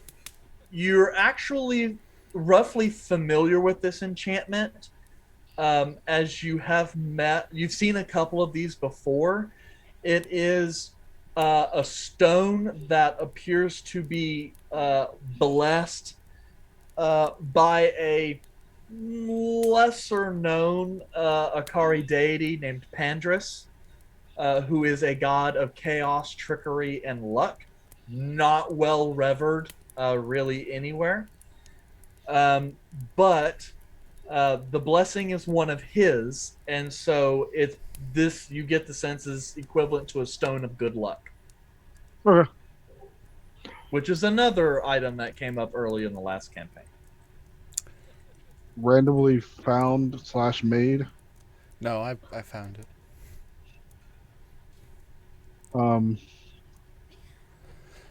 you're actually roughly familiar with this enchantment. As you've seen a couple of these before. It is a stone that appears to be blessed by a lesser known Akari deity named Pandris, who is a god of chaos, trickery, and luck. Not well revered really anywhere. But the blessing is one of his, and so you get the sense is equivalent to a stone of good luck. Okay. Which is another item that came up early in the last campaign. Randomly found / made. No, I found it.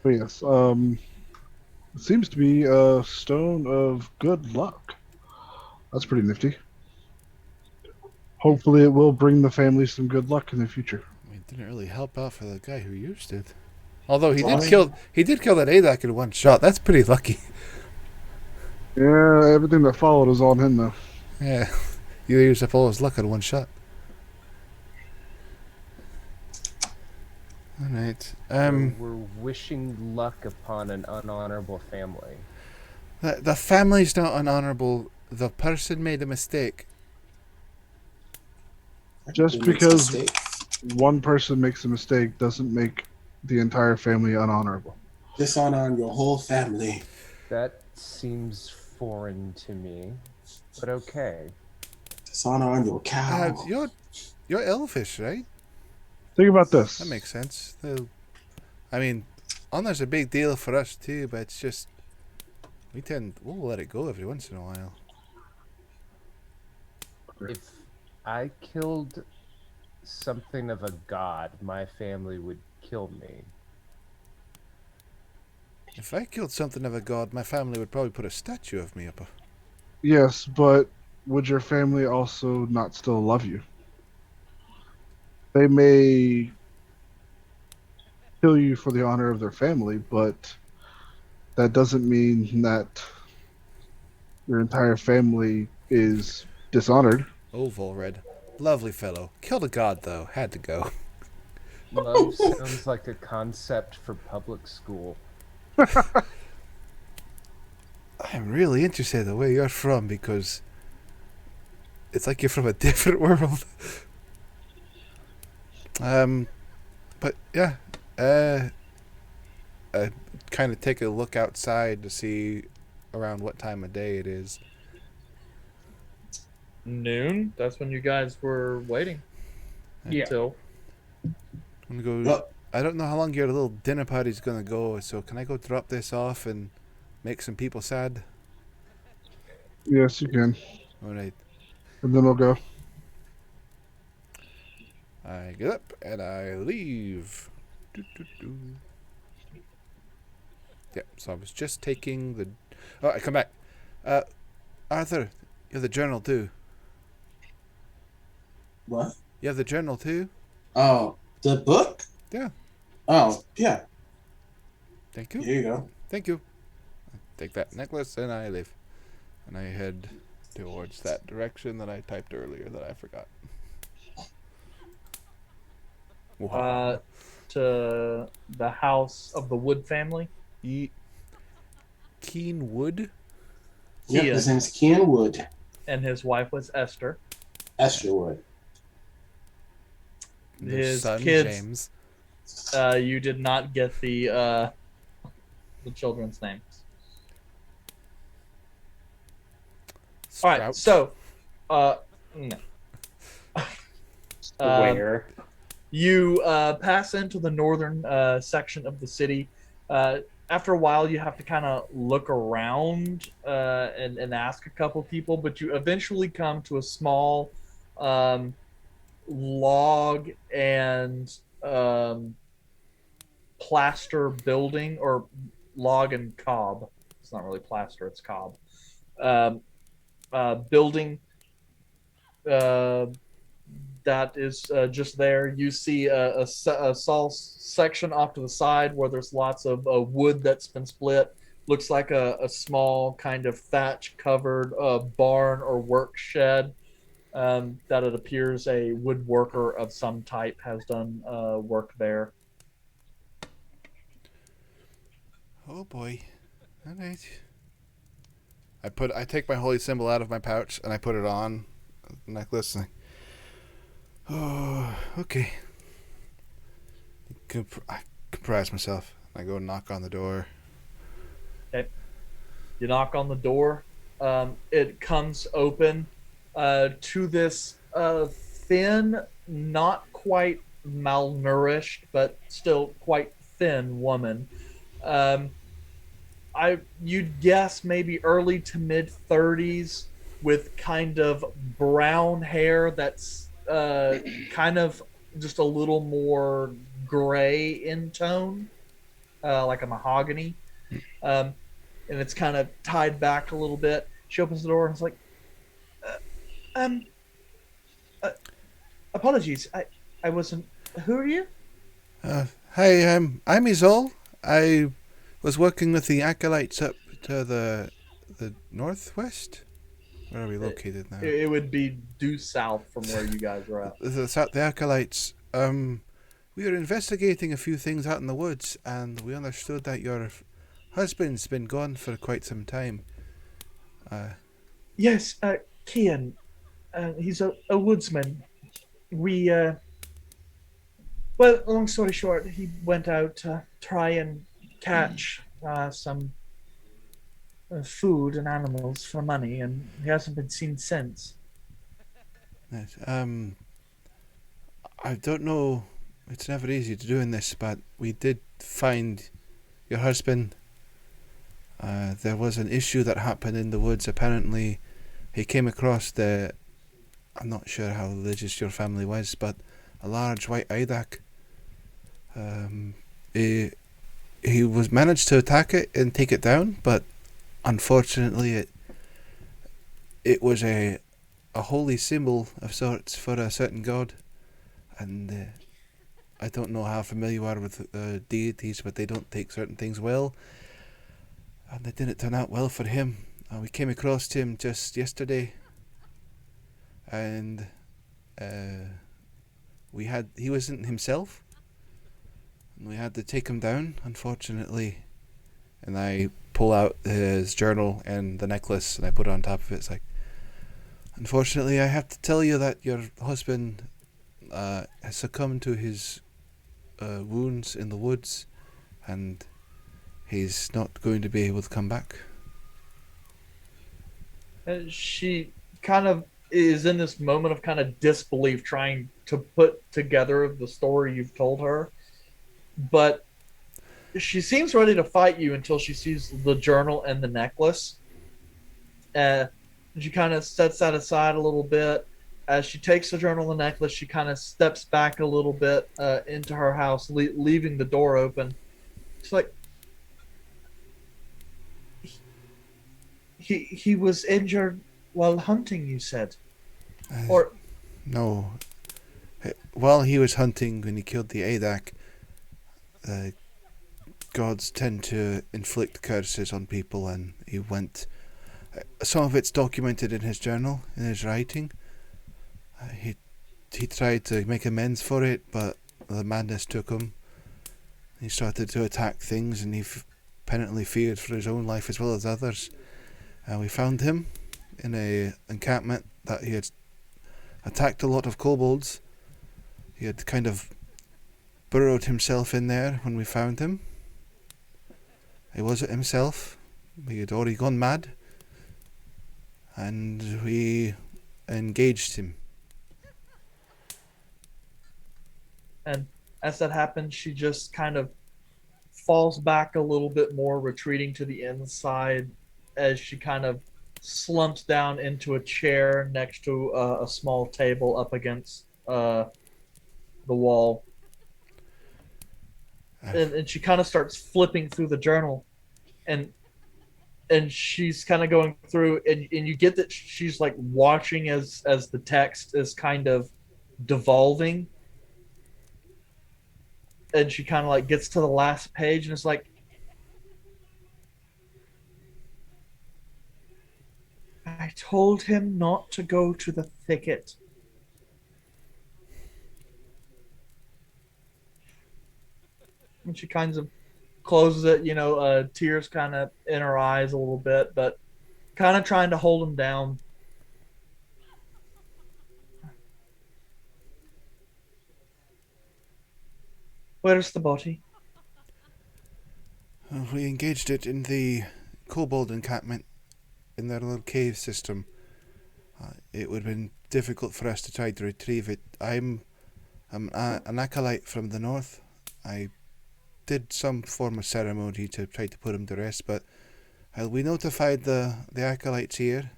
But yes, it seems to be a stone of good luck. That's pretty nifty. Hopefully, it will bring the family some good luck in the future. I mean, it didn't really help out for the guy who used it. Although he Well, did kill that ADAC in one shot. That's pretty lucky. Yeah, everything that followed is on him though. Yeah, you used up all his luck in one shot. All right. We're wishing luck upon an unhonorable family. The family's not unhonorable. The person made a mistake. Just Who makes because mistakes? one person makes a mistake doesn't make the entire family unhonorable. Dishonor on your whole family. That seems foreign to me, but okay. Dishonor on your cow. You're elfish, right? Think about this. That makes sense. I mean, honor's a big deal for us too, but it's just we'll let it go every once in a while. If I killed something of a god, my family would kill me. If I killed something of a god, my family would probably put a statue of me up. Yes, but would your family also not still love you? They may kill you for the honor of their family, but that doesn't mean that your entire family is dishonored. Oh, Volred. Lovely fellow. Killed a god, though. Had to go. Love sounds like a concept for public school. I'm really interested in where you're from because It's like you're from a different world. But yeah, I kind of take a look outside to see around what time of day it is. Noon. That's when you guys were waiting Yeah. until. I'm gonna go. Yep. I don't know how long your little dinner party's gonna go, so can I go drop this off and make some people sad? Yes, you can. All right. And then we'll go. I get up and I leave. Doo. Yeah, so I was just taking the. Oh, I come back. Arthur, you have the journal too. What? You have the journal too? Oh, the book? Yeah. Oh, yeah. Thank you. Here you go. Thank you. I take that necklace and I leave. And I head towards that direction that I typed earlier that I forgot. Wow. To the house of the Wood family. Keen Wood? Yep, Kian. his name's Kian Wood. And his wife was Esther. Esther Wood. Their His son, kids. James. You did not get the children's names. All right, Sprout. so no. Where? You pass into the northern section of the city. After a while, you have to kind of look around and ask a couple people, but you eventually come to a small log and plaster building, or log and cob. It's not really plaster, it's cob. Building that is just there. You see a small section off to the side where there's lots of wood that's been split. Looks like a small kind of thatch covered barn or work shed that it appears a woodworker of some type has done work there. Oh boy. Alright. I take my holy symbol out of my pouch and I put it on the necklace. And oh, okay. I comprise myself. I go knock on the door. Okay. You knock on the door. It comes open to this thin, not quite malnourished, but still quite thin woman. You'd guess maybe early to mid 30s, with kind of brown hair that's kind of just a little more gray in tone, like a mahogany, and it's kind of tied back a little bit. She opens the door and is like, apologies, I wasn't. Who are you? Hi, I'm Izol. I was working with the acolytes up to the northwest. Where are we located now? It would be due south from where you guys are at. The acolytes. We were investigating a few things out in the woods, and we understood that your husband's been gone for quite some time. Yes, Kian. He's a woodsman. Well, long story short, he went out to try and catch some food and animals for money, and he hasn't been seen since. Yes, I don't know. It's never easy to doing this, but we did find your husband. There was an issue that happened in the woods. Apparently, he came across I'm not sure how religious your family was, but a large white Idak. He was managed to attack it and take it down, but unfortunately, it was a holy symbol of sorts for a certain god, and I don't know how familiar you are with deities, but they don't take certain things well, and it didn't turn out well for him. We came across him just yesterday, and he wasn't himself, and we had to take him down, unfortunately. And I pull out his journal and the necklace, and I put it on top of it. It's like, Unfortunately, I have to tell you that your husband has succumbed to his wounds in the woods, and he's not going to be able to come back. She kind of is in this moment of kind of disbelief, trying to put together the story you've told her, but she seems ready to fight you until she sees the journal and the necklace. She kind of sets that aside a little bit. As she takes the journal and the necklace, she kind of steps back a little bit into her house, leaving the door open. She's like, he was injured while hunting, you said? Or No. While he was hunting, when he killed the Adak, gods tend to inflict curses on people, and he went... some of it's documented in his journal, in his writing. He tried to make amends for it, but the madness took him. He started to attack things, and he penitently feared for his own life as well as others. We found him in a encampment that he had attacked a lot of kobolds. He had kind of burrowed himself in there when we found him. He wasn't himself. He had already gone mad. And we engaged him. And as that happens, she just kind of falls back a little bit more, retreating to the inside as she kind of slumps down into a chair next to a small table up against the wall. And she kind of starts flipping through the journal, and she's kind of going through, and you get that she's like watching as the text is kind of devolving, and she kind of like gets to the last page and it's like, I told him not to go to the thicket. And she kind of closes it, tears kind of in her eyes a little bit, but kind of trying to hold him down. Where's the body? We engaged it in the kobold encampment in their little cave system. It would have been difficult for us to try to retrieve it. I'm an acolyte from the north. I did some form of ceremony to try to put him to rest, but we notified the acolytes here.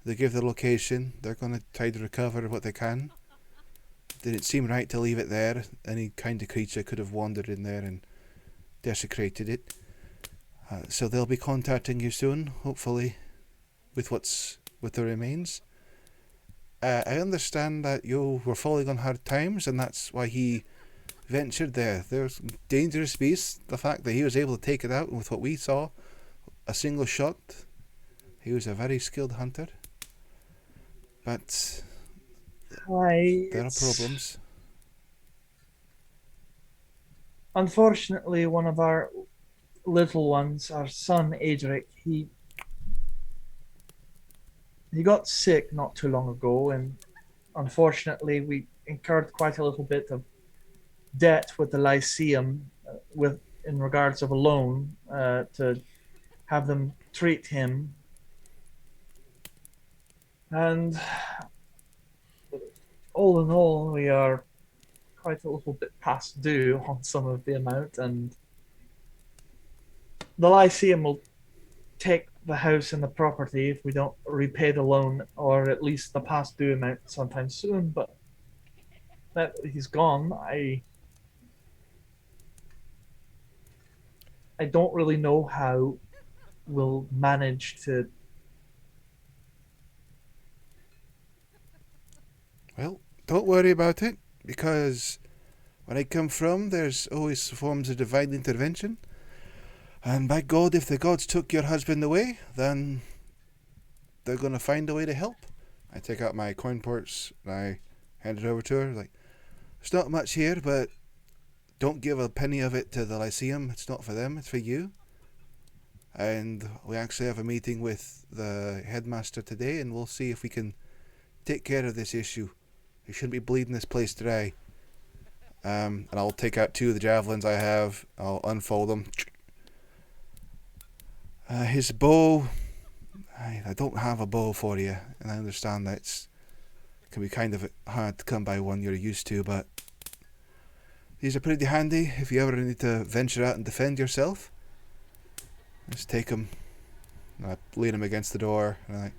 They give the location. They're going to try to recover what they can. Didn't seem right to leave it there. Any kind of creature could have wandered in there and desecrated it. So they'll be contacting you soon, hopefully, with the remains. I understand that you were falling on hard times, and that's why he ventured there. There's dangerous beasts. The fact that he was able to take it out with what we saw, a single shot, he was a very skilled hunter. But there are problems. Unfortunately, one of our little ones, our son Adric, he got sick not too long ago, and unfortunately we incurred quite a little bit of debt with the Lyceum in regards of a loan to have them treat him. And all in all, we are quite a little bit past due on some of the amount, and the Lyceum will take the house and the property if we don't repay the loan, or at least the past due amount sometime soon. But that he's gone, I don't really know how we'll manage to. Well, don't worry about it, because where I come from, there's always forms of divine intervention. And by God, if the gods took your husband away, then they're going to find a way to help. I take out my coin purse and I hand it over to her. Like, there's not much here, but don't give a penny of it to the Lyceum. It's not for them, it's for you. And we actually have a meeting with the headmaster today, and we'll see if we can take care of this issue. You shouldn't be bleeding this place dry. And I'll take out 2 of the javelins I have. I'll unfold them. His bow. I don't have a bow for you, and I understand that can be kind of hard to come by one you're used to, but these are pretty handy if you ever need to venture out and defend yourself. Just take them. I lean them against the door, and I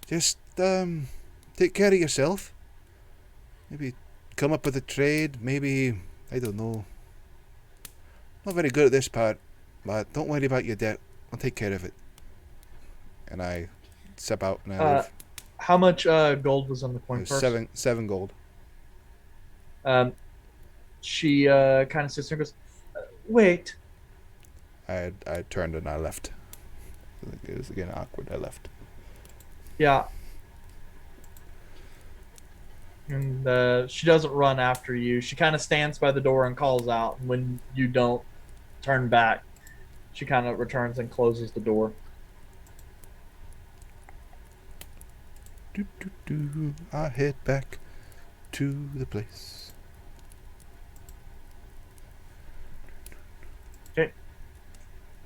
just take care of yourself. Maybe come up with a trade. Maybe, I don't know. Not very good at this part, but don't worry about your debt. I'll take care of it. And I step out and I leave. How much gold was on the coin first? 7 gold. She kind of sits there and goes, wait. I turned and I left. It was again awkward. I left. Yeah. And she doesn't run after you. She kind of stands by the door and calls out. And when you don't turn back, she kind of returns and closes the door. I head back to the place. Okay.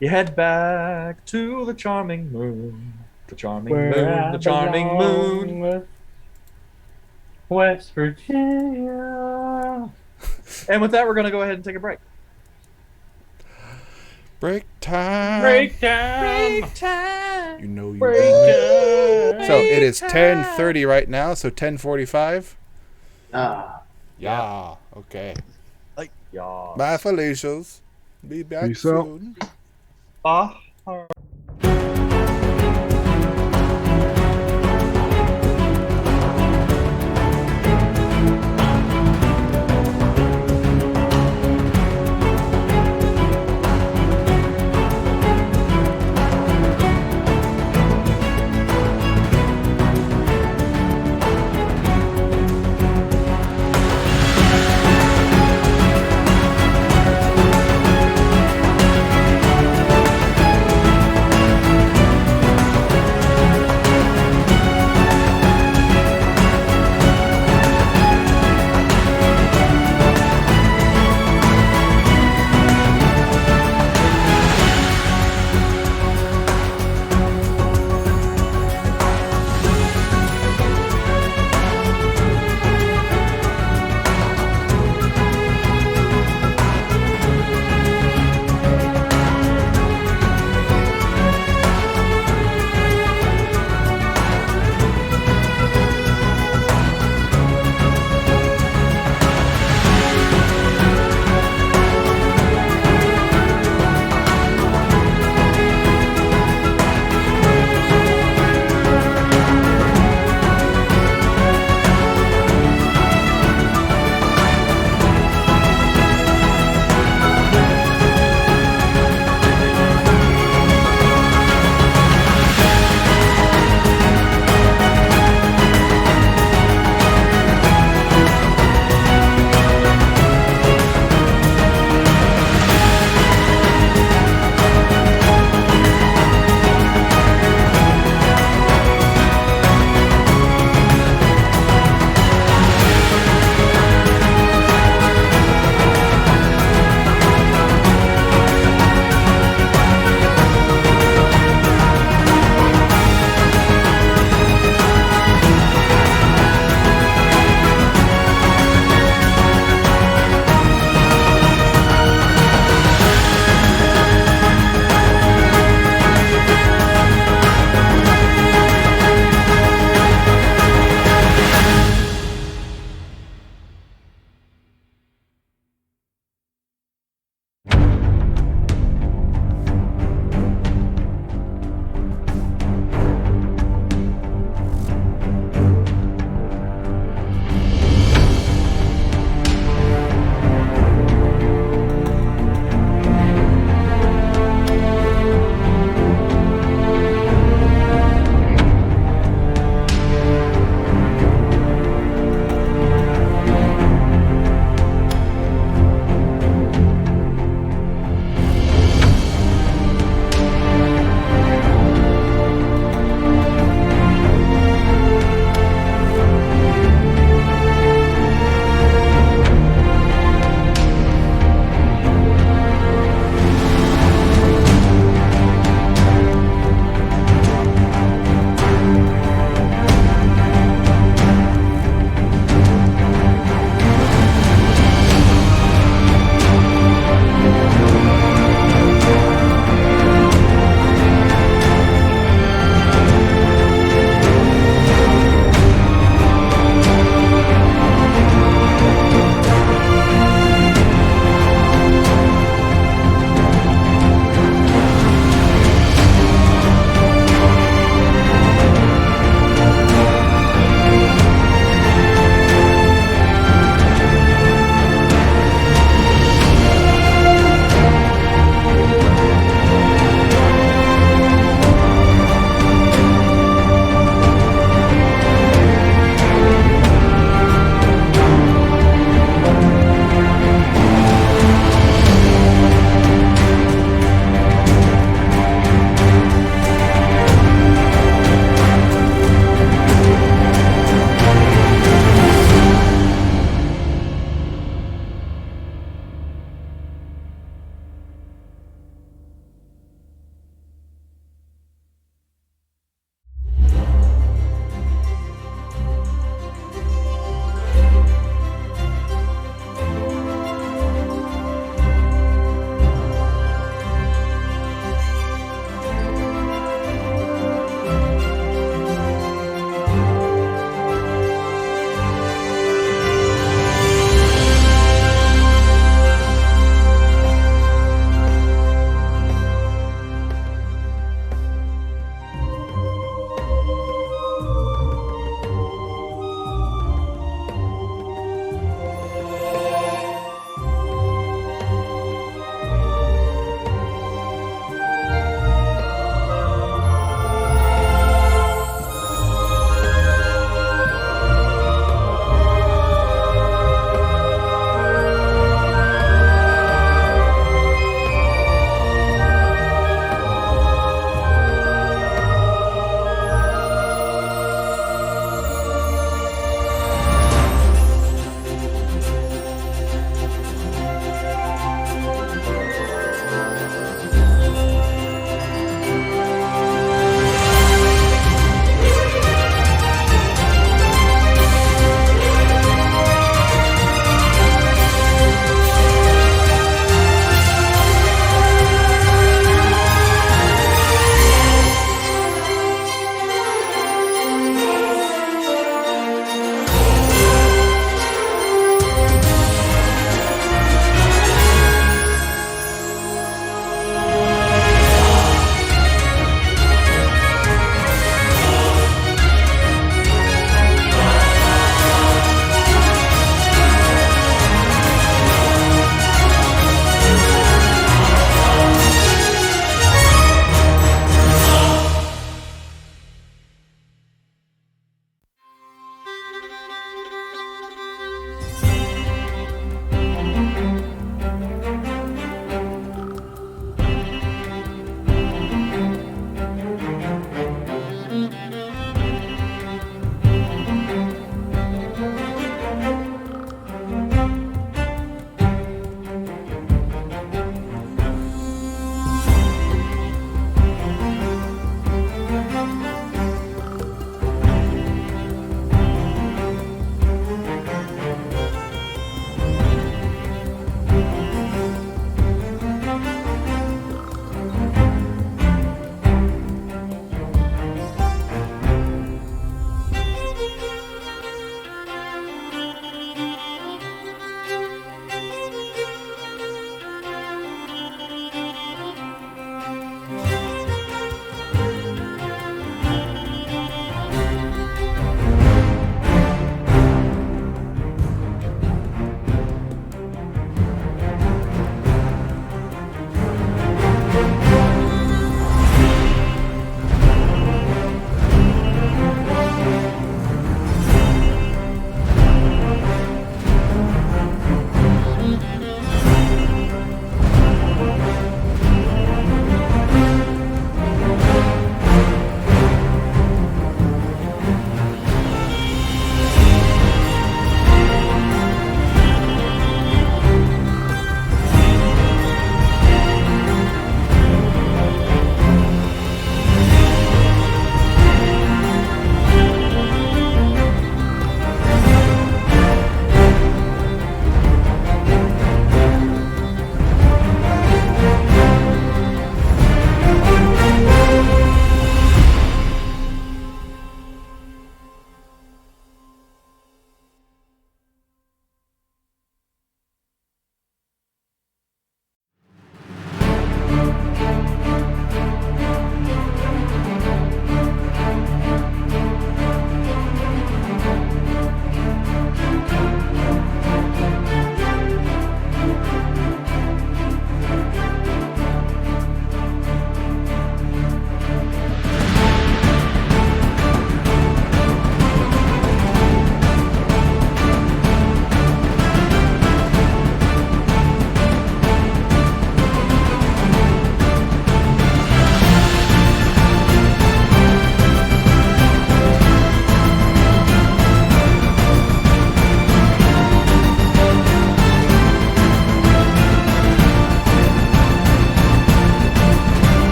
You head back to the charming moon. The charming moon. The charming moon. West Virginia. And with that, we're going to go ahead and take a break. Break time. Break time. Break time. You know you Break want it. time. So it is 10:30 right now, so 10:45. Yeah. Okay. Yeah. Bye, Felicia's. Be back Peace out. soon. Bye.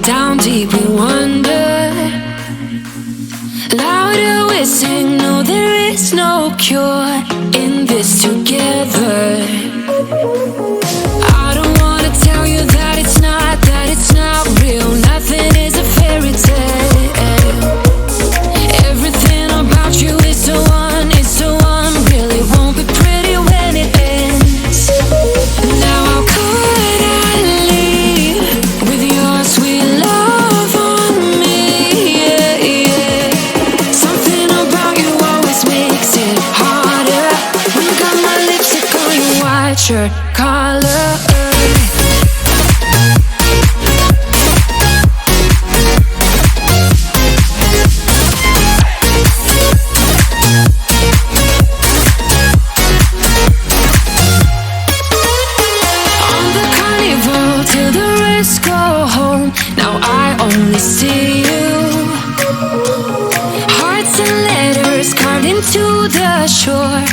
Down deep we wonder. Louder we sing, no there is no cure in this together. I don't wanna tell you that it's not real. Nothing is a fairy tale. Everything about you is so unreal. It won't be pretty when it ends. Now how could I leave with your sweet love on me? Yeah, yeah. Something about you always makes it harder. When you got my lipstick on your white shirt collar. Now I only see you. Hearts and letters carved into the shore.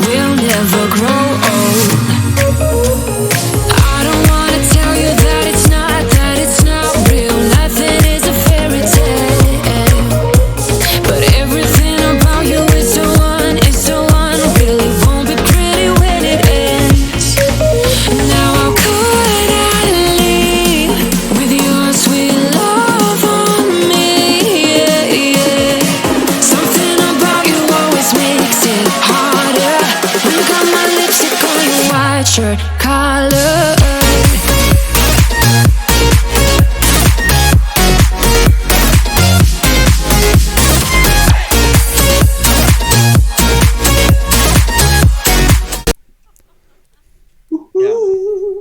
We'll never grow old. I don't wanna tell you that it's not real. Nothing is a fairy tale. But everything about you is so unreal. It won't be pretty when it ends. Now how could I leave with your sweet love on me? Yeah, yeah. Something about you always makes it harder. When you got my lipstick on your white shirt collar.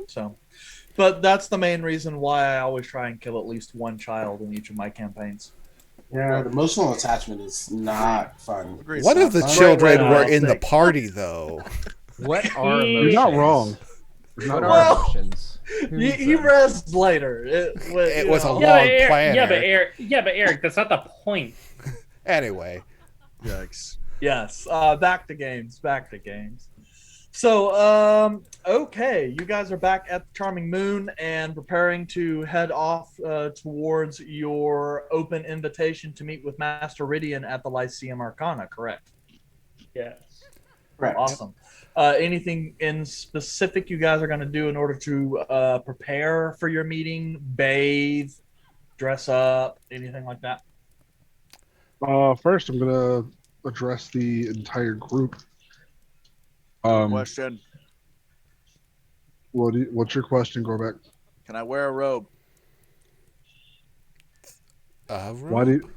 So, but that's the main reason why I always try and kill at least one child in each of my campaigns. Yeah, the emotional attachment is not fun. Agreed. One of the Fun. children Right, were right, in the right. party, though. What are You're emotions? You're not wrong. You're What not are wrong. emotions? Who He needs them? rests later. It was a long Eric, planner. but Eric, that's not the point. Anyway, Yikes. Yes. Back to games. So, okay, you guys are back at the Charming Moon and preparing to head off towards your open invitation to meet with Master Ridian at the Lyceum Arcana, correct? Yes. Right. Awesome. Anything in specific you guys are going to do in order to prepare for your meeting? Bathe, dress up, anything like that? First, I'm gonna address the entire group. Question. What's your question, Gorbeck? Can I wear a robe? Why do you,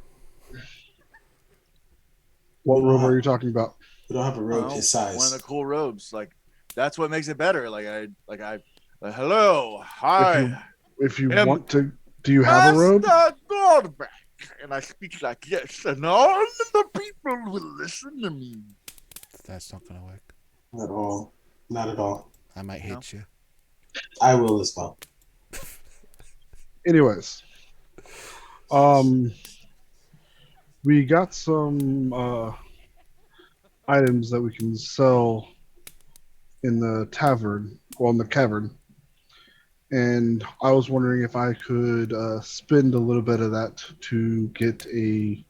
what robe are you talking about? We don't have a robe Oh, his size. One of the cool robes. Like, that's what makes it better. Hello, hi. If you Him. want to, do you have a robe? Master Gorbeck. And I speak like this, and all the people will listen to me. that's not gonna work. Not at all. Not at all. I might hit No. you. I will as well. Anyways, we got some items that we can sell in the tavern, well, in the cavern, and I was wondering if I could spend a little bit of that to get a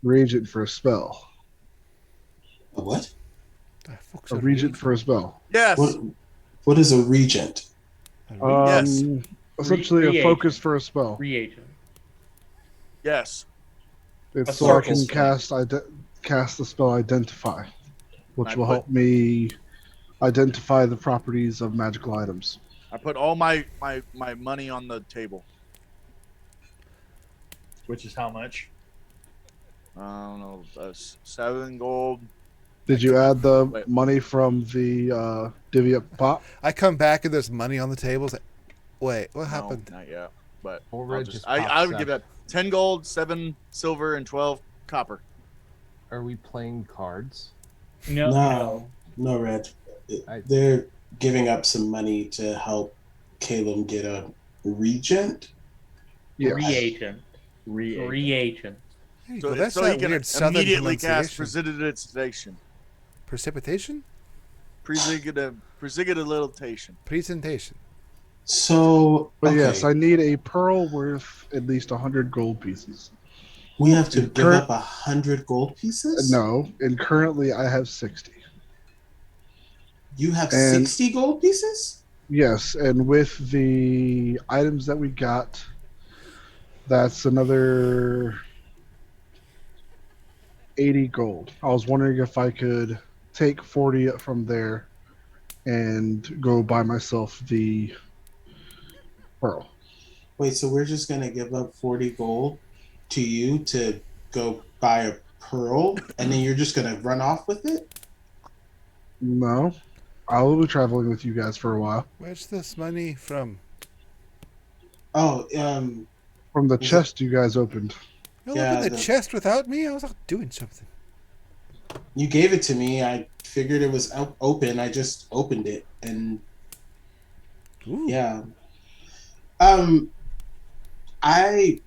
reagent for a spell. A what? The fuck's A regent for a spell. Yes. What is a regent? Yes. Essentially a Reagent. focus for a spell. Reagent. Yes. It's A so I circle can spell. cast the spell Identify, which I will put- help me identify the properties of magical items. I put all my money on the table. Which is how much? I don't know. 7 gold. Did you add the Wait. money from the divvy up pot? I come back and there's money on the table. It's like, wait, what No, happened? not yet. But Or I'll it just, just I pops would give up. that 10 gold, 7 silver, and 12 copper. Are we playing cards? No. No, Red. I- They're giving up some money to help Caleb get a regent. Yes. Reagent. Reagent. Hey, So, well, that's so that he can weird southern immediately cast pronunciation. precipitation. Precipitation? Precipitation. Presentation. So, But yes, okay, I need a pearl worth at least 100 gold pieces. we have to In give up 100 gold pieces? No, and currently I have 60. You have And 60 gold pieces? yes, and with the items that we got, that's another 80 gold. I was wondering if I could take 40 from there and go buy myself the pearl. Wait, so we're just gonna give up 40 gold to you to go buy a pearl, and then you're just gonna run off with it? No, I will be traveling with you guys for a while. Where's this money from? Oh, From the was it? chest you guys opened. You'll open Yeah, the chest without me? I was out doing something. you gave it to me. I figured it was open. I just opened it, and Ooh. yeah. I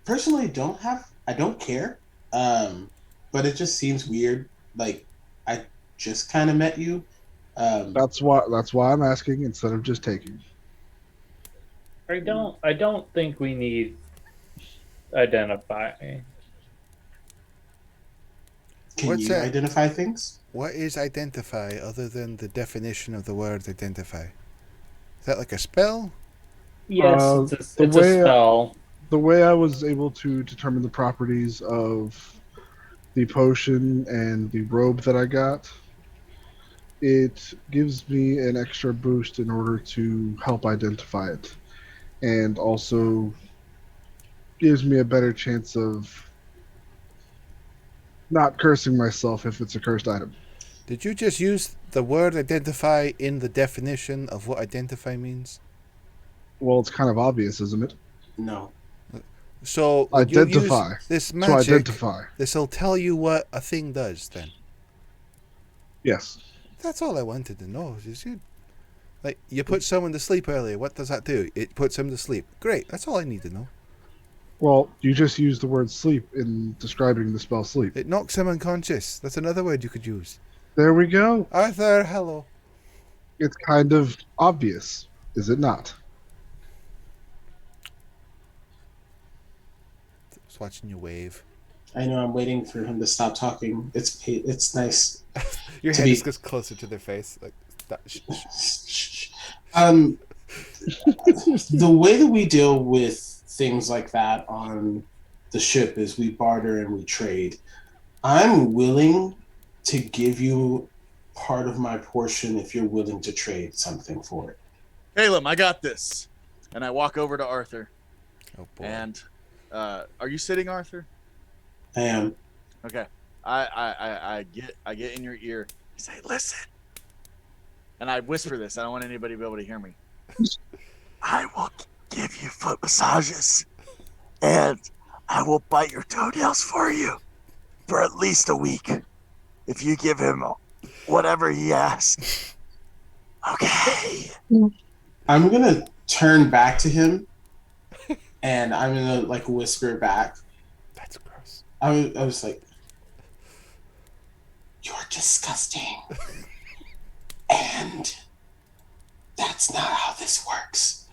personally I don't care. But it just seems weird. Like I just kind of met you. That's why I'm asking instead of just taking. I don't think we need identify. Can What's you that? identify things? What is identify other than the definition of the word identify? Is that like a spell? Yes, The it's a way spell. the way I was able to determine the properties of the potion and the robe that I got, it gives me an extra boost in order to help identify it, and also gives me a better chance of not cursing myself if it's a cursed item. Did you just use the word identify in the definition of what identify means? Well, it's kind of obvious, isn't it? No. So when you use Identify. this To magic, identify. this will tell you what a thing does then. Yes. That's all I wanted to know. Is you like you put someone to sleep earlier, what does that do? It puts him to sleep. Great, that's all I need to know. Well, you just used the word sleep in describing the spell sleep. It knocks him unconscious. That's another word you could use. There we go. Arthur, hello. It's kind of obvious, is it not? Just watching you wave. I know I'm waiting for him to stop talking. It's nice. Your To head be- just goes closer to their face. Like that. The way that we deal with things like that on the ship is we barter and we trade. I'm willing to give you part of my portion if you're willing to trade something for it. Caleb, I got this. And I walk over to Arthur. Oh boy. And are you sitting, Arthur? I am. Okay. I get in your ear. I say, listen. And I whisper this. I don't want anybody to be able to hear me. I will give you foot massages. And I will bite your toenails for you for at least a week. If you give him whatever he asks. Okay. I'm gonna turn back to him and I'm gonna like whisper back. That's gross. I was like, "You're disgusting," and that's not how this works.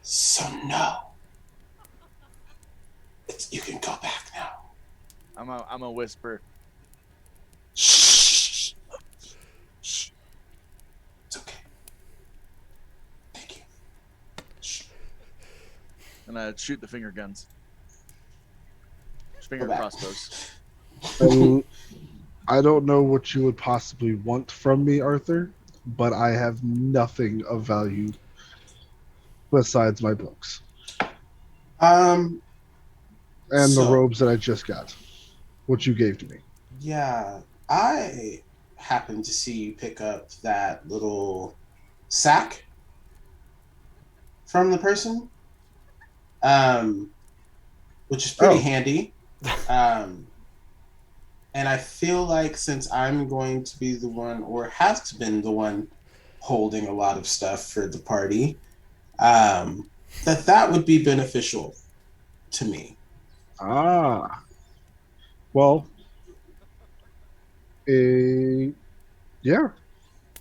So no, you can go back now. I'm a whisper. Shh. Shh. It's okay. Thank you. Shh. And I shoot the finger guns. Finger Go back. crossbows. I don't know what you would possibly want from me, Arthur, but I have nothing of value besides my books Um. and the So- robes that I just got, which you gave to me. Yeah, I happened to see you pick up that little sack from the person, which is pretty Oh. handy. And I feel like since I'm going to be the one, or have been the one, holding a lot of stuff for the party, that would be beneficial to me. Ah. Well, yeah.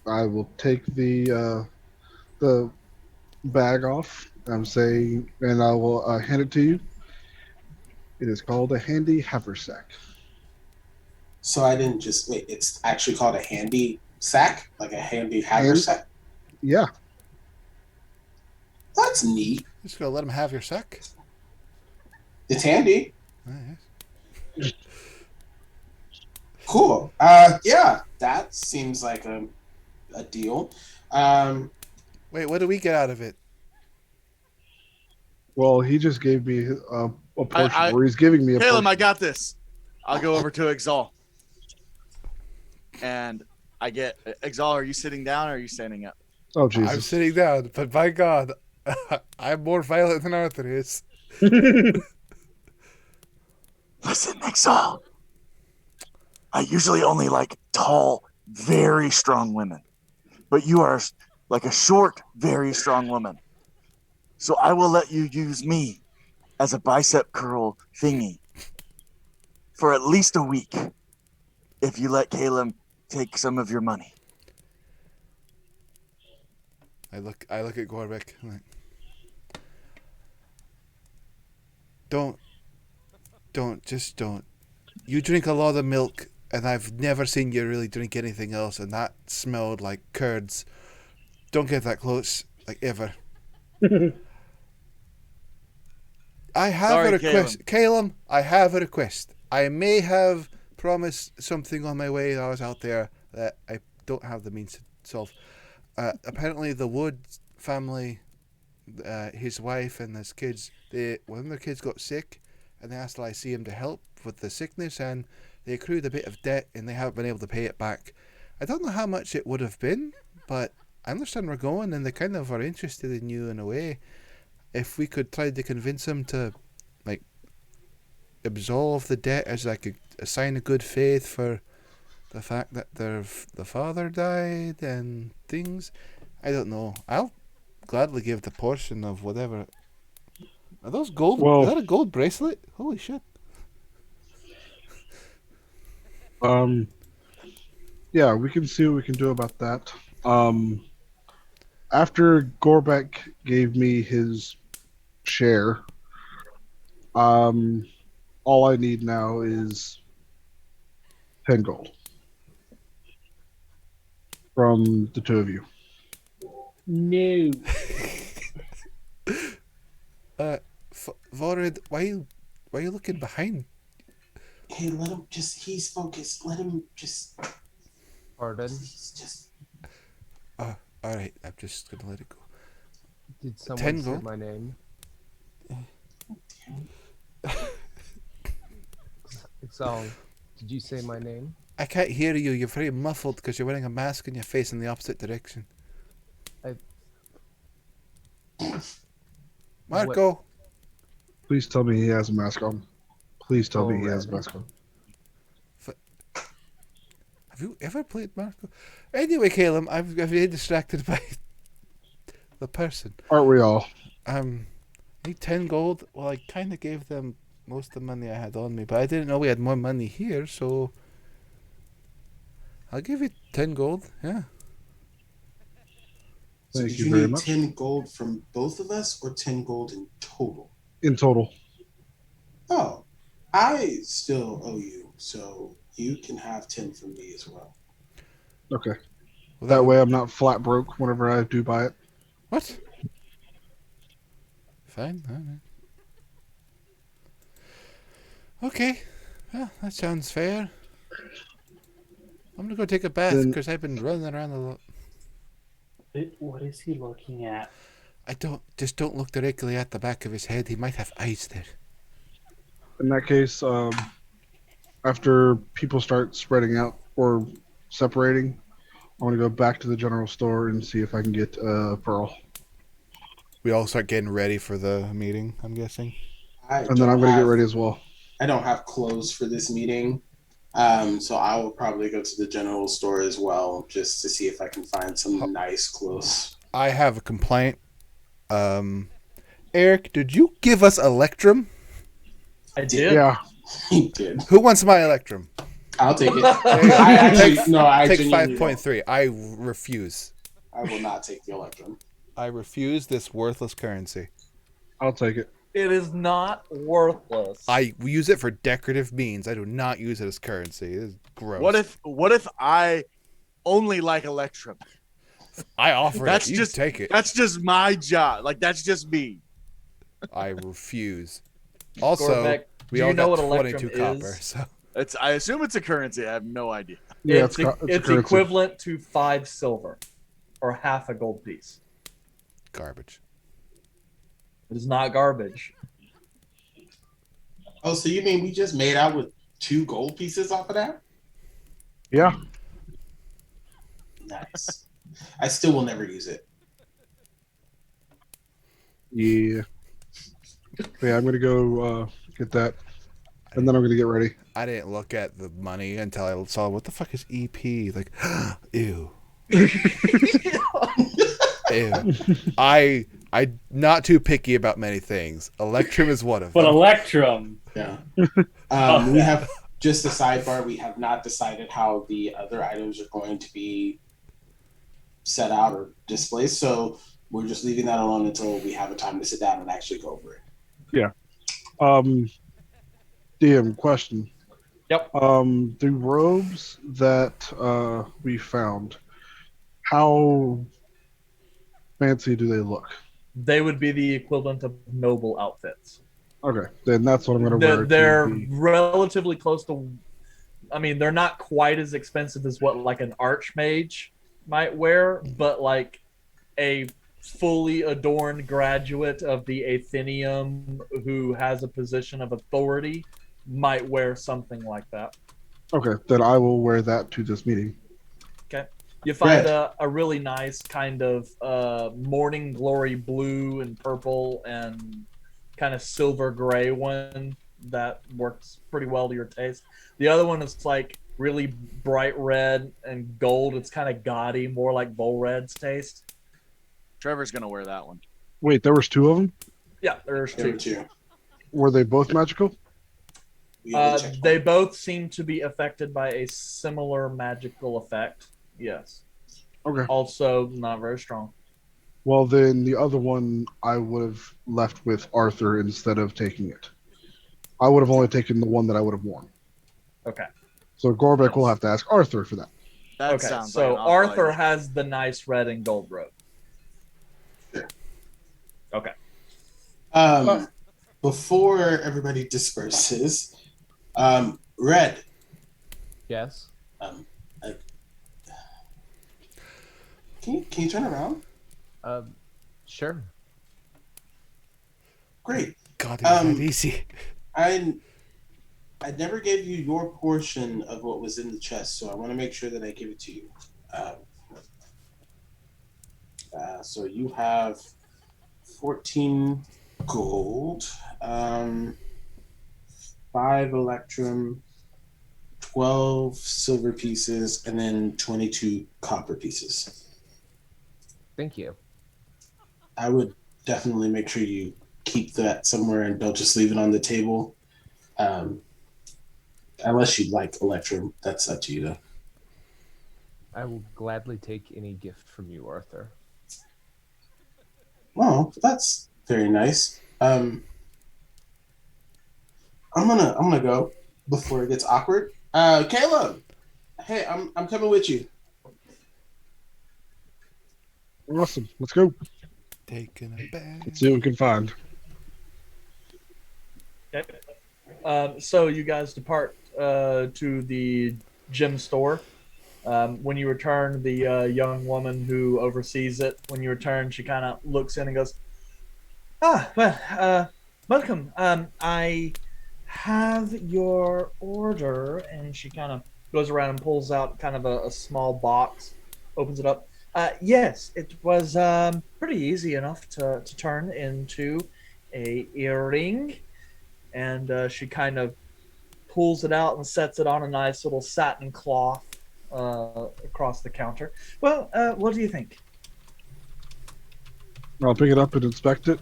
I will take the bag off. I'm saying, and I will hand it to you. It is called a handy haversack. So I didn't just wait. It's actually called a handy sack, like a handy And haversack. yeah, That's neat. Just gonna let him have your sack. It's handy. Oh, yes. Cool. Yeah, that seems like a deal. Wait, what do we get out of it? well, he just gave me a portion, I- or he's giving me a Caleb, portion. I got this. I'll go over to Exal. And I get Exal, are you sitting down or are you standing up? Oh I'm Jesus! sitting down, but by God, I'm more violent than Arthur is. Listen, Exal. I usually only like tall, very strong women. But you are like a short, very strong woman. So I will let you use me as a bicep curl thingy for at least a week if you let Caleb take some of your money. I look at Gorbick. I'm like, don't. Just don't. You drink a lot of milk, and I've never seen you really drink anything else, and that smelled like curds. Don't get that close, like ever. I have Sorry, a request. Caleb, I have a request. I may have promised something on my way when I was out there that I don't have the means to solve. Apparently, the Wood family, his wife and his kids, one of their kids got sick, and they asked that I see him to help with the sickness, and they accrued a bit of debt, and they haven't been able to pay it back. I don't know how much it would have been, but I understand we're going, and they kind of are interested in you in a way. If we could try to convince them to, like, absolve the debt as like a sign of good faith for the fact that the father died and things, I don't know. I'll gladly give the portion of whatever. Are those gold? Well- Is that a gold bracelet? Holy shit! Yeah, we can see what we can do about that. After Gorbeck gave me his share, all I need now is 10 gold from the two of you. No. Vorid, why are you looking behind? Hey, let him just. He's focused. Let him just. Pardon? He's just. All right, I'm just gonna let it go. Did 10 someone say gold? my name? It's all. Did you say my name? I can't hear you. You're very muffled because you're wearing a mask and you're facing the opposite direction. Marco. Please tell me he has a mask on. Please tell me he has a Alright. mask on. Have you ever played Marco? Anyway, Caleb, I've been distracted by the person. Aren't we all? Need 10 gold. Well, I kind of gave them most of the money I had on me, but I didn't know we had more money here, so I'll give you 10 gold. Yeah. So Thank did you you very need much. 10 gold from both of us or 10 gold in total? In total. Oh, I still owe you, so you can have 10 from me as well. Okay. Well, That way I'm not flat broke whenever I do buy it. What? Fine. All right. Okay. Yeah, that sounds fair. I'm gonna go take a bath Then- because I've been running around a lot. What is he looking at? Don't look directly at the back of his head. He might have eyes there. In that case, after people start spreading out or separating, I want to go back to the general store and see if I can get a pearl. We all start getting ready for the meeting, I'm guessing. And then I'm going to get ready as well. I don't have clothes for this meeting, so I will probably go to the general store as well just to see if I can find some nice clothes. I have a complaint. Eric, did you give us Electrum? I did. Yeah. He did. Who wants my Electrum? I'll take it. Take- I actually, take- no, I Take genuinely 5.3. I refuse. don't. I will not take the Electrum. I refuse this worthless currency. I'll take it. It is not worthless. I use it for decorative means. I do not use it as currency. It is gross. What if I only like Electrum? I offer That's it? You just take it. That's just my job. Like that's just me. I refuse. Also, Gorbeck, we do all you know got what Electrum 22 copper, is? so I assume it's a currency. I have no idea. Yeah, it's a currency. equivalent to 5 silver, or half a gold piece. garbage. It is not garbage. Oh, so you mean we just made out with 2 gold pieces off of that? Yeah. Nice. I still will never use it. Yeah. Yeah, I'm gonna go get that, and then I'm gonna get ready. I didn't look at the money until I saw what the fuck is EP. Like, ew. Ew. I not too picky about many things. Electrum is one of But them. Electrum. Yeah. We have just a sidebar. We have not decided how the other items are going to be set out or displayed. So we're just leaving that alone until we have a time to sit down and actually go over it. Yeah. DM question. Yep. The robes that we found, how fancy do they look? They would be the equivalent of noble outfits. Okay, then that's what I'm gonna wear. They're to the... relatively close to. I mean, they're not quite as expensive as what like an archmage might wear, but like a fully adorned graduate of the Athenium who has a position of authority might wear something like that. Okay, then I will wear that to this meeting. Okay. You find a really nice kind of morning glory blue and purple and kind of silver gray one that works pretty well to your taste. The other one is like really bright red and gold. It's kind of gaudy, more like Bull Red's taste. Trevor's gonna wear that one. Wait, there was 2 of them? Yeah, there's There were two. 2. Were they both magical? We haven't checked They one. both seem to be affected by a similar magical effect. Yes. Okay. Also, not very strong. Well, then the other one I would have left with Arthur instead of taking it. I would have only taken the one that I would have worn. Okay. So Gorbeck will have to ask Arthur for that. That Okay. sounds So like an awful Arthur idea. has the nice red and gold robe. Sure. Okay. Before everybody disperses, Red. Yes. Can you turn around? Sure. Great. God, it's that easy. I never gave you your portion of what was in the chest, so I want to make sure that I give it to you. So you have 14 gold, 5 electrum, 12 silver pieces, and then 22 copper pieces. Thank you. I would definitely make sure you keep that somewhere and don't just leave it on the table. Unless you like electrum, that's up to you though. I will gladly take any gift from you, Arthur. Well, that's very nice. I'm gonna go before it gets awkward. Caleb, hey, I'm coming with you. Awesome. Let's go. Taking a bath. Let's see what we can find. Okay. So you guys depart to the gym store. When you return, the young woman who oversees it, when you return, she kind of looks in and goes, welcome. I have your order. And she kind of goes around and pulls out kind of a small box, opens it up. Yes, it was pretty easy enough to turn into a earring. And she kind of pulls it out and sets it on a nice little satin cloth across the counter. Well, what do you think? I'll pick it up and inspect it.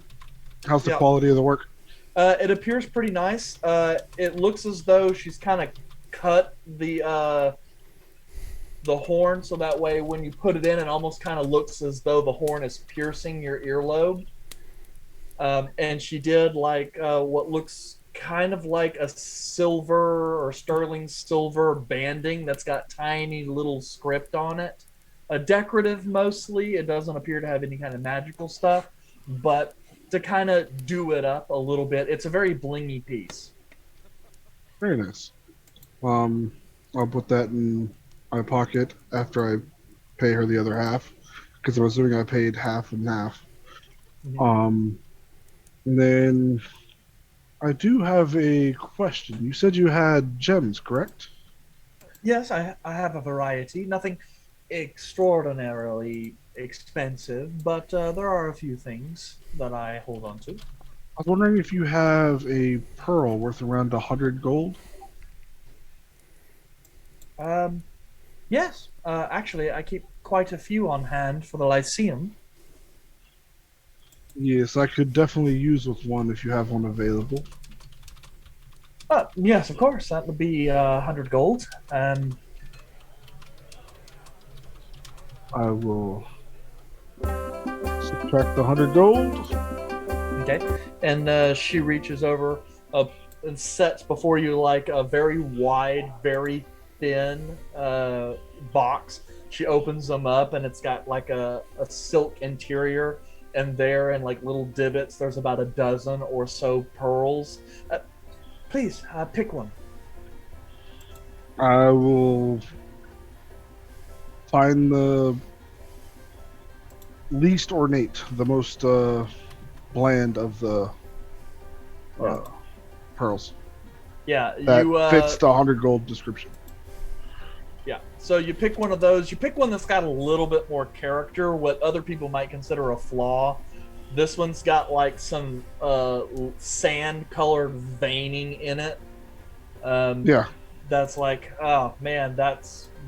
How's the quality of the work? It appears pretty nice. It looks as though she's kind of cut the the horn, so that way when you put it in, it almost kind of looks as though the horn is piercing your earlobe. And she did like what looks kind of like a silver or sterling silver banding that's got tiny little script on it. A decorative mostly. It doesn't appear to have any kind of magical stuff, but to kind of do it up a little bit, it's a very blingy piece. Very nice. I'll put that in my pocket after I pay her the other half, because I'm assuming I paid half and half. And then I do have a question. You said you had gems, correct? Yes, I have a variety. Nothing extraordinarily expensive, but there are a few things that I hold on to. I was wondering if you have a pearl worth around 100 gold. Yes. Actually, I keep quite a few on hand for the Lyceum. Yes, I could definitely use with one if you have one available. Yes, of course. That would be 100 gold. I will subtract the 100 gold. Okay. And she reaches over and sets before you like a very wide, very thin box. She opens them up, and it's got like a silk interior. And there, in like little divots, there's about a dozen or so pearls. Please, pick one. I will find the least ornate, the most bland of the pearls. Yeah, That fits the 100 gold description. Yeah, so you pick one of those. You pick one that's got a little bit more character, what other people might consider a flaw. This one's got like some sand-colored veining in it. Yeah. That's like, oh man,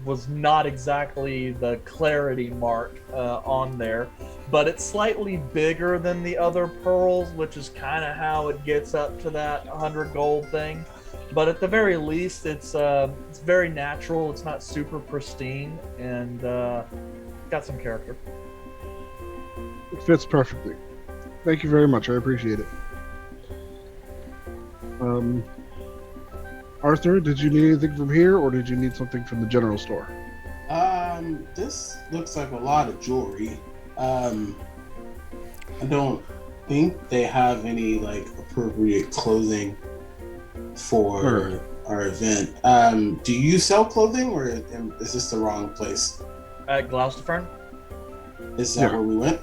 was not exactly the clarity mark on there. But it's slightly bigger than the other pearls, which is kind of how it gets up to that 100 gold thing. But at the very least, it's very natural. It's not super pristine, and got some character. It fits perfectly. Thank you very much. I appreciate it. Arthur, did you need anything from here, or did you need something from the general store? This looks like a lot of jewelry. I don't think they have any like appropriate clothing for our event. Do you sell clothing, or is this the wrong place? At Gloucesterfern? Is that where we went?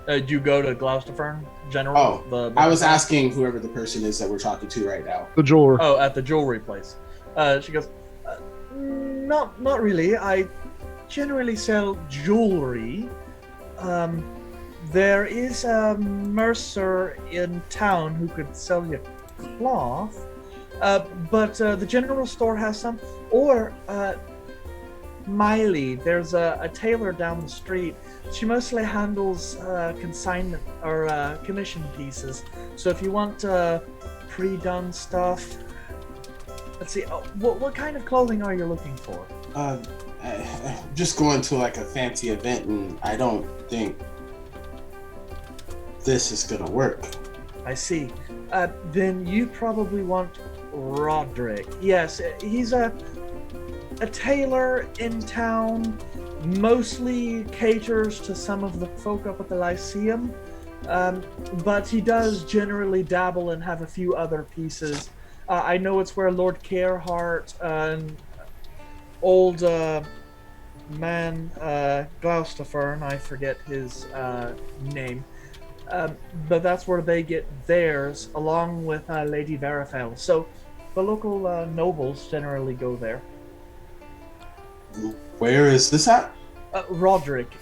Do you go to Gloucesterfern General? I was asking whoever the person is that we're talking to right now. The jeweler. Oh, at the jewelry place. She goes, not really. I generally sell jewelry. There is a mercer in town who could sell you cloth. But the general store has some. Or Miley, there's a tailor down the street. She mostly handles consignment or commission pieces. So if you want pre-done stuff, let's see. What kind of clothing are you looking for? Just going to like a fancy event, and I don't think this is gonna work. I see. Then you probably want Roderick. Yes, he's a tailor in town. Mostly caters to some of the folk up at the Lyceum, but he does generally dabble and have a few other pieces. I know it's where Lord Carehart, an old man, Gloucesterfern, I forget his name, but that's where they get theirs, along with Lady Verifel. So the local nobles generally go there. Where is this at? Roderick.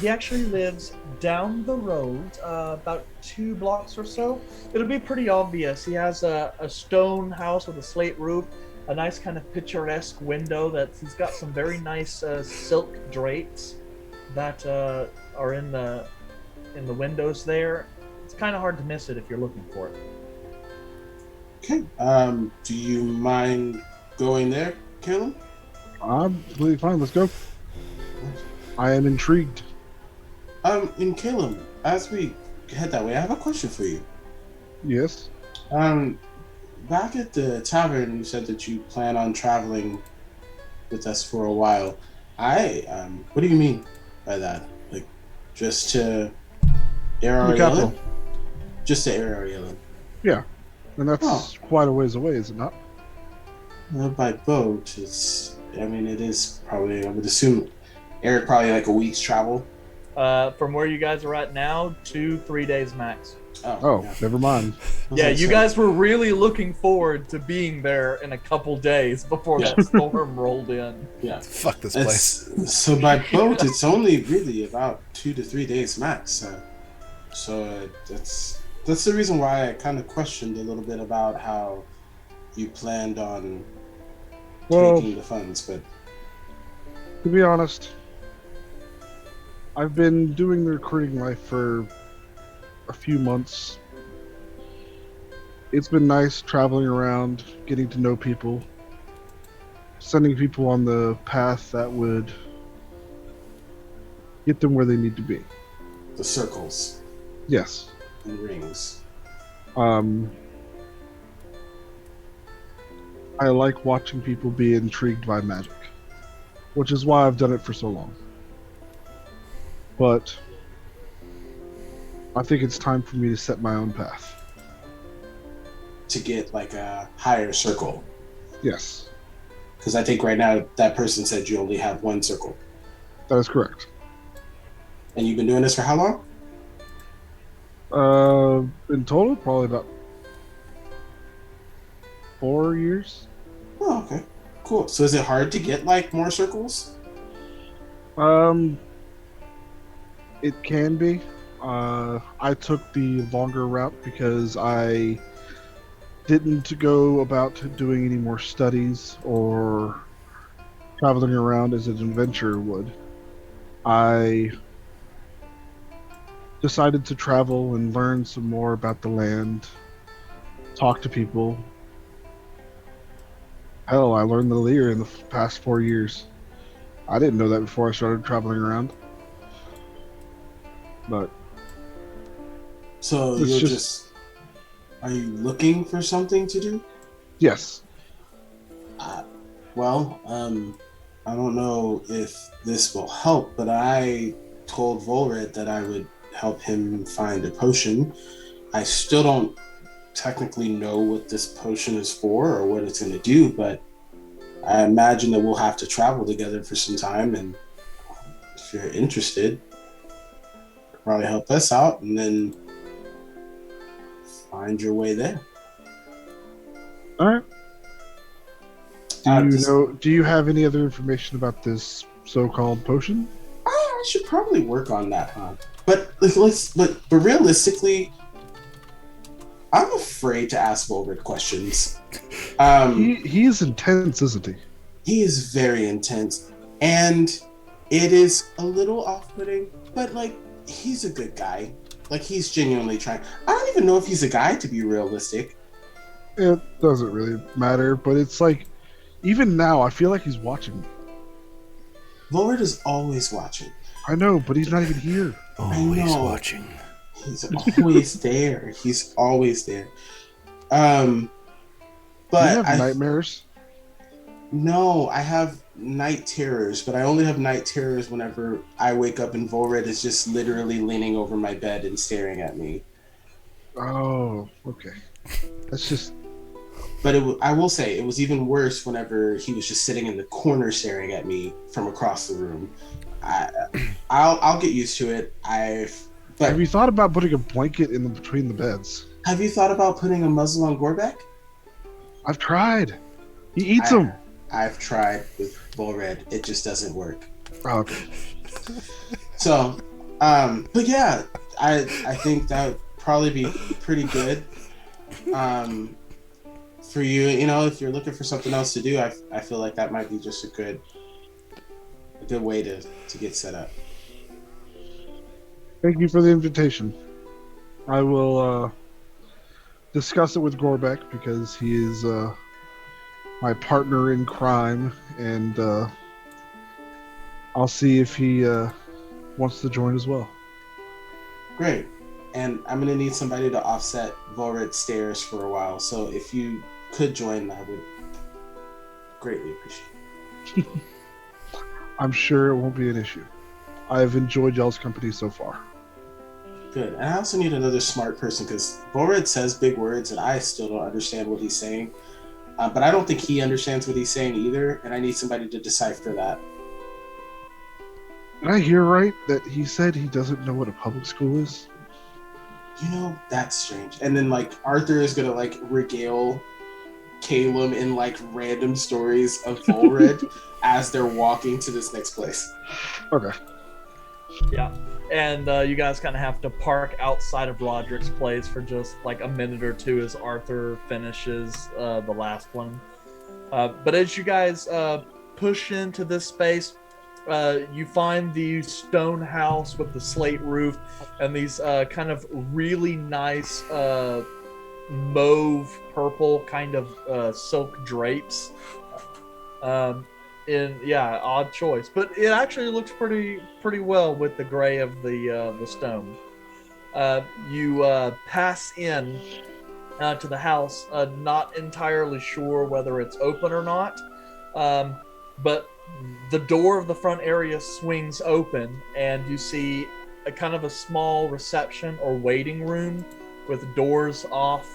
He actually lives down the road, about 2 blocks or so. It'll be pretty obvious. He has a stone house with a slate roof, a nice kind of picturesque window. He's got some very nice silk drapes that are in the windows there. It's kind of hard to miss it if you're looking for it. Okay. Do you mind going there, Caleb? I'm completely fine. Let's go. I am intrigued. And Caleb, as we head that way, I have a question for you. Yes. Back at the tavern, you said that you plan on traveling with us for a while. What do you mean by that? Like, just to Air The capital. Ariella? Just to Air Ariella. Yeah. And that's Oh. quite a ways away, is it not? By boat, it is probably, I would assume, Eric, probably like a week's travel. From where you guys are at now, 2-3 days max. Oh, yeah. never mind. Yeah, you So- guys were really looking forward to being there in a couple days before Yeah. that storm rolled in. Yeah. Fuck this place. So by boat, it's only really about 2 to 3 days max. So that's the reason why I kind of questioned a little bit about how you planned on taking the funds. But To be honest, I've been doing the recruiting life for a few months. It's been nice traveling around, getting to know people, sending people on the path that would get them where they need to be. the circles Yes. and rings. I like watching people be intrigued by magic, which is why I've done it for so long. But I think it's time for me to set my own path. To get like a higher circle. Yes, Because I think right now that person said you only have one circle. that is correct. And you've been doing this for how long? In total, probably about 4 years. Oh, okay. Cool. So is it hard to get like more circles? It can be. I took the longer route because I didn't go about doing any more studies or traveling around as an adventurer would. I decided to travel and learn some more about the land, talk to people. Hell, I learned the Lear in the past 4 years. I didn't know that before I started traveling around. But So It's you're just- just are you looking for something to do? yes, Well, I don't know if this will help, but I told Volred that I would help him find a potion. I still don't technically know what this potion is for or what it's going to do, but I imagine that we'll have to travel together for some time, and if you're interested, probably help us out and then find your way there. all right. Uh, Do you just- know? Do you have any other information about this so-called potion? I should probably work on that, huh? But but realistically, I'm afraid to ask Volred questions. He is intense, isn't he? He is very intense, and it is a little off-putting. But like, he's a good guy. Like, he's genuinely trying. I don't even know if he's a guy, to be realistic. It doesn't really matter, but it's like, even now, I feel like he's watching me. Volred is always watching. I know, but he's not even here. Always know. watching. He's always there. He's always there. Do But you have nightmares? No, I have night terrors, but I only have night terrors whenever I wake up and Volred is just literally leaning over my bed and staring at me. Oh, okay. That's just But I will say, it was even worse whenever he was just sitting in the corner staring at me from across the room. I'll get used to it. But Have you thought about putting a blanket in between the beds? have you thought about putting a muzzle on Gorbek? I've tried. He eats them. I've tried with Volred. It just doesn't work. Oh, okay. So, but yeah, I think that would probably be pretty good. For you, if you're looking for something else to do, I feel like that might be just a good way to get set up. Thank you for the invitation. I will discuss it with Gorbek because he is my partner in crime, and I'll see if he wants to join as well. Great. And I'm gonna need somebody to offset Volred's stairs for a while. So if you could join, I would greatly appreciate it. I'm sure it won't be an issue. I've enjoyed y'all's company so far. Good. And I also need another smart person because Volred says big words and I still don't understand what he's saying. But I don't think he understands what he's saying either. And I need somebody to decipher that. Did I hear right that he said he doesn't know what a public school is? You know, that's strange. And then like Arthur is gonna like regale Caleb in like random stories of Volred as they're walking to this next place. Okay. Yeah. And you guys kind of have to park outside of Roderick's place for just like a minute or two as Arthur finishes the last one. But as you guys push into this space, you find the stone house with the slate roof and these kind of really nice mauve purple kind of silk drapes. Odd choice, but it actually looks pretty well with the gray of the stone. You pass in to the house, not entirely sure whether it's open or not, but the door of the front area swings open, and you see a kind of a small reception or waiting room with doors off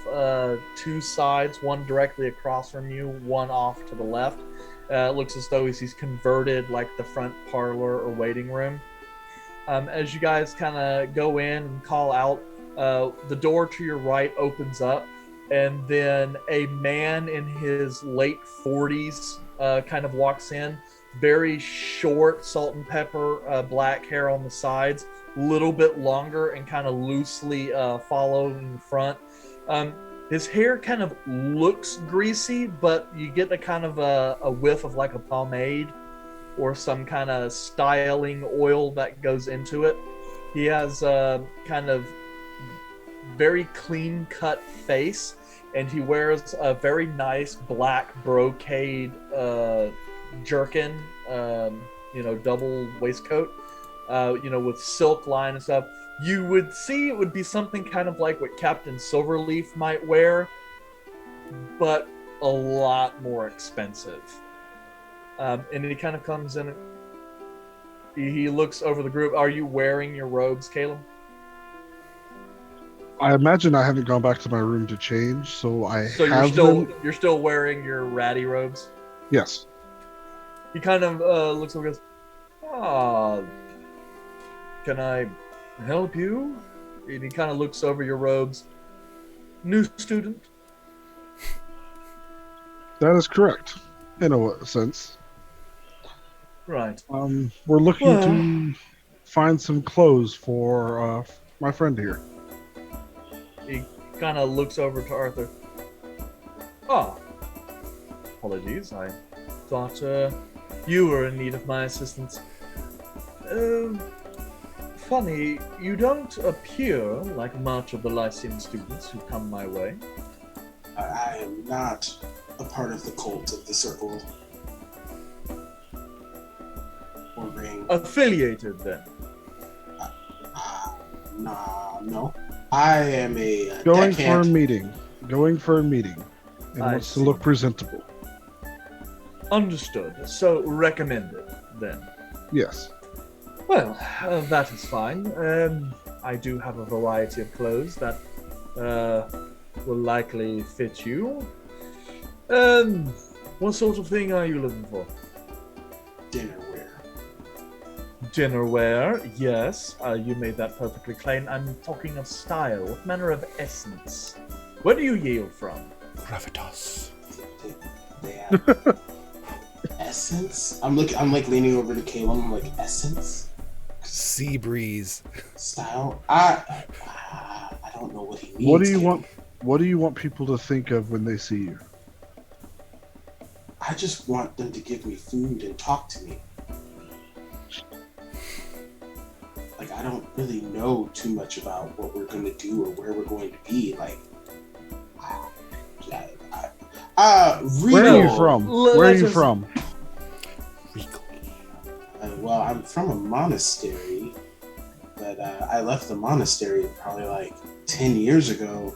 two sides, one directly across from you, one off to the left. It looks as though he's converted like the front parlor or waiting room. As you guys kind of go in and call out, the door to your right opens up, and then a man in his late 40s kind of walks in. Very short, salt and pepper, black hair on the sides, a little bit longer and kind of loosely following in front. His hair kind of looks greasy, but you get a kind of a whiff of like a pomade or some kind of styling oil that goes into it. He has a kind of very clean cut face, and he wears a very nice black brocade jerkin, double waistcoat, with silk line and stuff. You would see it would be something kind of like what Captain Silverleaf might wear, but a lot more expensive. And he kind of comes in. He looks over the group. Are you wearing your robes, Caleb? I imagine I haven't gone back to my room to change, so you're still wearing your ratty robes? Yes. He kind of looks over and goes, can I help you? And he kind of looks over your robes. New student? That is correct, in a sense. Right. We're looking to find some clothes for my friend here. He kind of looks over to Arthur. Apologies. I thought you were in need of my assistance. Funny, you don't appear like much of the Lyceum students who come my way. I am not a part of the cult of the circle. Or ring. Affiliated, then? No. I am a Going deckhand. for a meeting. And wants to look presentable. Understood. So, recommended, then? Yes. Well, that is fine. I do have a variety of clothes that will likely fit you. What sort of thing are you looking for? Dinnerware. Dinnerware, yes. You made that perfectly plain. I'm talking of style. What manner of essence? Where do you yield from? Gravitas. Essence? I'm like leaning over to Caleb. I'm like, essence? Sea breeze. Style? I don't know what he means. What do you want people to think of when they see you? I just want them to give me food and talk to me. Like, I don't really know too much about what we're going to do or where we're going to be. Like, Where are you from? Where are you from? well, I'm from a monastery, but I left the monastery probably like 10 years ago.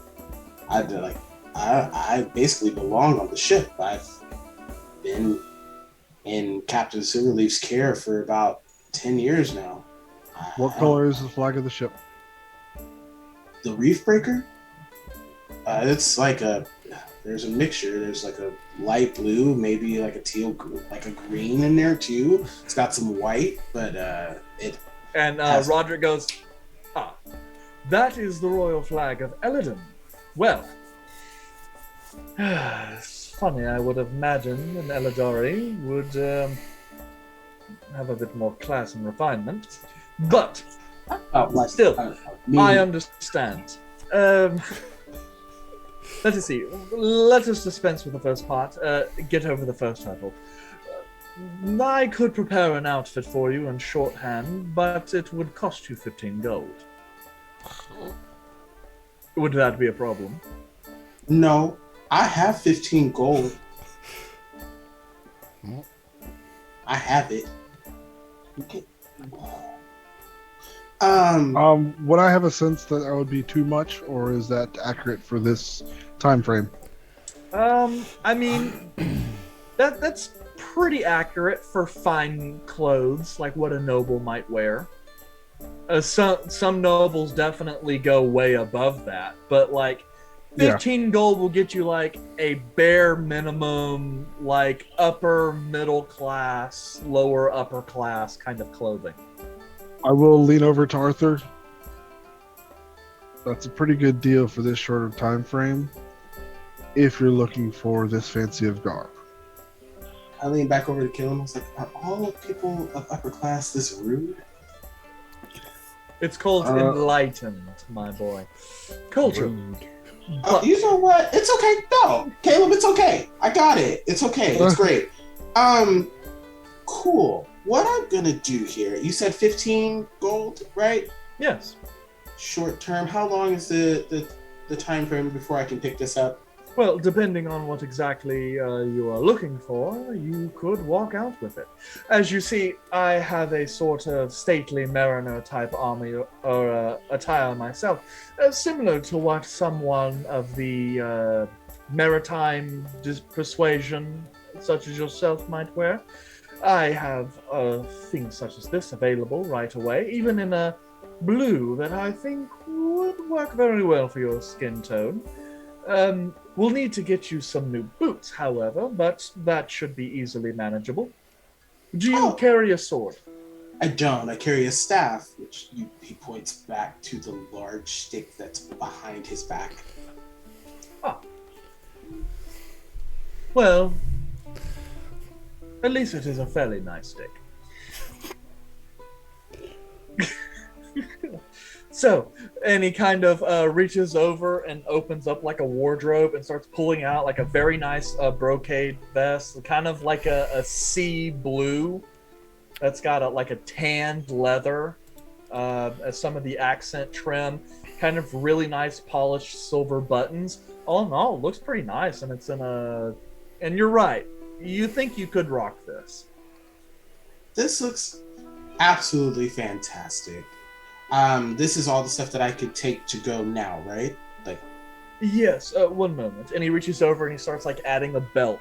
I basically belong on the ship. I've been in Captain Silverleaf's care for about 10 years now. What color is the flag of the ship? The Reef Breaker? It's like there's a mixture. There's like a light blue, maybe like a teal, like a green in there too. It's got some white, but it. And Roderick goes, that is the royal flag of Eladon. Well, it's funny, I would have imagined an Eladari would have a bit more class and refinement. But, still, I understand. Let us see. Let us dispense with the first part. Get over the first hurdle. I could prepare an outfit for you in shorthand, but it would cost you 15 gold. Would that be a problem? No, I have 15 gold. I have it. Okay. Would I have a sense that that would be too much, or is that accurate for this time frame? I mean, that's pretty accurate for fine clothes, like what a noble might wear. Some nobles definitely go way above that, but like 15 gold will get you like a bare minimum, like upper middle class, lower upper class kind of clothing. I will lean over to Arthur. That's a pretty good deal for this short of time frame, if you're looking for this fancy of garb. I leaned back over to kill him. I was like, are all people of upper class this rude? It's called enlightened, my boy. Culture. You know what? It's okay. No, Caleb, it's okay. I got it. It's okay. It's great. Cool. What I'm gonna do here, you said 15 gold, right? Yes. Short term. How long is the time frame before I can pick this up? Well, depending on what exactly you are looking for, you could walk out with it. As you see, I have a sort of stately mariner type armor or attire myself, similar to what someone of the maritime persuasion, such as yourself, might wear. I have things such as this available right away, even in a blue that I think would work very well for your skin tone. We'll need to get you some new boots, however, but that should be easily manageable. Do you carry a sword? I don't. I carry a staff, which he points back to the large stick that's behind his back. Ah. Well, at least it is a fairly nice stick. So, and he kind of reaches over and opens up like a wardrobe and starts pulling out like a very nice brocade vest, kind of like a sea blue that's got like a tanned leather as some of the accent trim, kind of really nice polished silver buttons. All in all, it looks pretty nice, and it's in a... And you're right, you think you could rock this. This looks absolutely fantastic. This is all the stuff that I could take to go now, right? Like, yes. One moment. And he reaches over and he starts like adding a belt,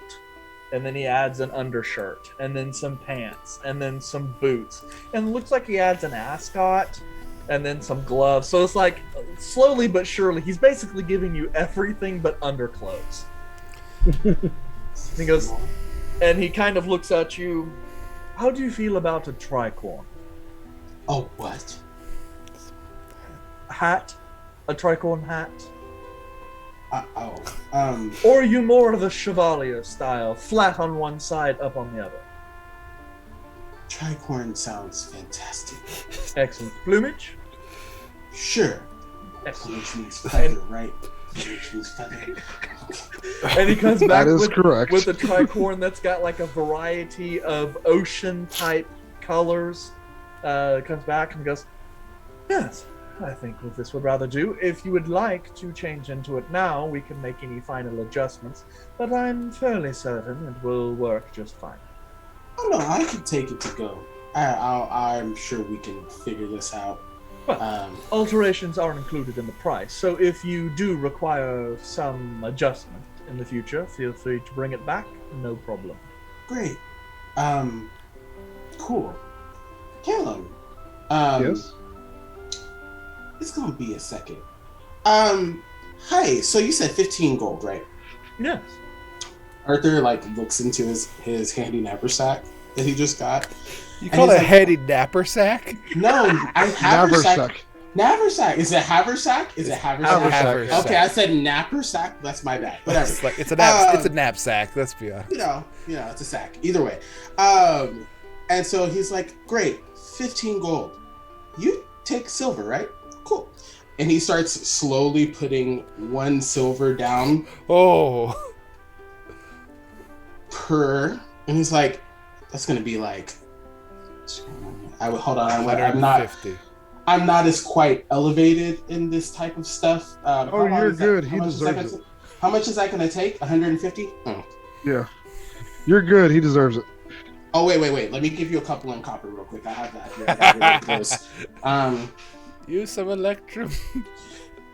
and then he adds an undershirt, and then some pants, and then some boots, and it looks like he adds an ascot, and then some gloves. So it's like slowly but surely, he's basically giving you everything but underclothes. And he goes, and he kind of looks at you. How do you feel about a tricorn? Oh, what? Hat? A tricorn hat? Or are you more of the Chevalier style, flat on one side, up on the other? Tricorn sounds fantastic. Excellent. Plumage? Sure. Excellent. Plumage means feather, right? Plumage means feather. And he comes back That is with, correct. with a tricorn that's got like a variety of ocean-type colors. Comes back and goes, yes, I think what this would rather do. If you would like to change into it now, we can make any final adjustments, but I'm fairly certain it will work just fine. Oh no, I can take it to go. I'm sure we can figure this out. Well, alterations aren't included in the price, so if you do require some adjustment in the future, feel free to bring it back. No problem. Great. Cool. Caleb. Yes. It's gonna be a second. Hi. So you said 15 gold, right? Yes. Arthur looks into his handy knapsack that he just got. You call it a handy knapsack? No, I'm haversack. Knapsack. Knapsack. Is it haversack? Is it haversack? Haversack. Okay, I said knapsack. That's my bad. Whatever. It's a knapsack. Let's be honest. You know, it's a sack. Either way. And so he's like, great, 15 gold. You take silver, right? Cool. And he starts slowly putting 1 silver down per, and he's like, that's gonna be like, hold on, I'm not as quite elevated in this type of stuff. You're good. He deserves it. How much is that gonna take? 150? Yeah. You're good. He deserves it. Oh, wait. Let me give you a couple in copper real quick. I have that here. I got it really close. Use some electrum.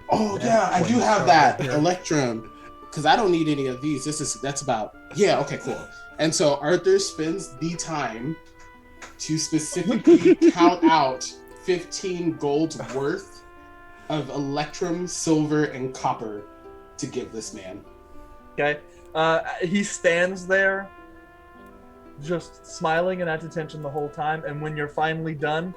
Oh, yeah, I do have that. Electrum. Because I don't need any of these. That's about... Yeah, okay, cool. And so Arthur spends the time to specifically count out 15 gold worth of electrum, silver, and copper to give this man. Okay. He stands there just smiling and at attention the whole time, and when you're finally done,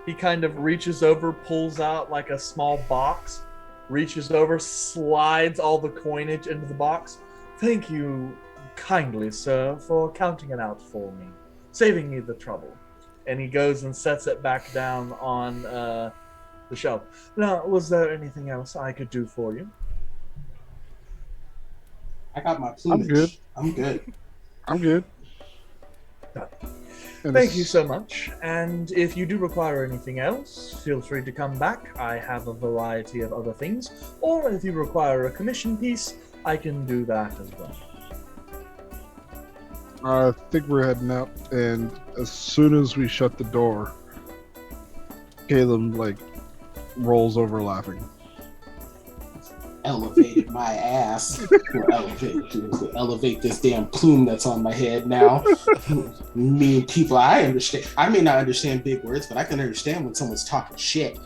he kind of reaches over, pulls out like a small box, reaches over, slides all the coinage into the box. Thank you kindly, sir, for counting it out for me, saving me the trouble. And he goes and sets it back down on the shelf. Now, was there anything else I could do for you? I got my plumage. I'm good. Thank you so much. And if you do require anything else, feel free to come back. I have a variety of other things. Or if you require a commission piece, I can do that as well. I think we're heading out, and as soon as we shut the door, Caleb rolls over laughing. Elevated my ass. Elevate this damn plume that's on my head now. Mean people, I understand. I may not understand big words, but I can understand when someone's talking shit.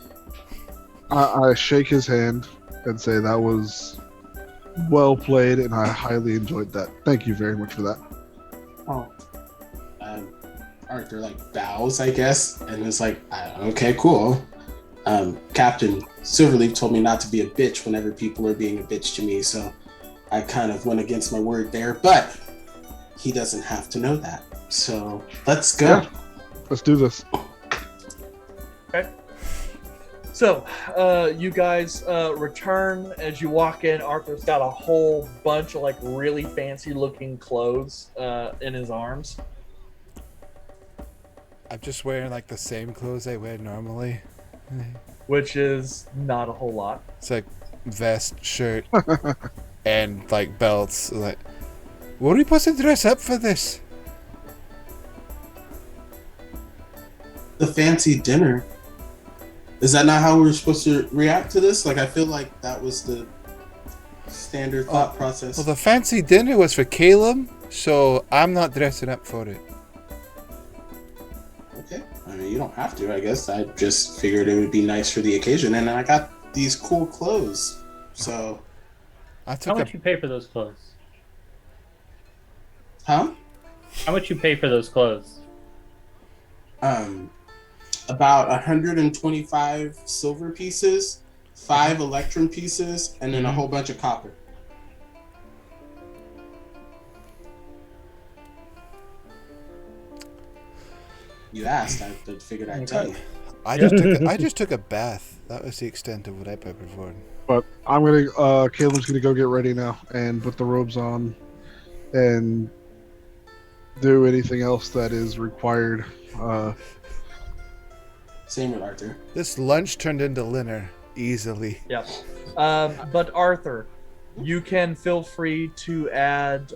I shake his hand and say that was well played, and I highly enjoyed that. Thank you very much for that. Oh. Arthur bows, I guess, and is like, okay, cool. Captain Silverleaf told me not to be a bitch whenever people are being a bitch to me, so I kind of went against my word there, but he doesn't have to know that. So let's go. Yeah. Let's do this. Okay. So, you guys return. As you walk in, Arthur's got a whole bunch of really fancy looking clothes in his arms. I'm just wearing the same clothes I wear normally. Which is not a whole lot. It's vest, shirt, and belts. What are we supposed to dress up for this? The fancy dinner. Is that not how we're supposed to react to this? I feel like that was the standard thought process. Well, the fancy dinner was for Caleb, so I'm not dressing up for it. Okay. I mean, you don't have to, I guess. I just figured it would be nice for the occasion, and I got these cool clothes. So, how much you pay for those clothes? Huh? How much you pay for those clothes? About 125 silver pieces, 5 electrum pieces, and then a whole bunch of copper. You asked, I figured I'd tell you. I just took a bath. That was the extent of what I paid for. But Caleb's gonna go get ready now and put the robes on and do anything else that is required. Same with Arthur. This lunch turned into dinner easily. Yeah. But Arthur, you can feel free to add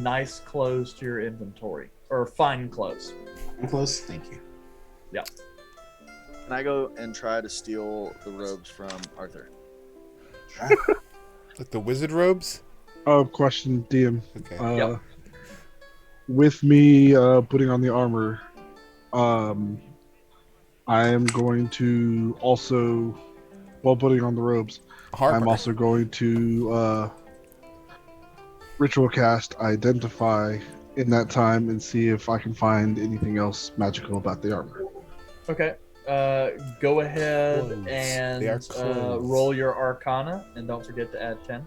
nice clothes to your inventory, or fine clothes. Fine clothes? Thank you. Yeah. Can I go and try to steal the robes from Arthur? Like the wizard robes? Question, DM. Okay. Yep. With me putting on the armor, I am going to also, while putting on the robes, I'm Harper. also going to ritual cast Identify in that time and see if I can find anything else magical about the armor. Okay. Go ahead Clothes. and They are clothes. roll your Arcana, and don't forget to add 10.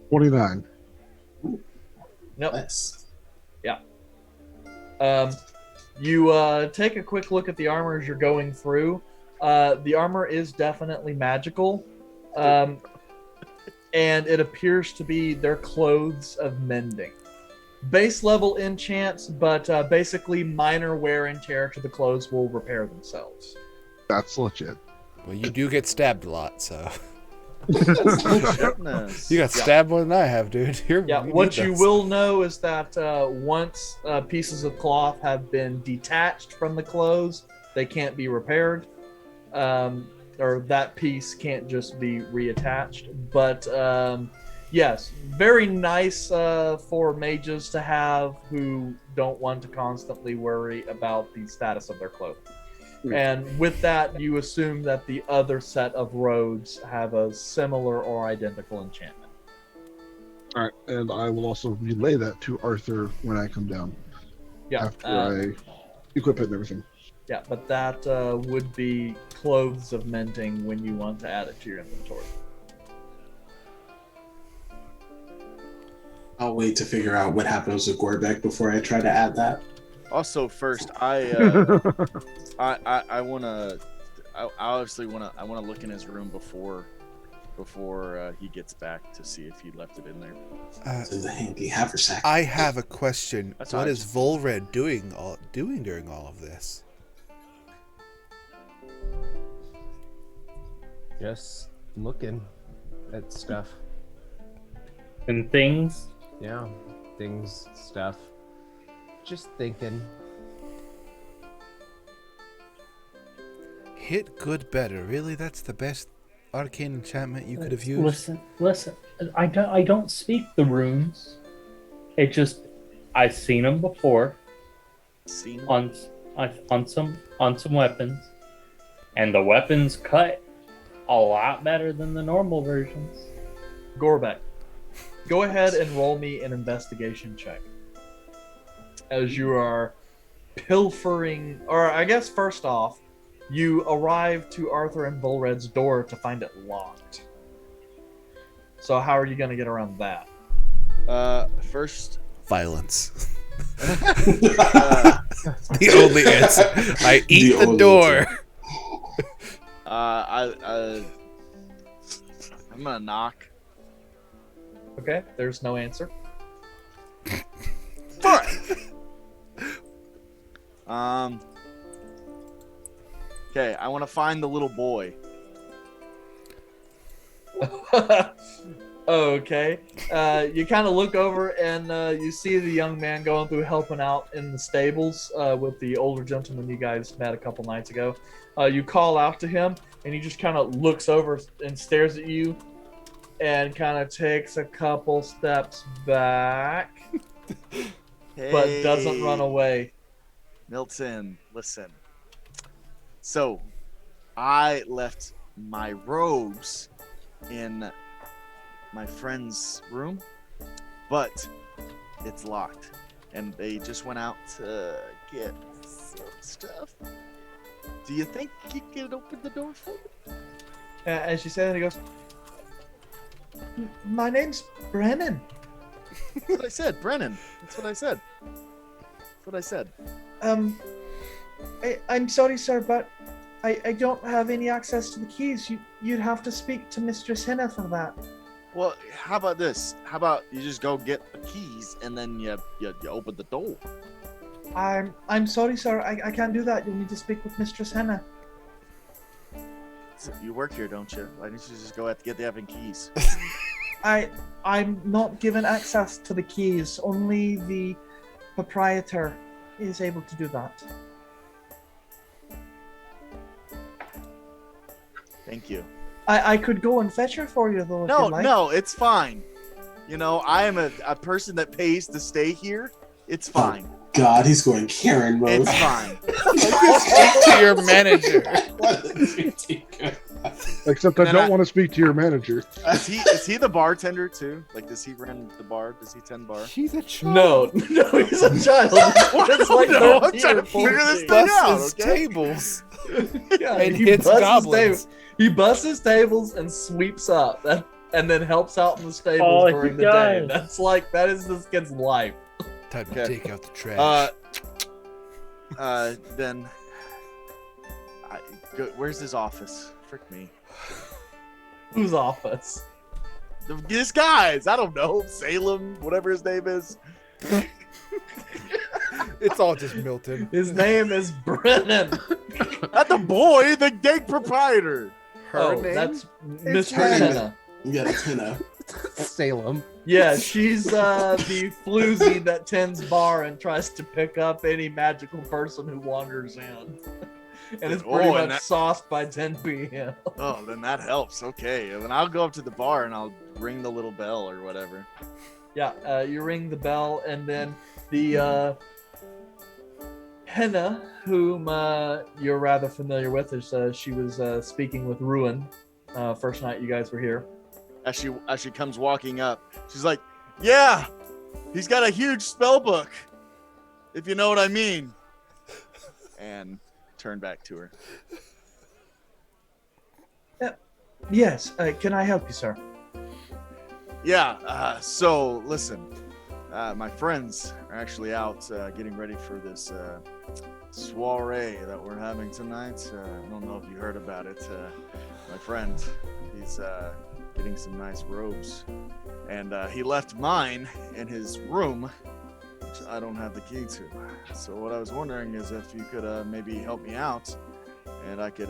29. Nope. Nice. You take a quick look at the armor as you're going through. The armor is definitely magical, and it appears to be their clothes of mending. Base level enchants, but basically minor wear and tear to the clothes will repair themselves. That's legit. Well, you do get stabbed a lot, so. Goodness. You got stabbed more than I have, dude. What you will know is that once pieces of cloth have been detached from the clothes, they can't be repaired. Or that piece can't just be reattached. But yes, very nice for mages to have who don't want to constantly worry about the status of their clothing. And with that, you assume that the other set of robes have a similar or identical enchantment. All right, and I will also relay that to Arthur when I come down. Yeah. After I equip it and everything. Yeah, but that would be clothes of mending when you want to add it to your inventory. I'll wait to figure out what happens with Gorbek before I try to add that. Also, first, I obviously want to look in his room before he gets back to see if he left it in there. It's in the handy haversack. I have a question. That's What all right. is Volred doing during all of this? Just looking at stuff. And things. Yeah, things, stuff. Just thinking. Hit good better. Really? That's the best arcane enchantment you could have used? Listen. I don't speak the runes. It just I've seen them before Seen? on some weapons, and the weapons cut a lot better than the normal versions. Gorbek, go ahead and roll me an investigation check. As you are pilfering, or I guess first off, you arrive to Arthur and Volred's door to find it locked. So how are you going to get around that? First, Violence. uh, The only answer. I eat the only door. I'm gonna knock. Okay, there's no answer. Okay, I want to find the little boy. Okay. You kind of look over and you see the young man going through helping out in the stables with the older gentleman you guys met a couple nights ago. You call out to him and he just kind of looks over and stares at you and kind of takes a couple steps back, but doesn't run away. Milton, listen. So, I left my robes in my friend's room, but it's locked, and they just went out to get some stuff. Do you think you can open the door for me? As you say that, he goes, "My name's Brennan." That's what I said, Brennan. That's what I said. That's what I said. I'm sorry, sir, but I don't have any access to the keys. You'd have to speak to Mistress Henna for that. Well, how about this? How about you just go get the keys and then you open the door? I'm sorry, sir. I can't do that. You'll need to speak with Mistress Henna. So you work here, don't you? Why don't you just go out to get the effing keys? I'm not given access to the keys. Only the proprietor is able to do that. Thank you. I could go and fetch her for you, though, if No, you'd like. no, it's fine. You know, I am a person that pays to stay here. It's fine. God, he's going Karen mode. It's fine. Speak to your manager. Except I don't want to speak to your manager. Is he the bartender too? Like, does he run the bar? Does he tend bar? He's a child. No, he's a child. It's like No, I'm 13 trying or to figure this 14. thing out. Busts Okay? tables Yeah, and he hits busts his goblins. He busts his tables and sweeps up, and then helps out in the stables Oh, during he the day. does. That is this kid's life. Time to Okay. take out the trash. Then, where's his office? Frick me. Whose office? This guy's. I don't know. Salem, whatever his name is. It's all just Milton. His name is Brennan. Not the boy, the gate proprietor. Her name? That's It's Mr. her name. Tenna. You got a Tina. Salem. Yeah, she's the floozy that tends bar and tries to pick up any magical person who wanders in. And it's pretty and much sauced by 10 p.m. Oh, then that helps. Okay, and then I'll go up to the bar and I'll ring the little bell or whatever. Yeah, you ring the bell, and then the Henna, whom you're rather familiar with, is she was speaking with Ruin first night you guys were here. As she comes walking up, she's like, "Yeah, he's got a huge spell book, if you know what I mean." And turn back to her. Yes, can I help you, sir? Yeah. So listen, my friends are actually out getting ready for this soiree that we're having tonight. I don't know if you heard about it. My friend, he's getting some nice robes, and he left mine in his room, which I don't have the key to. So what I was wondering is if you could maybe help me out, and I could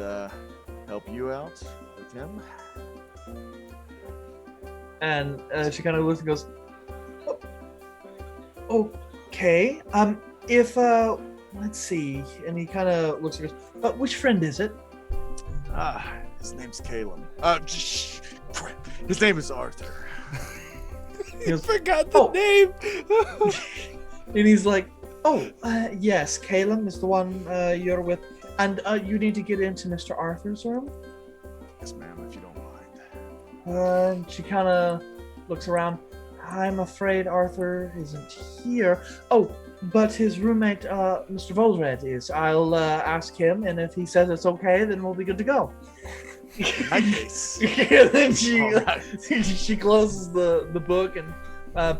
help you out with him. And she kind of looks and goes, "Oh, okay. If let's see." And he kind of looks and goes, "Which friend is it?" His name's Caleb. His name is Arthur. He goes, Forgot the name. and he's like, "Oh, yes, Caleb is the one you're with, and you need to get into Mr. Arthur's room." Yes, ma'am, if you don't mind. And she kind of looks around. "I'm afraid Arthur isn't here. Oh, but his roommate, Mr. Volred, is. I'll ask him, and if he says it's okay, then we'll be good to go." In that case. And then she All right. she closes the book and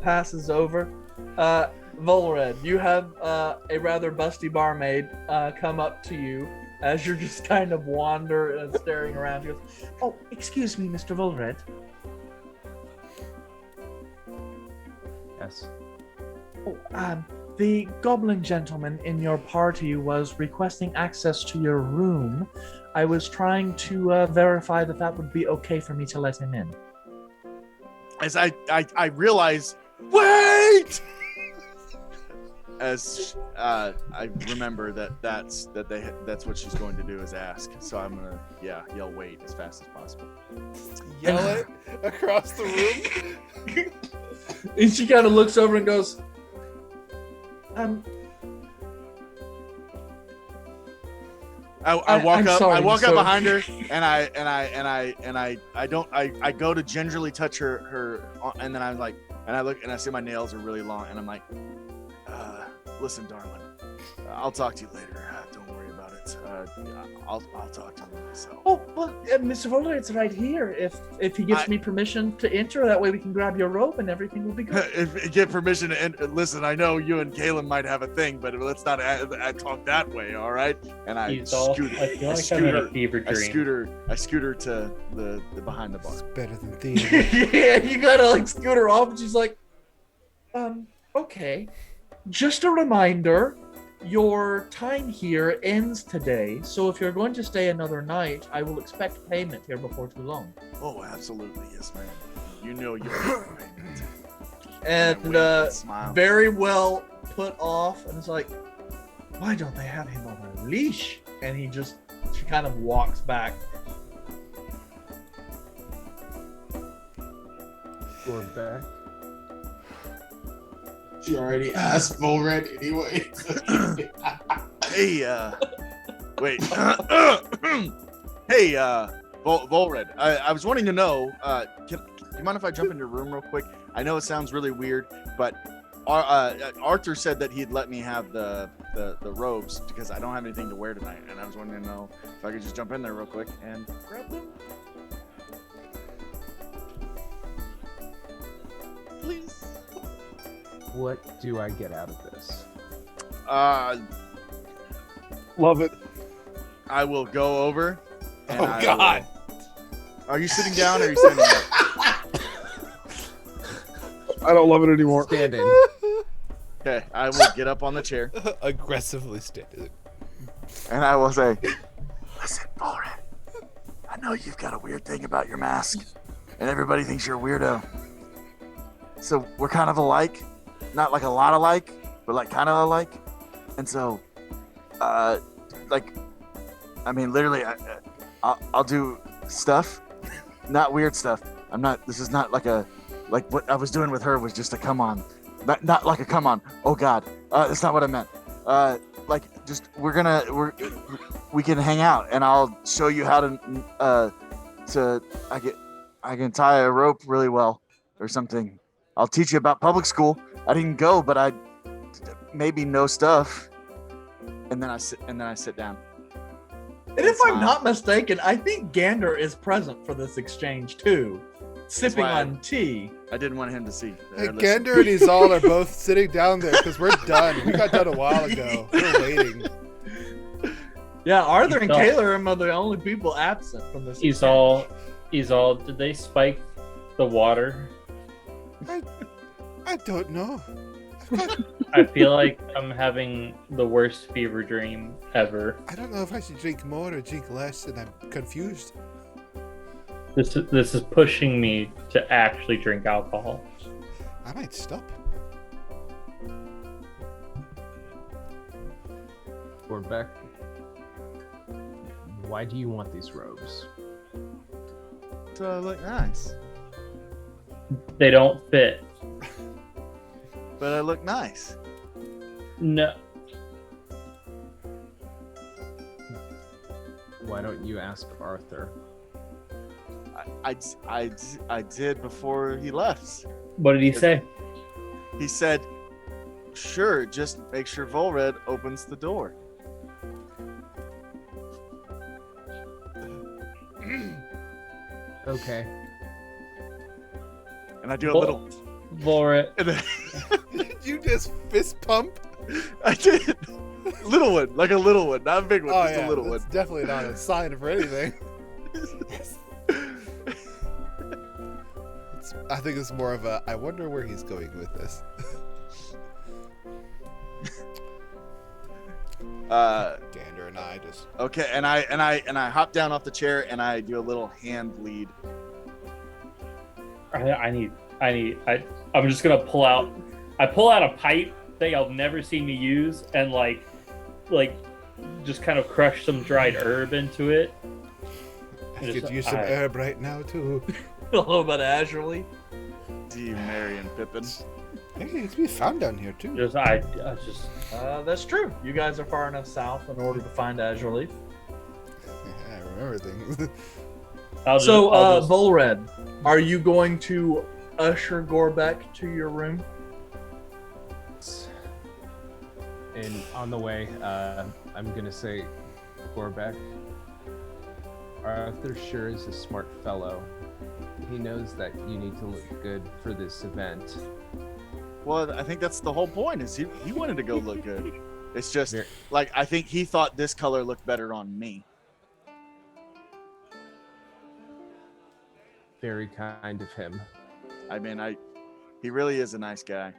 passes over. Volred, you have a rather busty barmaid come up to you as you're just kind of wander and staring around. She goes, "Oh, excuse me, Mr. Volred." Yes. "Oh, the goblin gentleman in your party was requesting access to your room. I was trying to verify that would be okay for me to let him in." As I realize, wait! As I remember that's what she's going to do is ask. So I'm gonna yell wait as fast as possible. Yell it across the room. And she kind of looks over and goes, I walk I'm up. sorry, I walk sir. up behind her, and I go to gingerly touch her, and then I'm like, and I look and I see my nails are really long, and I'm like, listen, darling, I'll talk to you later. Don't worry about it. I'll talk to you myself. "Oh, well, Mr. Volred's right here. If he gives me permission to enter, that way we can grab your robe and everything will be good." If you get permission to listen, I know you and Kaylin might have a thing, but let's not talk that way, all right? And I scoot her to the behind the bar. It's better than theater. Yeah, you gotta like scoot her off, and she's like, "Okay. Just a reminder, your time here ends today, so if you're going to stay another night, I will expect payment here before too long." Oh, absolutely, yes, ma'am. You know you're right. And very well put off, and it's like, why don't they have him on a leash? And she kind of walks back. We're back. She already asked Volred anyway. Hey, wait. Hey, Volred, I was wanting to know, do you mind if I jump in your room real quick? I know it sounds really weird, but Arthur said that he'd let me have the robes because I don't have anything to wear tonight, and I was wanting to know if I could just jump in there real quick and grab them. Please. What do I get out of this? Love it. I will go over. And Oh, God. Are you sitting down or are you standing up? I don't love it anymore. Standing. Okay, I will get up on the chair Aggressively standing. and I will say, "Listen, Volred, I know you've got a weird thing about your mask, and everybody thinks you're a weirdo. So we're kind of alike, not like a lot alike, but like kind of alike. And so, like, I mean, literally, I'll do stuff, not weird stuff. I'm not. This is not like what I was doing with her was just a come on, not like a come on. Oh God, that's not what I meant. Like just we can hang out, and I'll show you how to I can tie a rope really well or something. I'll teach you about public school. I didn't go, but I maybe know stuff. And then I sit down. And if I'm not mistaken, I think Gander is present for this exchange too, sipping on tea. I didn't want him to see. Hey, Gander and Izal are both sitting down there because we're done. We got done a while ago. We're waiting. Yeah, Arthur and Caleb are the only people absent from this. Izal, did they spike the water? I don't know. I feel like I'm having the worst fever dream ever. I don't know if I should drink more or drink less, and I'm confused. This is pushing me to actually drink alcohol. I might stop. Gorbeck, why do you want these robes? So look nice. They don't fit. But I look nice. No. Why don't you ask Arthur? I did before he left. What did he say? He said, "Sure, just make sure Volred opens the door." Okay. And I do a little. Volred. Did you just fist pump? I did. Little one, like a little one, not a big one, Oh, just yeah, a little that's one. definitely not a sign for anything. I think it's more of a, I wonder where he's going with this. Gander and I just... Okay, and I hop down off the chair and I do a little hand lead. I'm just gonna pull out a pipe that y'all never seen me use and like just kind of crush some dried herb into it. I could use some herb right now too. A little bit of azure leaf. Do you Merry and Pippin? Hey, it's be found down here too. That's true. You guys are far enough south in order to find azure leaf. Yeah, I remember things. Volred, are you going to usher Gorbeck to your room? And on the way, I'm gonna say, Gorbeck, Arthur sure is a smart fellow. He knows that you need to look good for this event. Well, I think that's the whole point. Is he wanted to go look good. It's just like I think he thought this color looked better on me. Very kind of him. I mean, he really is a nice guy.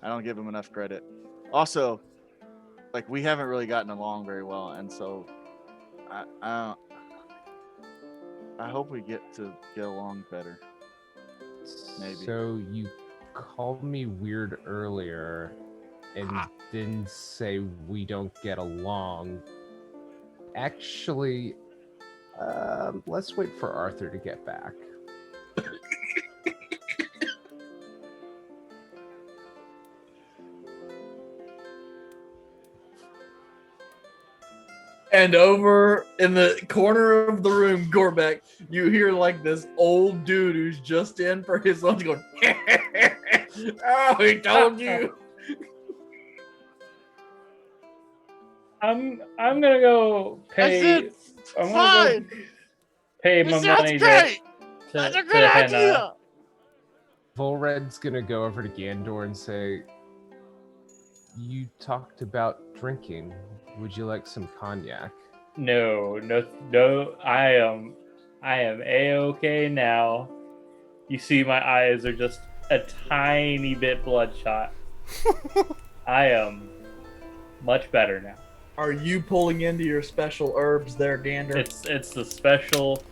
I don't give him enough credit. Also, like we haven't really gotten along very well, and so I hope we get along better. Maybe. So you called me weird earlier, and then say we don't get along. Actually, let's wait for Arthur to get back. And over in the corner of the room, Gorbeck, you hear like this old dude who's just in for his lunch going, oh, he told you. I'm gonna go pay. I'm gonna Fine. go pay my This sounds money great. to That's a to good Henna. idea. Volred's gonna go over to Gandor and say, "You talked about drinking. Would you like some cognac?" No. I am A-okay now. You see, my eyes are just a tiny bit bloodshot. I am much better now. Are you pulling into your special herbs there, Gander? It's the special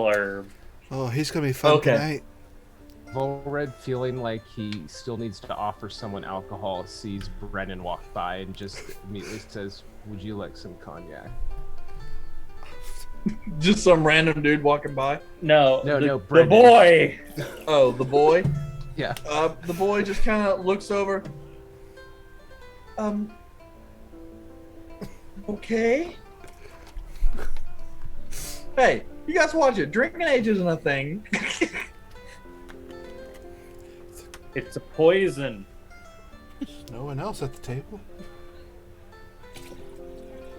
herb. Oh, he's gonna be fun Okay. tonight. Volred, feeling like he still needs to offer someone alcohol, sees Brennan walk by and just immediately says, "Would you like some cognac?" Just some random dude walking by. No, No, the Brennan. boy. Oh, the boy? Yeah. The boy just kind of looks over. Okay. Hey, you guys watch it. Drinking age isn't a thing. It's a poison. No one else at the table.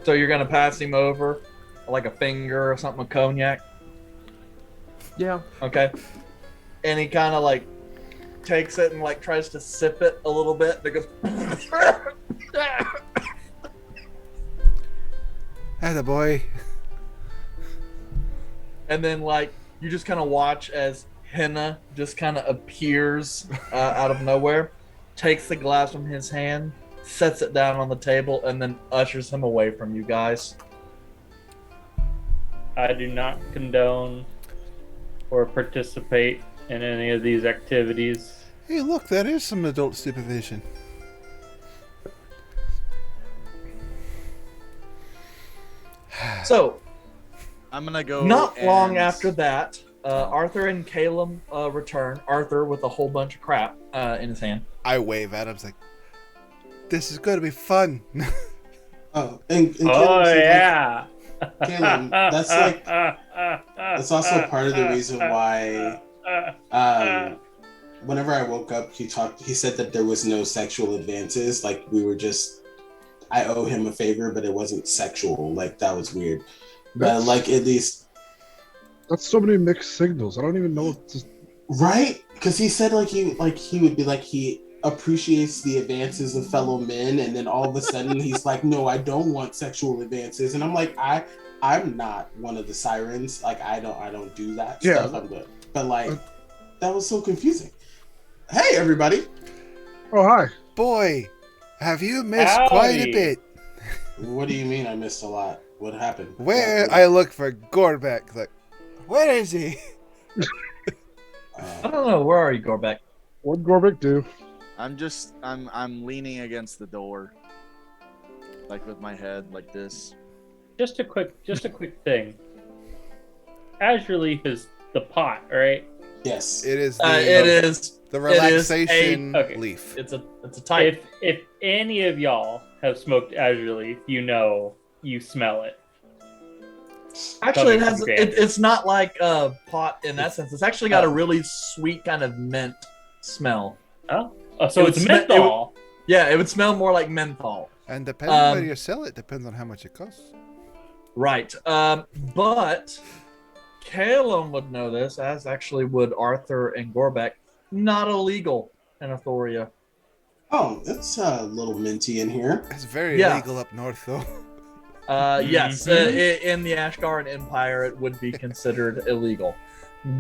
So you're gonna pass him over like a finger or something with cognac? Yeah. Okay. And he kind of like takes it and like tries to sip it a little bit. And it goes. Atta boy. And then like you just kind of watch as Henna just kind of appears out of nowhere, takes the glass from his hand, sets it down on the table, and then ushers him away from you guys. I do not condone or participate in any of these activities. Hey, look, that is some adult supervision. So, I'm gonna go. not long and- after that, Arthur and Caleb return. Arthur with a whole bunch of crap in his hand. I wave at him, it's like, this is gonna be fun. Oh, and Oh Caleb seems yeah. Caleb, that's also part of the reason why. Whenever I woke up, he said that there was no sexual advances. Like we were just, I owe him a favor, but it wasn't sexual. Like that was weird. But like at least, That's so many mixed signals. I don't even know what to... right? Because he said he would be like he appreciates the advances of fellow men, and then all of a sudden he's like, no, I don't want sexual advances, and I'm like, I'm not one of the sirens. Like I don't do that Yeah. stuff. I'm good. But like that was so confusing. Hey everybody. Oh, hi. Boy, have you missed Howdy. quite a bit. What do you mean I missed a lot? What happened? Where What- I look for Gorbeck, like, where is he? I don't know. Where are you, Gorbeck? What'd Gorbick do? I'm leaning against the door, like with my head like this. Just a quick thing. Azure Leaf is the pot, right? Yes. It is It is. the it is relaxation okay. leaf. It's a type. If any of y'all have smoked Azure Leaf, you know you smell it. Actually, it Coming has. from Gander. It's not like a pot in that sense. It's actually got a really sweet kind of mint smell. Oh, so It it's would smell- menthol. Yeah, it would smell more like menthol. And depending on where Um, you sell it, depends on how much it costs. Right. But Caleb would know this, as actually would Arthur and Gorbeck. Not illegal in Athoria. Oh, it's a little minty in here. It's very yeah. legal up north, though. Yes, in the Ashgarden Empire, it would be considered illegal.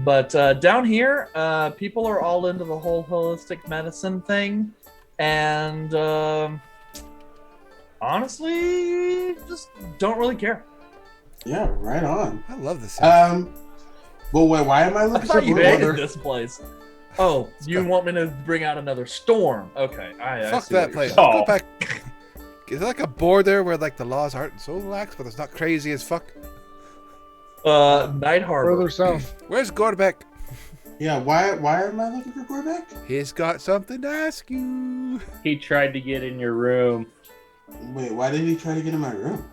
But down here, people are all into the whole holistic medicine thing. And honestly, just don't really care. Yeah, right on. I love this. Well, wait, why am I I looking thought you for hated water? this place. Oh, you want me to bring out another storm? Okay, I Fuck see what that you're place. saying. Let's go back. Is there like a border where like the laws aren't so lax, but it's not crazy as fuck? Night Harbor. Further south. Where's Gorbeck? Yeah, why am I looking for Gorbeck? He's got something to ask you. He tried to get in your room Wait, why did he try to get in my room?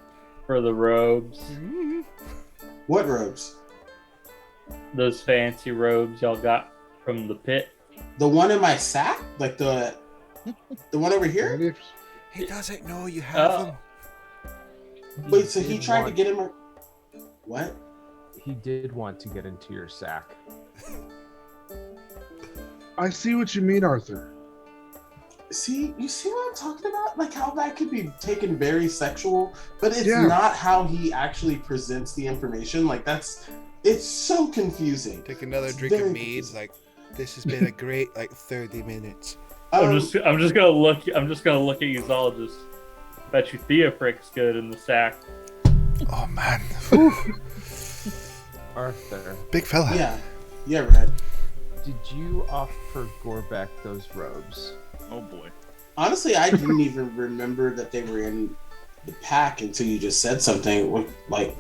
for the robes. What robes? Those fancy robes y'all got from the pit. The one in my sack? Like the one over here? He doesn't know you have Oh. him. Wait, so he tried to get in my... What? He did want to get into your sack. I see what you mean, Arthur. See, you see what I'm talking about? Like how that could be taken very sexual, but it's Yeah. not how he actually presents the information. Like it's so confusing. Take another It's drink of very mead. confusing. Like, this has been a great 30 minutes. I'm just gonna look at you all. Just bet you Theofric's good in the sack. Oh man, Arthur, big fella. Yeah, Red. did you offer Gorbeck those robes? Oh boy. Honestly, I didn't even remember that they were in the pack until you just said something. Like,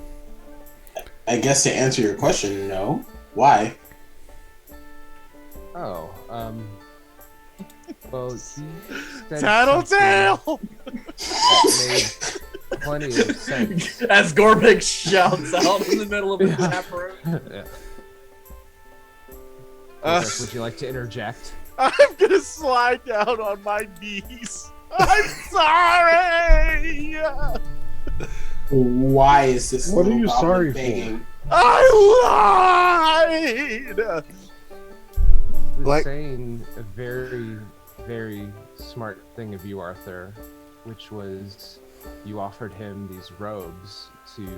I guess to answer your question, no. Why? Oh, well, he said Tattletale! that made plenty of sense. As Gorbeck shouts out in the middle of the tap room. Yeah. Gorbeck, would you like to interject? I'm gonna slide down on my knees. I'm sorry! Why is this? What are little you goblin sorry for? begging? I lied! Like- Saying a very, very smart thing of you, Arthur, which was you offered him these robes to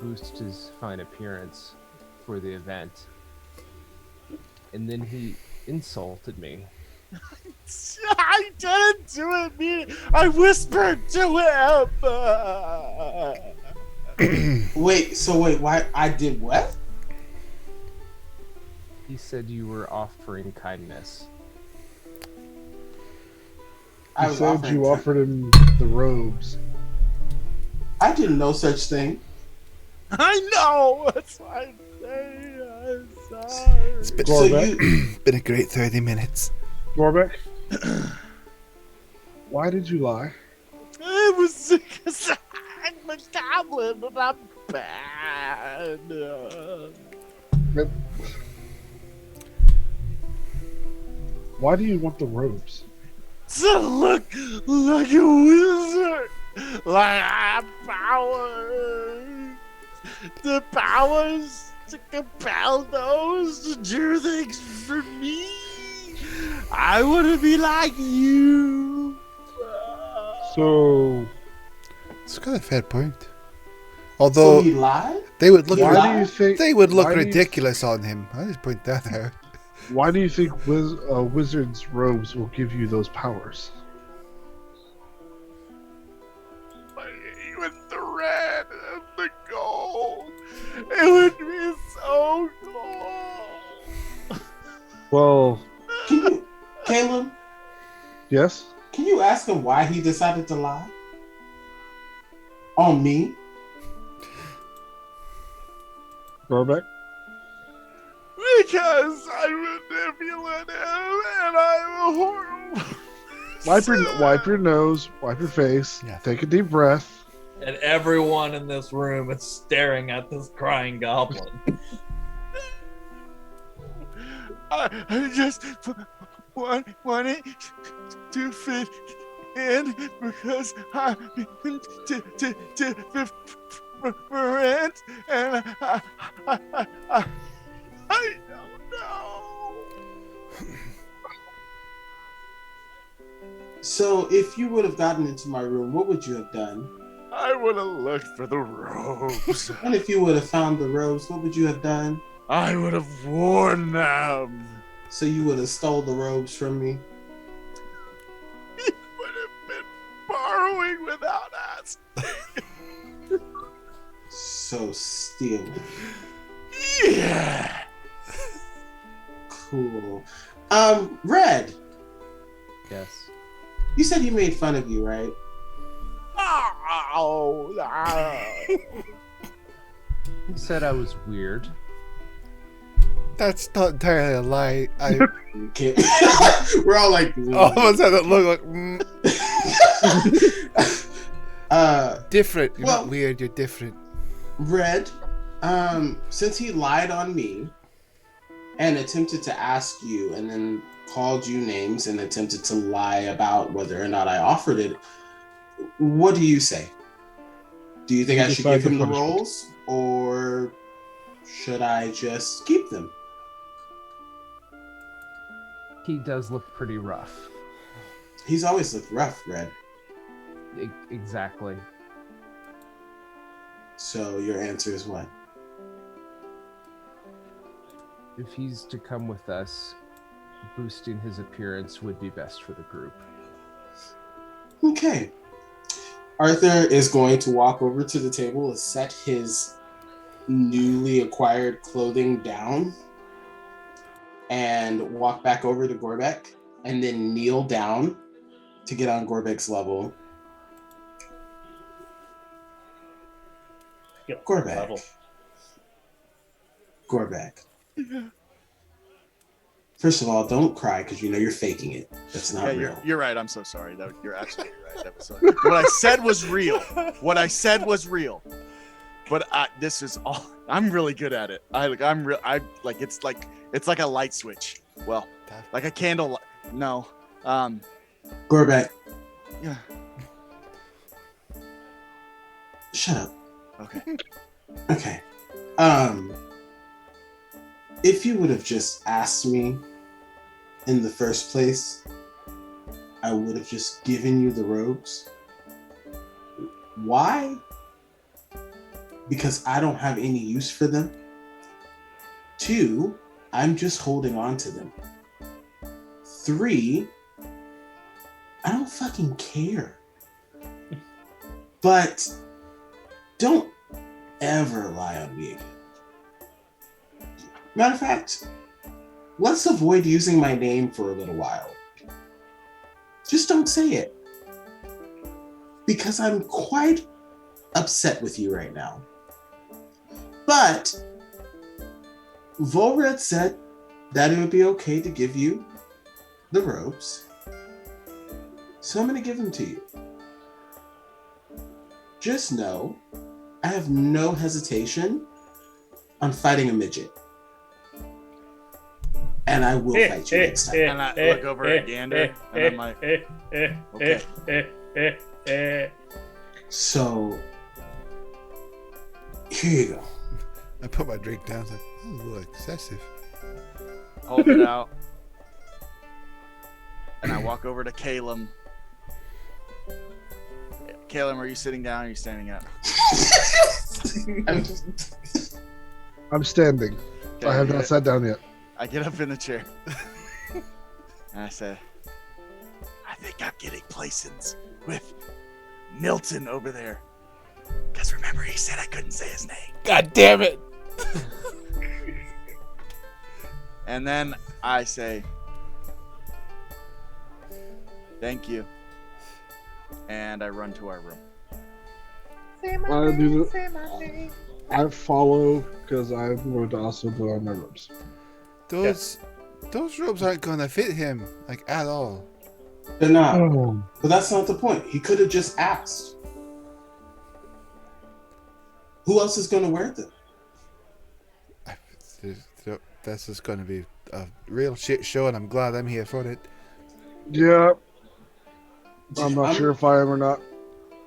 boost his fine appearance for the event. And then he insulted me. I didn't do it, me. I whispered to him. Wait, why? I did what? He said you were offering kindness. I You was said offering you time. offered him the robes. I did no such thing. I know. That's why I'm saying I'm sorry. It's been, So Gorbeck? you, been a great 30 minutes. Gorbeck? Why did you lie? It was because I'm a goblin and I'm bad. Why do you want the robes? To look like a wizard, like I have powers. The powers to compel those to do things for me. I want to be like you. So, It's got a fair point. so Although he lied? they would look, Why do you think they would look why do you- ridiculous on him. I just point that out. why do you think wizard's robes will give you those powers? With the red and the gold, it would be so cool. Well, Can you, Caleb? yes. Can you ask him why he decided to lie? On me? Gorbeck? Because I'm manipulative and I'm a horrible. Wipe your nose, wipe your face, Yeah. take a deep breath. And everyone in this room is staring at this crying goblin. I just want it to fit in because I'm different and I don't know. So if you would have gotten into my room, what would you have done? I would have looked for the robes. And if you would have found the robes, what would you have done? I would have worn them. So you would have stole the robes from me? He would have been borrowing without asking. So stealing. Yeah. Cool. Red, Yes. you said he made fun of you, right? He said I was weird. That's not entirely a lie. I Okay. We're all like, all of us had that look like different. You're well- not weird. You're different. Red, since he lied on me and attempted to ask you and then called you names and attempted to lie about whether or not I offered it, what do you say? Do you think You I should decide give him the the punishment. roles or should I just keep them? He does look pretty rough. He's always looked rough, Red. Exactly. So your answer is what? If he's to come with us, boosting his appearance would be best for the group. Okay. Arthur is going to walk over to the table and set his newly acquired clothing down and walk back over to Gorbek and then kneel down to get on Gorbek's level. Gorbek. Level. Gorbek. First of all, don't cry because you know you're faking it. That's not Yeah, real. you're right. I'm so sorry. You're absolutely right. That was so, what I said was real. What I said was real. But this is all. I'm really good at it. It's like a light switch. Well, like a candle. No. Gorbek, Yeah. shut up. Okay. Okay. If you would have just asked me in the first place, I would have just given you the robes. Why? Because I don't have any use for them. 2, I'm just holding on to them. 3, I don't fucking care. But don't ever lie on me again. Matter of fact, let's avoid using my name for a little while. Just don't say it. Because I'm quite upset with you right now. But Volred said that it would be okay to give you the robes. So I'm going to give them to you. Just know, I have no hesitation on fighting a midget. And I will fight you next time. And I look over at Gander, and I'm like, okay. So, here you go. I put my drink down. Like, this is a little excessive. Hold it out. And I walk over to Caleb. Caleb, are you sitting down or are you standing up? I'm standing. Okay, I have not sat down yet. I get up in the chair. And I say, I think I'm getting placings with Milton over there. Because remember, he said I couldn't say his name. God damn it! And then I say, thank you. And I run to our room. I follow because I'm going to also put on my robes. Those robes aren't gonna fit him like at all. They're not. Oh. But that's not the point. He could have just asked. Who else is going to wear them? That's just gonna be a real shit show, and I'm glad I'm here for it. Yeah. I'm not sure if I am or not.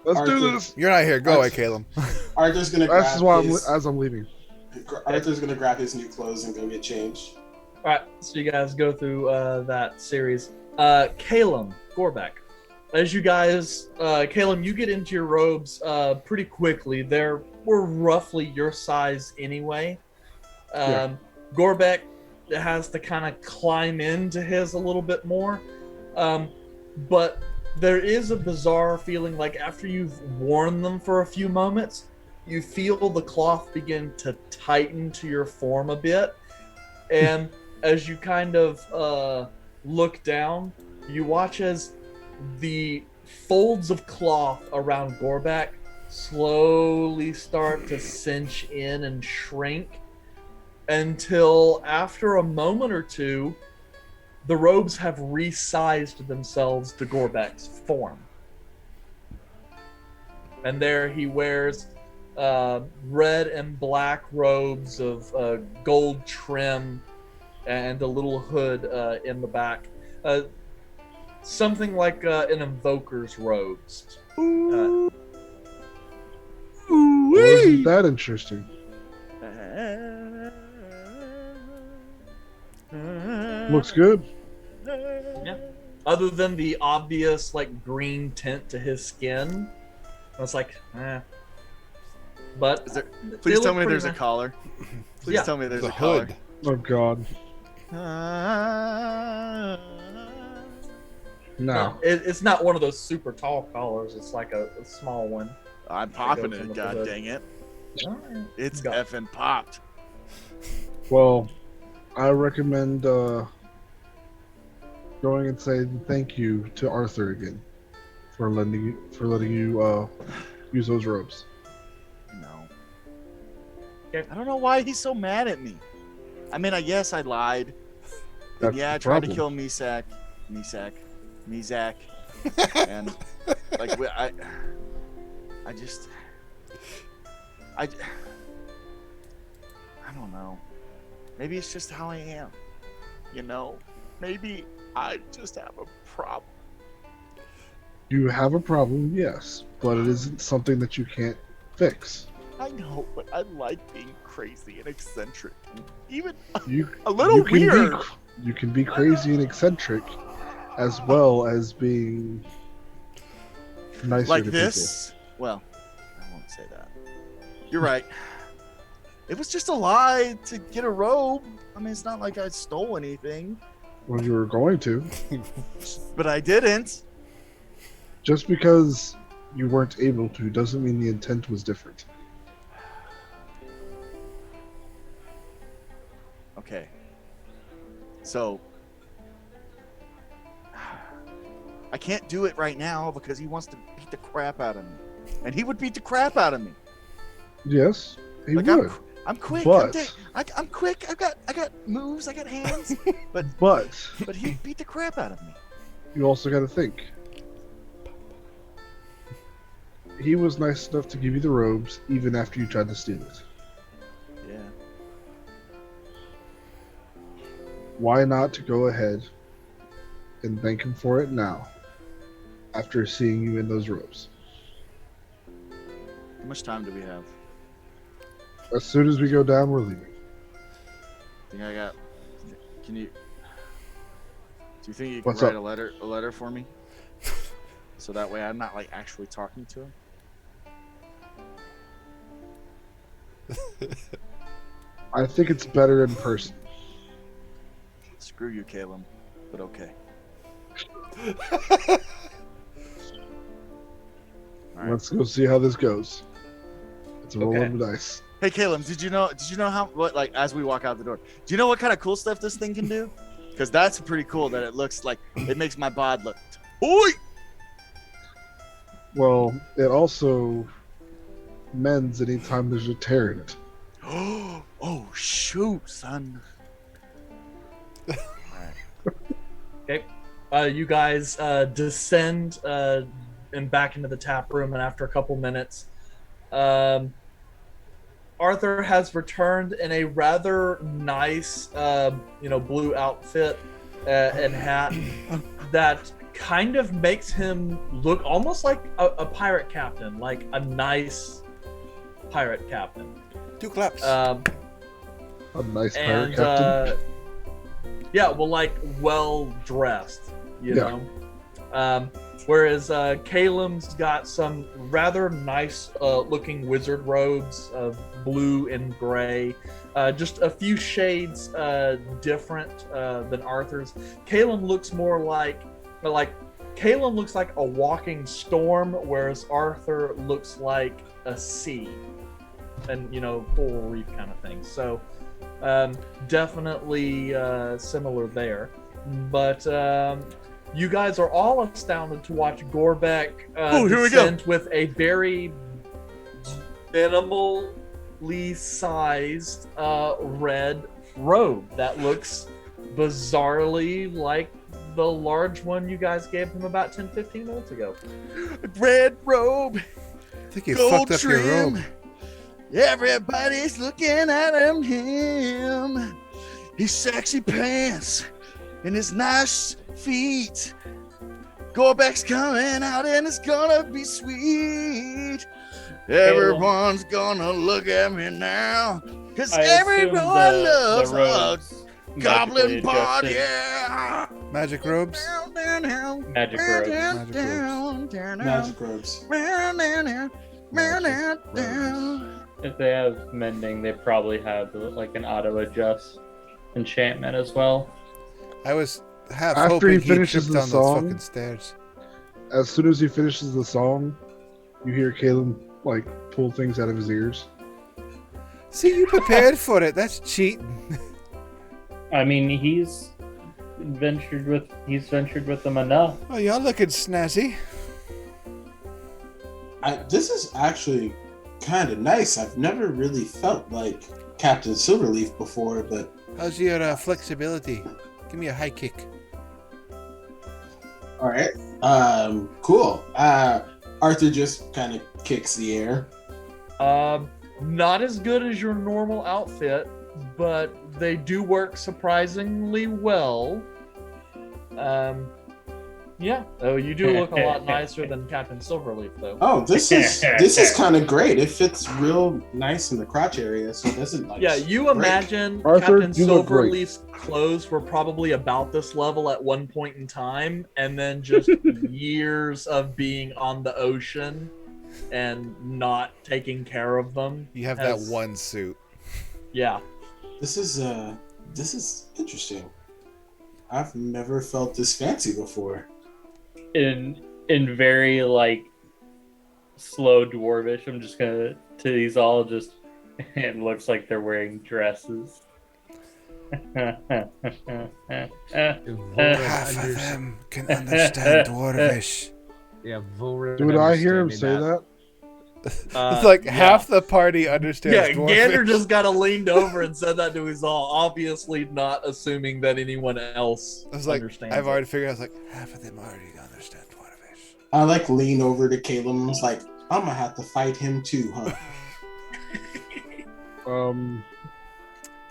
Let's do Arthur- this. You're not here. Go away, Caleb. Arthur's going to That's why grab I'm leaving. Arthur's going to grab his new clothes and go get changed. All right, so you guys go through that series. Caleb, Gorbek, as you guys, Caleb, you get into your robes pretty quickly. They were roughly your size anyway. Gorbek has to kind of climb into his a little bit more. But there is a bizarre feeling like after you've worn them for a few moments, you feel the cloth begin to tighten to your form a bit. And as you kind of look down, you watch as the folds of cloth around Gorbak slowly start to cinch in and shrink until after a moment or two, the robes have resized themselves to Gorbak's form. And there he wears red and black robes of gold trim and a little hood in the back. Something like an invoker's robes. Wasn't that interesting? Looks good. Yeah. Other than the obvious like green tint to his skin, it's like, But please tell me there's a collar. Please tell me there's a collar. hood. Oh God. No. It's not one of those super tall collars. It's like a small one. I'm popping goes on it, the god hood. dang it. Alright. It's Go. effing popped. Well, I recommend going and saying thank you to Arthur again for letting you use those robes. No. Okay. I don't know why he's so mad at me. I mean, I guess I lied. And That's yeah, I the tried to problem. kill Mizak, and like I don't know. Maybe it's just how I am. You know? Maybe I just have a problem. You have a problem, yes, but it isn't something that you can't fix. I know, but I like being crazy and eccentric. Even You a little you can weird. You can be crazy and eccentric, as well as being nicer Like to this? Well, I won't say that. You're right. It was just a lie to get a robe. I mean, it's not like I stole anything. people. Well, you were going to. But I didn't. Just because you weren't able to doesn't mean the intent was different. Okay. So I can't do it right now because he wants to beat the crap out of me. And he would beat the crap out of me. Yes, he Like would. I'm quick. But- I'm quick. I got moves. I got hands. But But he'd beat the crap out of me. you also got to think. He was nice enough to give you the robes even after you tried to steal it. Yeah. Why not to go ahead and thank him for it now, after seeing you in those robes? How much time do we have? As soon as we go down, we're leaving. Think I got? Can you? Do you think you can What's write up? a letter for me? So that way I'm not like actually talking to him. I think it's better in person. Screw you, Caleb. But okay. All right. Let's go see how this goes. It's a roll Okay. of the dice. Hey, Caleb, did you know how what like as we walk out the door? Do you know what kind of cool stuff this thing can do? Because that's pretty cool. That it looks like it makes my bod look. Oi! Well, it also mends anytime there's a tear in it. Oh shoot, son! Okay. You guys descend and back into the tap room, and after a couple minutes, Arthur has returned in a rather nice, blue outfit and hat that kind of makes him look almost like a pirate captain, like a nice pirate captain. 2 claps. A nice pirate And captain. like well dressed, you Yeah. know. Whereas Caleb's got some rather nice looking wizard robes of blue and gray, just a few shades different than Arthur's. Caleb looks more like Caleb looks like a walking storm, whereas Arthur looks like a sea, and coral reef kind of thing. So Definitely similar there. But you guys are all astounded to watch Gorbeck descend with a very minimally sized red robe that looks bizarrely like the large one you guys gave him about 10-15 minutes ago. Red robe, I think you gold fucked up your trim. robe. Everybody's looking at him. His sexy pants and his nice feet. Gorbeck's coming out and it's gonna be sweet. Everyone's gonna look at me now, cause everyone loves a goblin party. Yeah. Magic robes. Magic robes. Magic robes. If they have mending, they probably have like an auto adjust enchantment as well. I was half After hoping he he finishes tripped the on song- those fucking stairs. As soon as he finishes the song, you hear Caleb like pull things out of his ears. See, you prepared for it. That's cheating. I mean, he's ventured with them enough. Oh, y'all looking snazzy. This is actually kind of nice. I've never really felt like Captain Silverleaf before, but How's your flexibility? Give me a high kick. all right. Cool. Arthur just kind of kicks the air. Not as good as your normal outfit, but they do work surprisingly well. Yeah. Oh, you do look a lot nicer than Captain Silverleaf, though. Oh, this is kind of great. It fits real nice in the crotch area, so it doesn't like. Yeah, you break. imagine Arthur, Captain you look great. Silverleaf's clothes were probably about this level at one point in time, and then just years of being on the ocean and not taking care of them. You have has- that one suit. Yeah. This is interesting. I've never felt this fancy before. In very like slow dwarvish, I'm just gonna to these all just. It looks like they're wearing dresses. Half of them can understand Dwarvish. Yeah, Volrin. Did I hear him understanding say that? It's like half the party understands Yeah, Dwarvish. Gander just got leaned over and said that to his all, obviously not assuming that anyone else I was like, understands. I've it. already figured out, I was like, half of them already understand Dwarvish. I like lean over to Caleb and was like, I'm gonna have to fight him too, huh?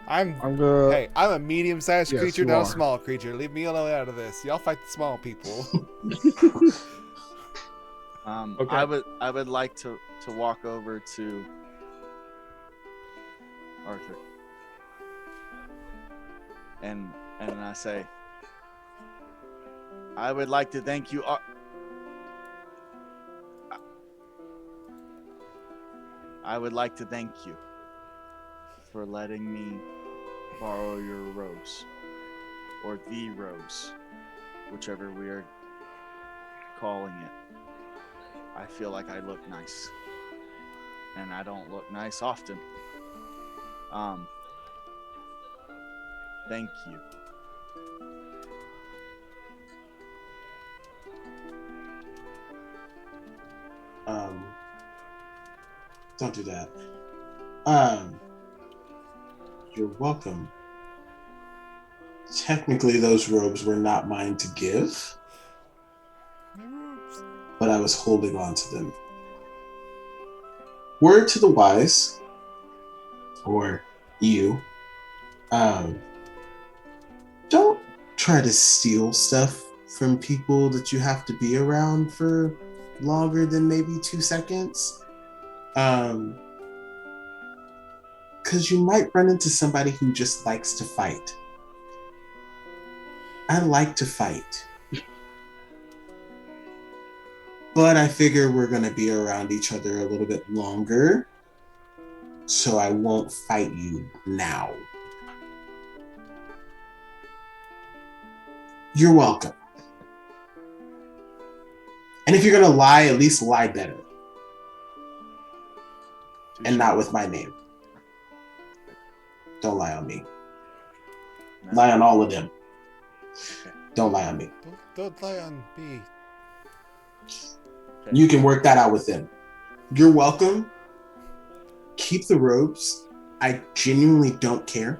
I'm gonna. Hey, I'm a medium-sized Yes, creature, you not are. a small creature. Leave me alone out of this. Y'all fight the small people. Okay. I would like to walk over to Arthur, and I say, I would like to thank you. I would like to thank you for letting me borrow your robes, or the robes, whichever we are calling it. I feel like I look nice, and I don't look nice often. Thank you. Don't do that. You're welcome. Technically, those robes were not mine to give, but I was holding on to them. Word to the wise, or you, don't try to steal stuff from people that you have to be around for longer than maybe 2 seconds. Because you might run into somebody who just likes to fight. I like to fight. But I figure we're going to be around each other a little bit longer, so I won't fight you now. You're welcome. And if you're going to lie, at least lie better. And not with my name. Don't lie on me. Lie on all of them. Don't lie on me. Don't lie on me. You can work that out with them. You're welcome. Keep the robes. I genuinely don't care.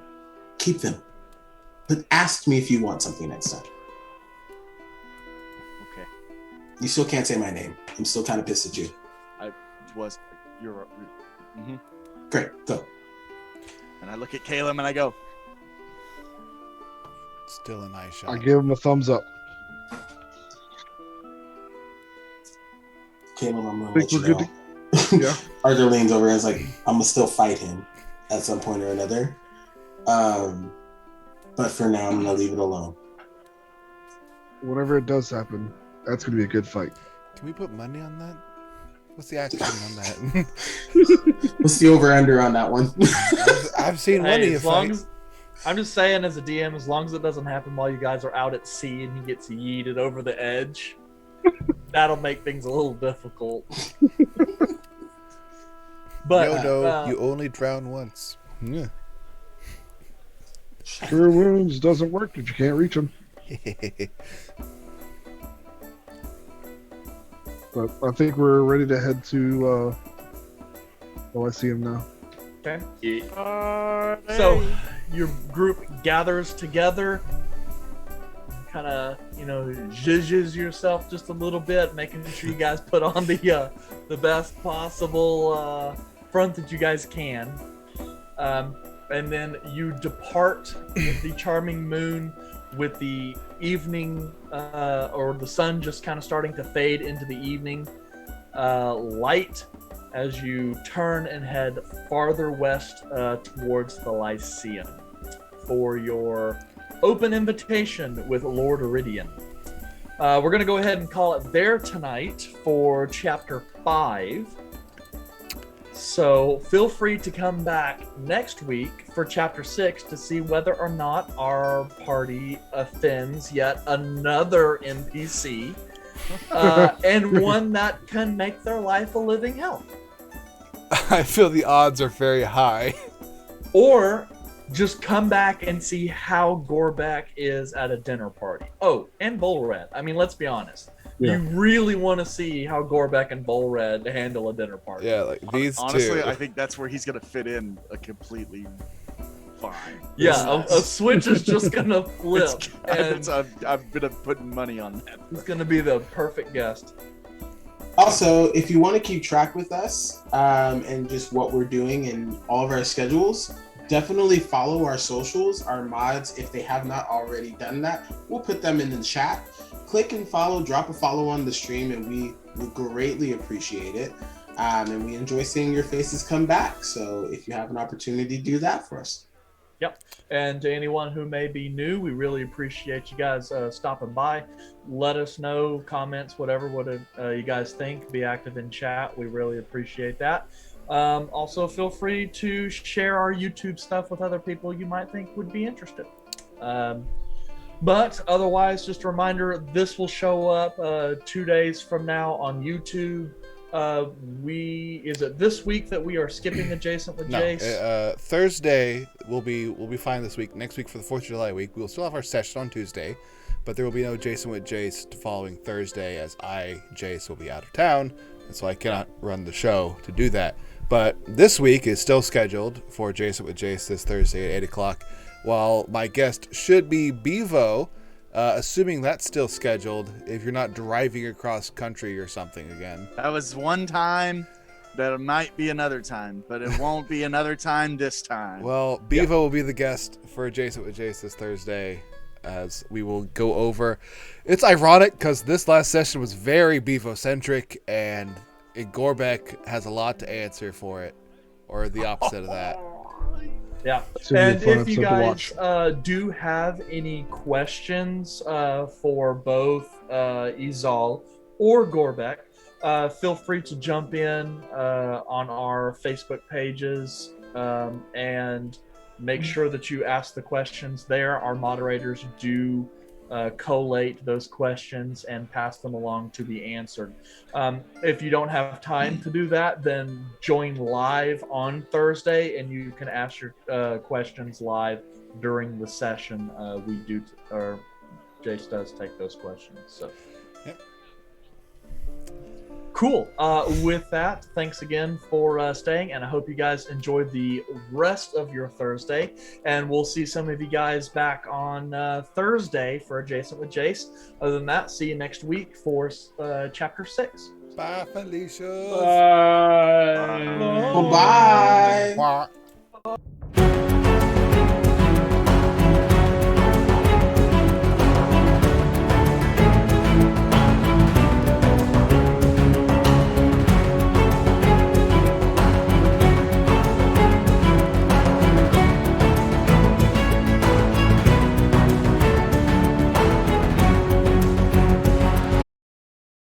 Keep them. But ask me if you want something next time. Okay. You still can't say my name. I'm still kind of pissed at you. You're. Mm-hmm. Great, go. And I look at Caleb and I go, Still a nice shot. I give him a thumbs up. Caleb, I'm gonna Think let you we're good know. Yeah. Arthur leans over and is like, I'm gonna still fight him at some point or another. But for now, I'm gonna leave it alone. Whenever it does happen, that's gonna be a good fight. Can we put money on that? What's the action on that? What's the over-under on that one? I've seen money Hey, a as long fight. as I'm just saying, as a DM, as long as it doesn't happen while you guys are out at sea and he gets yeeted over the edge, that'll make things a little difficult. But You only drown once. Yeah. Cure wounds doesn't work if you can't reach them. But I think we're ready to head to. Oh, I see him now. okay. So your group gathers together, kind of, zhuzhes yourself just a little bit, making sure you guys put on the best possible front that you guys can. And then you depart with the charming moon, with the evening or the sun just kind of starting to fade into the evening light as you turn and head farther west towards the Lyceum for your open invitation with Lord Iridian. We're going to go ahead and call it there tonight for Chapter 5. So feel free to come back next week for Chapter 6 to see whether or not our party offends yet another NPC and one that can make their life a living hell. I feel the odds are very high. Or just come back and see how Gorbeck is at a dinner party. Oh, and Bullred. I mean, let's be honest. Yeah. You really want to see how Gorbeck and Bullred handle a dinner party. Yeah, like these honestly, two. I think that's where he's gonna fit in completely fine. Yeah, a switch is just gonna flip, and I've been putting money on that. he's gonna be the perfect guest. Also, if you want to keep track with us and just what we're doing and all of our schedules, definitely follow our socials, our mods. If they have not already done that, we'll put them in the chat. Click and follow, drop a follow on the stream, and we would greatly appreciate it. And we enjoy seeing your faces come back. So if you have an opportunity, do that for us. Yep. And to anyone who may be new, we really appreciate you guys stopping by. Let us know, comments, whatever, what you guys think. Be active in chat. We really appreciate that. Also, feel free to share our YouTube stuff with other people you might think would be interested. But otherwise, just a reminder, this will show up 2 days from now on YouTube. Is it this week that we are skipping Adjacent with Jace? Thursday we'll be fine this week. Next week for the 4th of July week, we'll still have our session on Tuesday, but there will be no Jason with Jace the following Thursday, as Jace, will be out of town, and so I cannot run the show to do that. But this week is still scheduled for Jason with Jace this Thursday at 8 o'clock, while my guest should be Bevo, assuming that's still scheduled, if you're not driving across country or something again. That was one time. That might be another time, but it won't be another time this time. Well, Bevo will be the guest for Adjacent with Jace this Thursday, as we will go over. It's ironic because this last session was very Bevo-centric, and Gorbeck has a lot to answer for it, or the opposite of that. Yeah. And if you guys do have any questions for both Izal or Gorbeck, feel free to jump in on our Facebook pages and make sure that you ask the questions there. Our moderators do collate those questions and pass them along to be answered. If you don't have time to do that, then join live on Thursday, and you can ask your questions live during the session. We do, or Jace does take those questions. So. Yep. Cool. With that, thanks again for staying, and I hope you guys enjoyed the rest of your Thursday. And we'll see some of you guys back on Thursday for Adjacent with Jace. Other than that, see you next week for Chapter 6. Bye, Felicia. Bye. Bye. Bye.